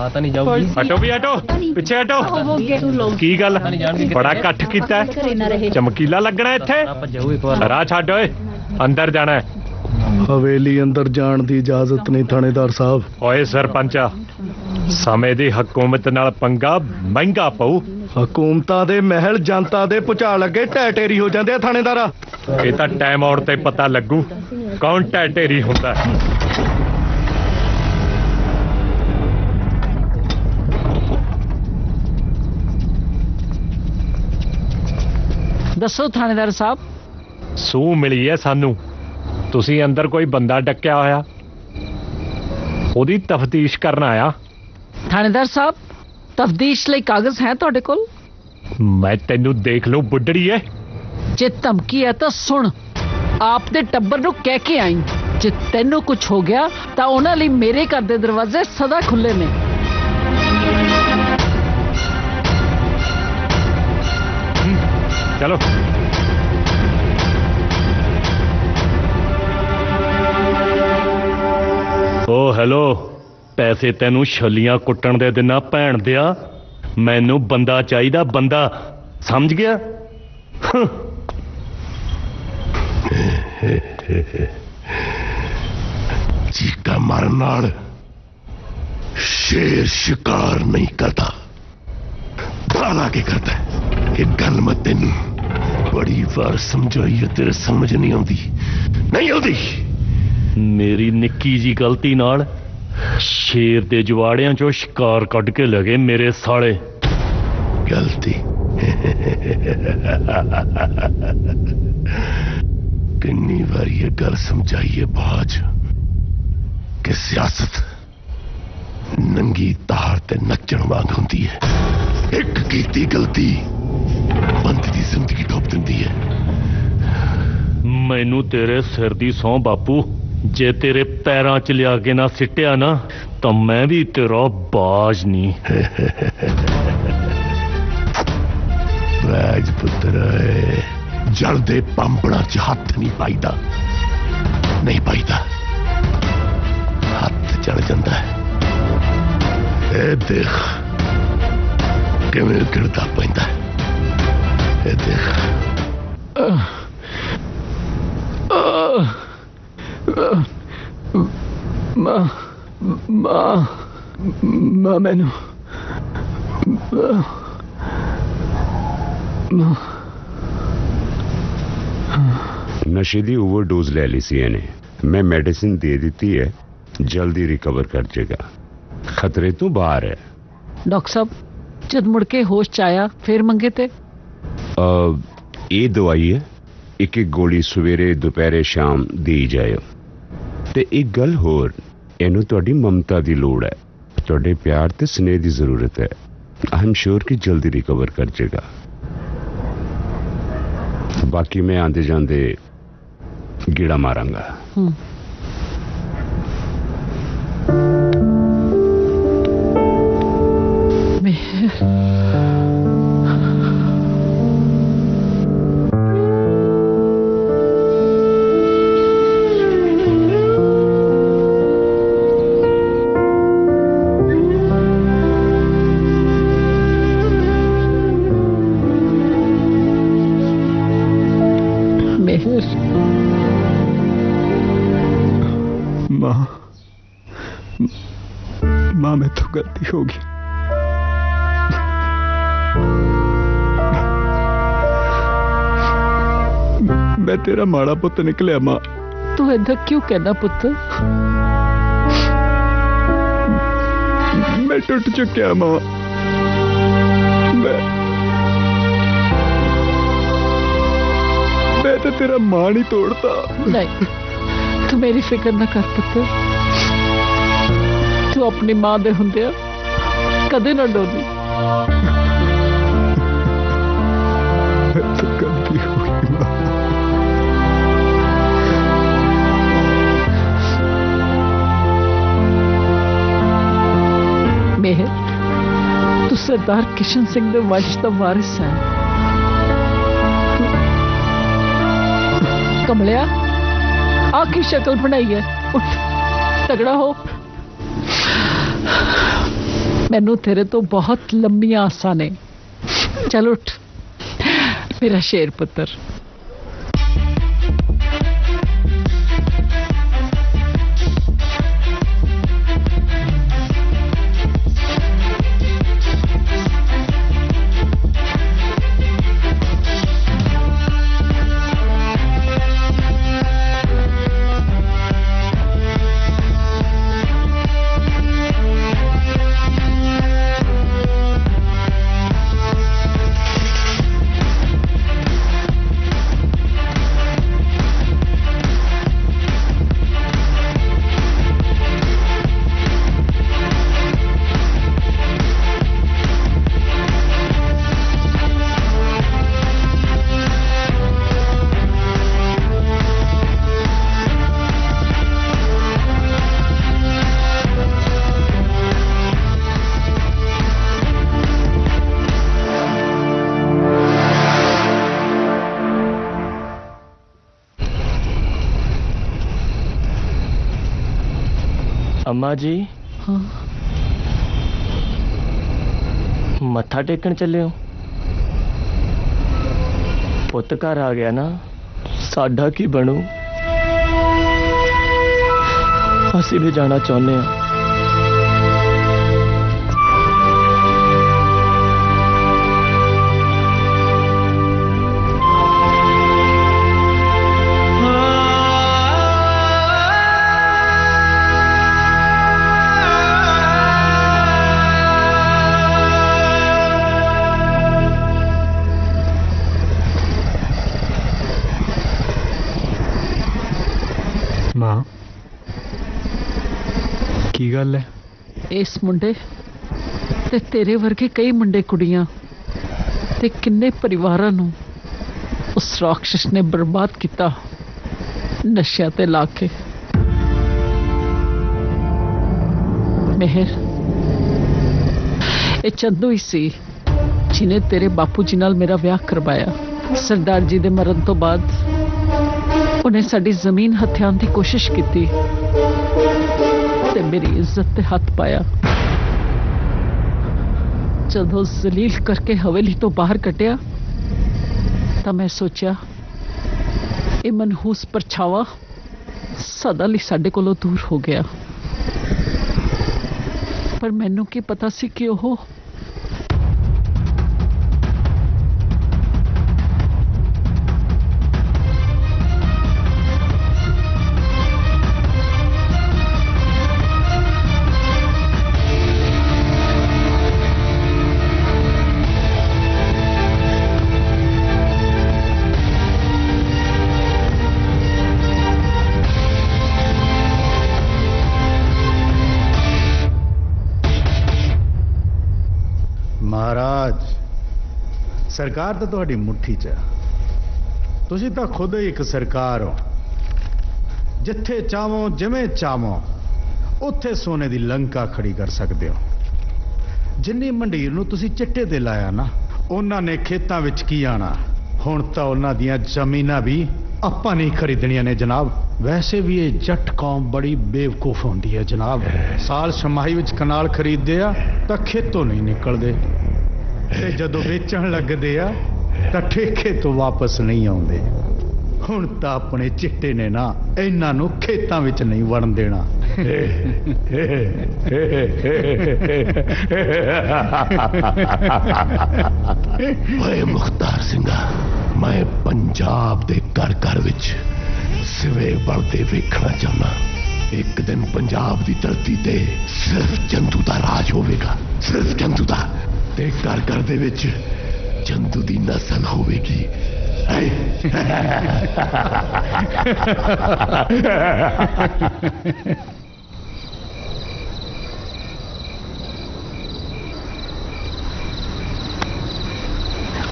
ਤਾਂ ਨਹੀਂ ਜਾਊਗੀ। ਹਟੋ ਵੀ ਹਟੋ, ਪਿੱਛੇ ਹਟੋ। ਕੀ ਗੱਲ ਬੜਾ ਇਕੱਠ ਕੀਤਾ ਹੈ? ਚਮਕੀਲਾ ਲੱਗਣਾ ਇੱਥੇ। ਰਾਹ ਛੱਡ ਓਏ, ਅੰਦਰ ਜਾਣਾ ਹੈ। ਹਵੇਲੀ ਅੰਦਰ ਜਾਣ ਦੀ ਇਜਾਜ਼ਤ ਨਹੀਂ ਥਾਣੇਦਾਰ ਸਾਹਿਬ। ਓਏ ਸਰਪੰਚਾ, ਸਮੇਂ ਦੀ ਹਕੂਮਤ ਨਾਲ ਪੰਗਾ ਮਹਿੰਗਾ ਪਊ। ਹਕੂਮਤਾਂ ਦੇ ਮਹਿਲ ਜਨਤਾ ਦੇ ਭੁਚਾਲ ਅੱਗੇ ਢਹਿ-ਢੇਰੀ ਹੋ ਜਾਂਦੇ ਆ ਥਾਣੇਦਾਰਾ। ਇਹ ਤਾਂ ਟਾਈਮ ਆਉਣ ਤੇ ਪਤਾ ਲੱਗੂ ਕੌਣ ਢਹਿ-ਢੇਰੀ ਹੁੰਦਾ। ਦੱਸੋ ਥਾਣੇਦਾਰ ਸਾਹਿਬ। ਸੂਹ ਮਿਲੀ ਹੈ ਸਾਨੂੰ, ਤੁਸੀਂ ਅੰਦਰ ਕੋਈ ਬੰਦਾ ਡੱਕਿਆ ਹੋਇਆ, ਉਹਦੀ ਤਫਤੀਸ਼ ਕਰਨ ਆਇਆ। ਥਾਣੇਦਾਰ ਸਾਹਿਬ, ਤਫਤੀਸ਼ ਲਈ ਕਾਗਜ਼ ਹੈ ਤੁਹਾਡੇ ਕੋਲ? ਮੈਂ ਤੈਨੂੰ ਦੇਖ ਲੂੰ ਬੁੱਢੜੀਏ। ਜੇ ਧਮਕੀ ਹੈ ਤਾਂ ਸੁਣ, ਆਪ ਦੇ ਟੱਬਰ ਨੂੰ ਕਹਿ ਕੇ ਆਈ, ਜੇ ਤੈਨੂੰ ਕੁਝ ਹੋ ਗਿਆ ਤਾਂ ਉਹਨਾਂ ਲਈ ਮੇਰੇ ਘਰ ਦੇ ਦਰਵਾਜ਼ੇ ਸਦਾ ਖੁੱਲੇ ਨੇ। ਚਲੋ। ਓ ਹੈਲੋ, ਪੈਸੇ ਤੈਨੂੰ ਛੱਲੀਆਂ ਕੁੱਟਣ ਦੇ ਦਿਨਾ ਭੈਣ ਦਿਆ। ਮੈਨੂੰ ਬੰਦਾ ਚਾਹੀਦਾ, ਬੰਦਾ, ਸਮਝ ਗਿਆ? ਚੀਕਾ ਮਾਰਨ ਨਾਲ ਸ਼ੇਰ ਸ਼ਿਕਾਰ ਨਹੀਂ ਕਰਦਾ, ਭਾਲਾ ਕੇ ਕਰਦਾ। ਇਹ ਗੱਲ ਮੈਂ ਤੈਨੂੰ ਬੜੀ ਵਾਰ ਸਮਝਾਈ ਹੈ, ਤੇਰੇ ਸਮਝ ਨਹੀਂ ਆਉਂਦੀ, ਨਹੀਂ ਆਉਂਦੀ। ਮੇਰੀ ਨਿੱਕੀ ਜੀ ਗਲਤੀ ਨਾਲ ਸ਼ੇਰ ਦੇ ਜਵਾੜਿਆਂ ਚੋਂ ਸ਼ਿਕਾਰ ਕੱਢ ਕੇ ਲਗੇ ਮੇਰੇ ਸਾਲੇ। ਗਲਤੀ? ਕਿੰਨੀ ਵਾਰੀ ਇਹ ਗੱਲ ਸਮਝਾਈਏ ਬਾਜ ਕਿ ਸਿਆਸਤ ਨੰਗੀ ਤਾਰ ਤੇ ਨੱਚਣ ਵਾਂਗ ਹੁੰਦੀ ਹੈ। ਇੱਕ ਕੀਤੀ ਗਲਤੀ ਬੰਦੇ ਦੀ ਜ਼ਿੰਦਗੀ ਡੋਬ ਦਿੰਦੀ ਹੈ। ਮੈਨੂੰ ਤੇਰੇ ਸਿਰ ਦੀ ਸਹੁੰ ਬਾਪੂ, ਜੇ ਤੇਰੇ ਪੈਰਾਂ 'ਚ ਲਿਆ ਕੇ ਨਾ ਸਿੱਟਿਆ ਨਾ ਤਾਂ ਮੈਂ ਵੀ ਤੇਰਾ ਬਾਜ ਨਹੀਂ। ਬਾਜ ਪੁੱਤਰ, ਜਲਦੇ ਪੰਪੜਾਂ 'ਚ ਹੱਥ ਨਹੀਂ ਪਾਈਦਾ, ਨਹੀਂ ਪਾਈਦਾ। ਹੱਥ ਚੜ ਜਾਂਦਾ ਹੈ। ਇਹ ਦੇਖ ਕਿਵੇਂ ਗਿਰਦਾ ਪੈਂਦਾ। ਇਹ ਦੇਖ। ਮਾਂ ਮੈਨੂੰ ਨਸ਼ੇ ਦੀ ਓਵਰਡੋਜ਼ ਲੈ ਲਈ ਸੀ ਇਹਨੇ। ਮੈਂ ਮੈਡੀਸਿਨ ਦੇ ਦਿੱਤੀ ਹੈ, ਜਲਦੀ ਰਿਕਵਰ ਕਰ ਜਾਏਗਾ, ਖਤਰੇ ਤੋਂ ਬਾਹਰ ਹੈ। ਡਾਕਟਰ ਸਾਹਿਬ, ਜਦ ਮੁੜ ਕੇ ਹੋਸ਼ ਚ ਆਇਆ ਫਿਰ ਮੰਗੇ ਤੇ ਇਹ ਦਵਾਈ ਹੈ, ਇੱਕ ਇੱਕ ਗੋਲੀ ਸਵੇਰੇ ਦੁਪਹਿਰੇ ਸ਼ਾਮ ਦੀ ਜਾਇਓ। ਤੇ ਇੱਕ ਗੱਲ ਹੋਰ, ਇਹਨੂੰ ਤੁਹਾਡੀ ਮਮਤਾ ਦੀ ਲੋੜ ਹੈ, ਤੁਹਾਡੇ ਪਿਆਰ ਤੇ ਸਨੇਹ ਦੀ ਜ਼ਰੂਰਤ ਹੈ। ਆਈ ਐਮ ਸ਼ੋਰ ਕਿ ਜਲਦੀ ਰਿਕਵਰ ਕਰ ਜਾਏਗਾ। ਬਾਕੀ ਮੈਂ ਆਂਦੇ ਜਾਂਦੇ ਗੀੜਾ ਮਾਰਾਂਗਾ। माँ में तो गलती होगी। मैं तेरा माड़ा पुत निकलिया माँ। तू ऐसा क्यों कहना पुत? मैं टूट चुकिया माँ। मैं तो तेरा मां नहीं तोड़ता। नहीं, तू मेरी फिक्र ना कर पुत। तू अपनी मां दे हुंदिया कदे ना डोली। तो गलती हुई मां। मेहर, तू सरदार किशन सिंह दे वंश दा वारिस है। कमलिया, आखिर शक्ल बनाई है, उठ तगड़ा हो। ਮੈਨੂੰ ਤੇਰੇ ਤੋਂ ਬਹੁਤ ਲੰਮੀਆਂ ਆਸਾਂ ਨੇ। ਚੱਲ ਉੱਠ ਮੇਰਾ ਸ਼ੇਰ ਪੁੱਤਰ। अम्मा जी। हाँ मत्था टेकन चले हो? पुत घर आ गया ना, साडा की बनू? असी भी जाना चाहते हैं। मां की गल है? इस मुंडे ते तेरे वर्गे कई मुंडे कुड़ियां ते किन्ने परिवारां नूं उस राक्षस ने बर्बाद किया नशियां ते ला के। मेहर ये चंदू ही सी जिन्हें तेरे बापू जी नाल मेरा ब्याह करवाया। सरदार जी दे मरण तो बाद उन्हें साडी जमीन हथियान की कोशिश की ते मेरी इज्जत ते हाथ पाया। जदों जलील करके हवेली तो बाहर कटिया तो मैं सोचा ये मनहूस परछावा सदा लई साडे कोलों दूर हो गया। पर मैनू की पता सी कि ओह महाराज सरकार तो तुहाडी मुट्ठी च है। तुसी तो खुद ही एक सरकार हो। जिथे चाहो जिमें चाहो उत्थे सोने की लंका खड़ी कर सकते हो। जिन्नी मंडीर नूं तुसी चिट्टे ते लाया ना उन्हां ने खेतां विच की आना। हुण तां उन्हां दियां जमीनां भी आपां नहीं खरीदणियां ने जनाब। वैसे भी ये जट कौम बड़ी बेवकूफ होंदी है जनाब। साल छमाही विच कनाल खरीददे आ तां खेतों नहीं निकलदे ते जदों वेचण लगदे आ तां ठेके तो वापस नहीं आउंदे। हुण तां अपने चिट्टे ने ना इन्हां नूं खेतां विच नहीं वड़न देना। ओए मुख्तार सिंघा, मैं पंजाब दे घर घर विच सिवे बढ़ते वेखना चाहना। एक दिन पंजाब की धरती ते सिर्फ चंदू दा राज होवेगा, सिर्फ चंदू दा। ते घर घर दे विच चंदू दी नस्ल होवेगी।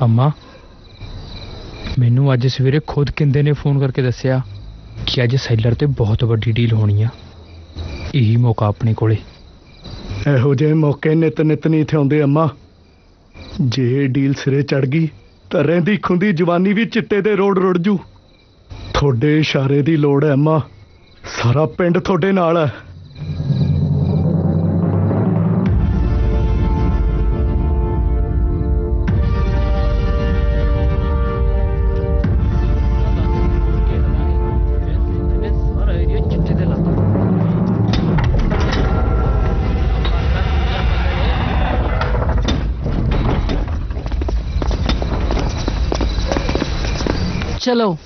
अम्मा मैनू अज सवेरे खुद किंदे ने फोन करके दसिया कि अज सैलर ते बहुत वड्डी डील होनी आ। यही मौका अपने कोले। ਇਹੋ ਜਿਹੇ मौके नित नित नहीं थे आउंदे अम्मा। जे डील सिरे चढ़ गई तो रहिंदी खुंदी जवानी भी चिट्टे दे रोड रुड़ जू। थोड़े इशारे दी लोड़ है अम्मा, सारा पिंड थोड़े नाल है। चलो।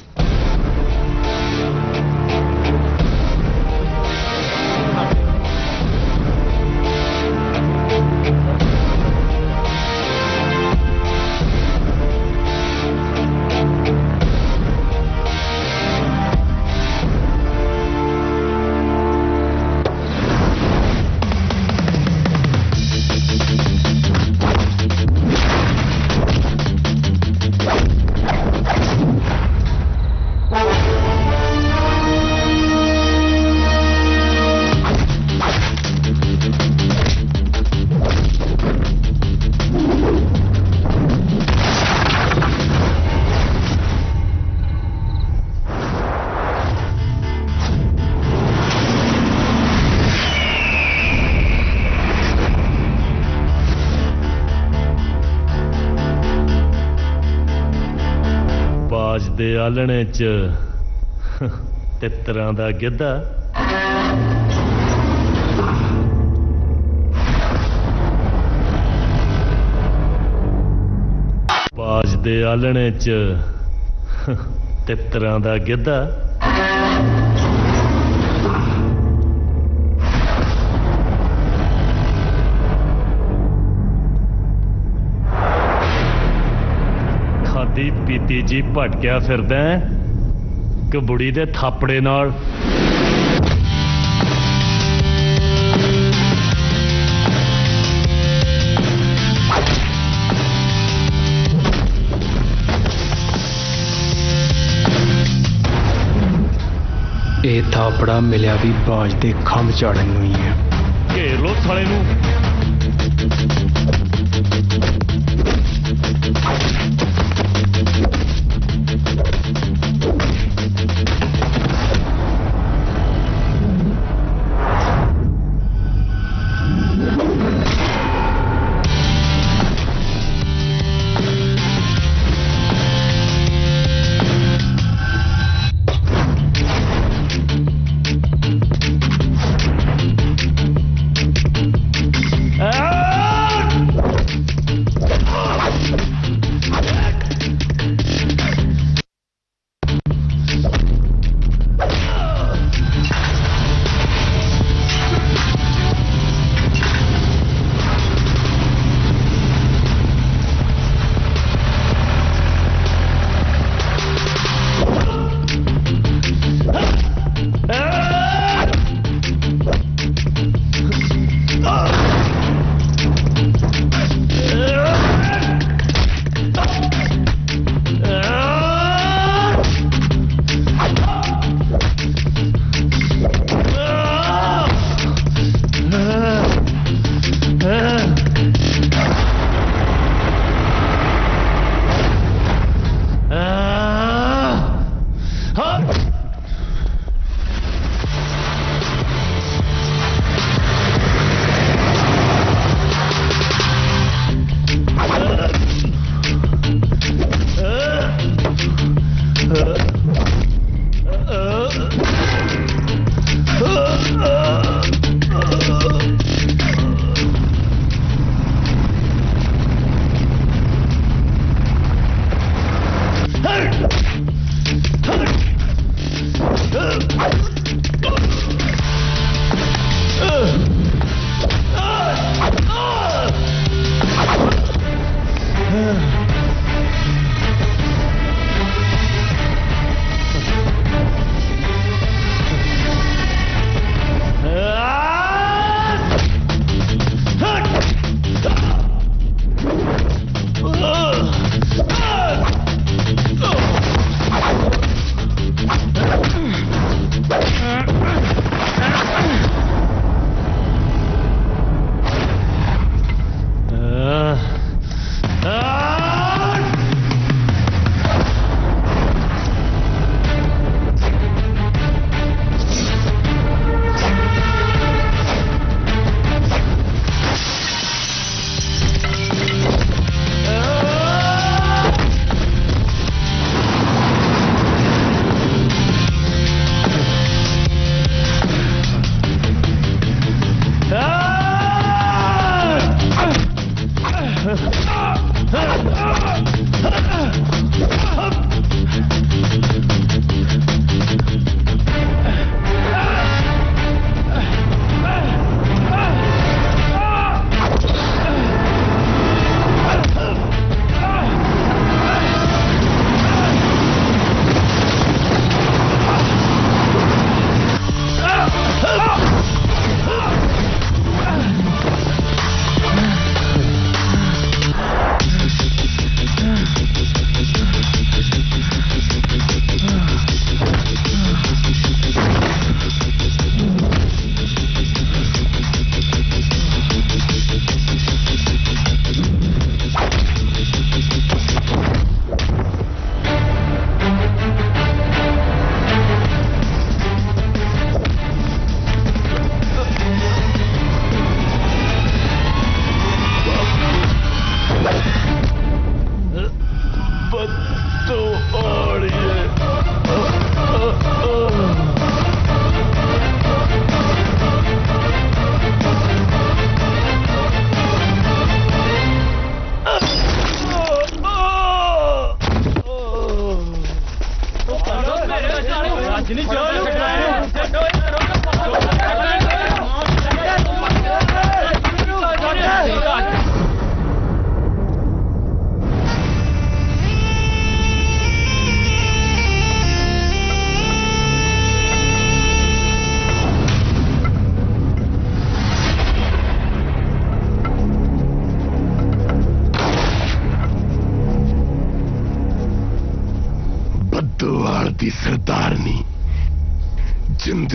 ਬਾਜ ਦੇ ਆਲਣੇ 'ਚ ਤਿੱਤਰਾਂ ਦਾ ਗਿੱਧਾ। ਬਾਜ ਦੇ ਆਲਣੇ 'ਚ ਤਿੱਤਰਾਂ ਦਾ ਗਿੱਧਾ। ਖਾਦੀ ਪੀਤੀ ਜੀ ਭਟਕਿਆ ਫਿਰਦਾ ਕਿ ਬੁੜੀ ਦੇ ਥਾਪੜੇ ਨਾਲ। ਇਹ ਥਾਪੜਾ ਮਿਲਿਆ ਵੀ ਬਾਜ ਦੇ ਖੰਭ ਝਾੜਨ ਨੂੰ ਹੀ ਹੈ। ਘੇਰ ਲੋ ਸਾਲੇ ਨੂੰ।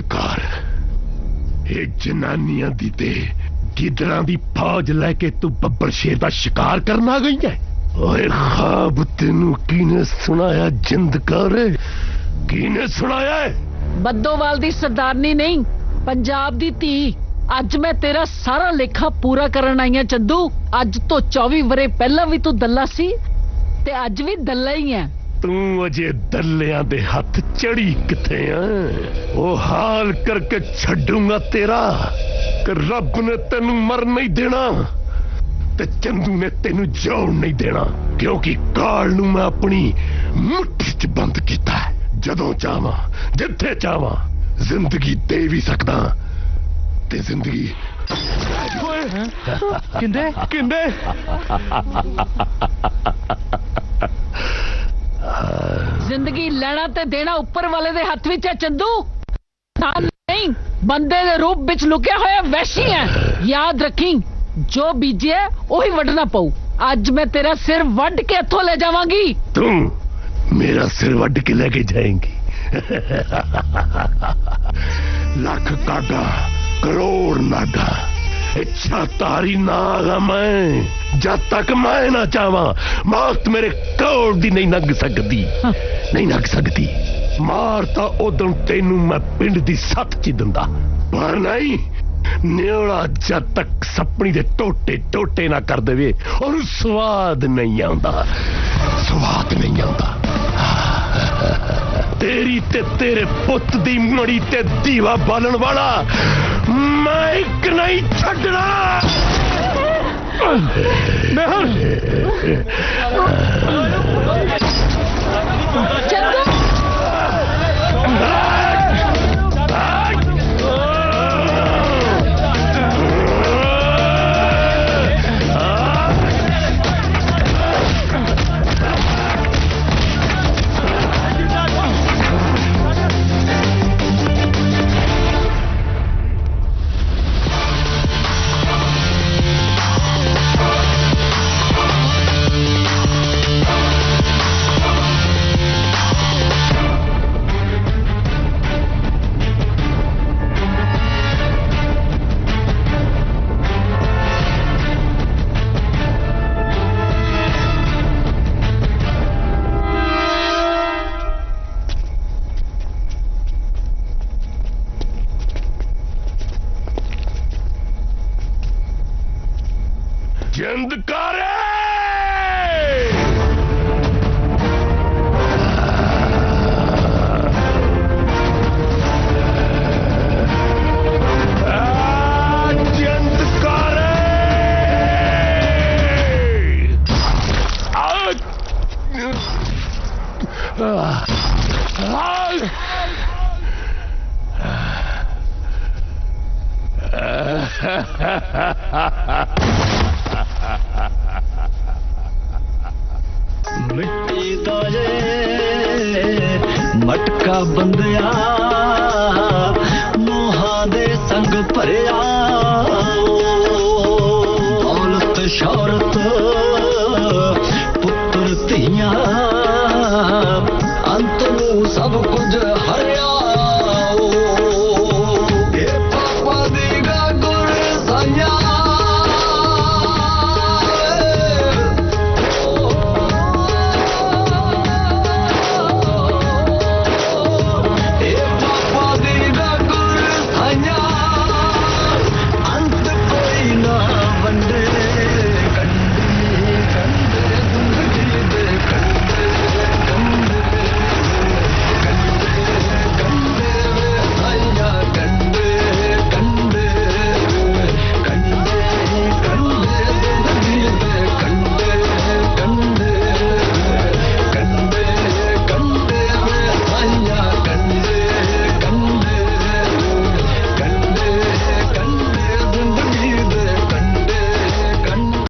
सरकार ये जनानियां दी ते गिदड़ां दी फौज लैके तू बब्बर शेर दा शिकार करना आ गई है। ओए ख्वाब तेनू किने सुनाया जिंदकार, किने सुनाया है? बद्दोवाल दी सरदारनी नहीं, पंजाब दी धी। अज मैं तेरा सारा लेखा पूरा करन आई हां चंदू। अज तो 24 वरे पहला भी तू दल्ला सी ते अज भी दल्ला ही है। तू अजे दल्लियां दे हथ चढ़ी किथे है? ओ हाल करके छड्डूंगा तेरा कि रब ने तेनू मर नहीं देना ते चंदू ने तेनू जोड़ नहीं देना, क्योंकि काल नू मैं अपनी मुट्ठी च बंद कीता है। जदों चाहवां जिथे चाहवां जिंदगी दे भी सकदा ते जिंदगी किंदे किंदे जिंदगी लेना ते देना ऊपर वाले दे हथ विच है चंदू, नहीं बंदे दे रूप विच लुकिया होया वैशी है। याद रखी जो बीजे है वही वडना पऊ। आज मैं तेरा सिर वड के हथों ले जावांगी। तू मेरा सिर वड के लेके जाएंगी? लाख कागा करोड़ नागा इच्छा तारी नागा मैं, जब तक मैं ना चाहवा मौत मेरे कोल दी नहीं लग सकती, नहीं लग सकती। मारता उदों तेनू मैं पिंड दी सत च दिंदा, पर नहीं न्योड़ा जब तक सपनी दे टोटे टोटे ना कर देवे और स्वाद नहीं आंदा, स्वाद नहीं आंदा। तेरी ते तेरे पुत दी मड़ी ते दीवा बालन वाला मैं एक नहीं छड़ना। मिट्टी दा मटका बंदिया मोहां दे संग भरिया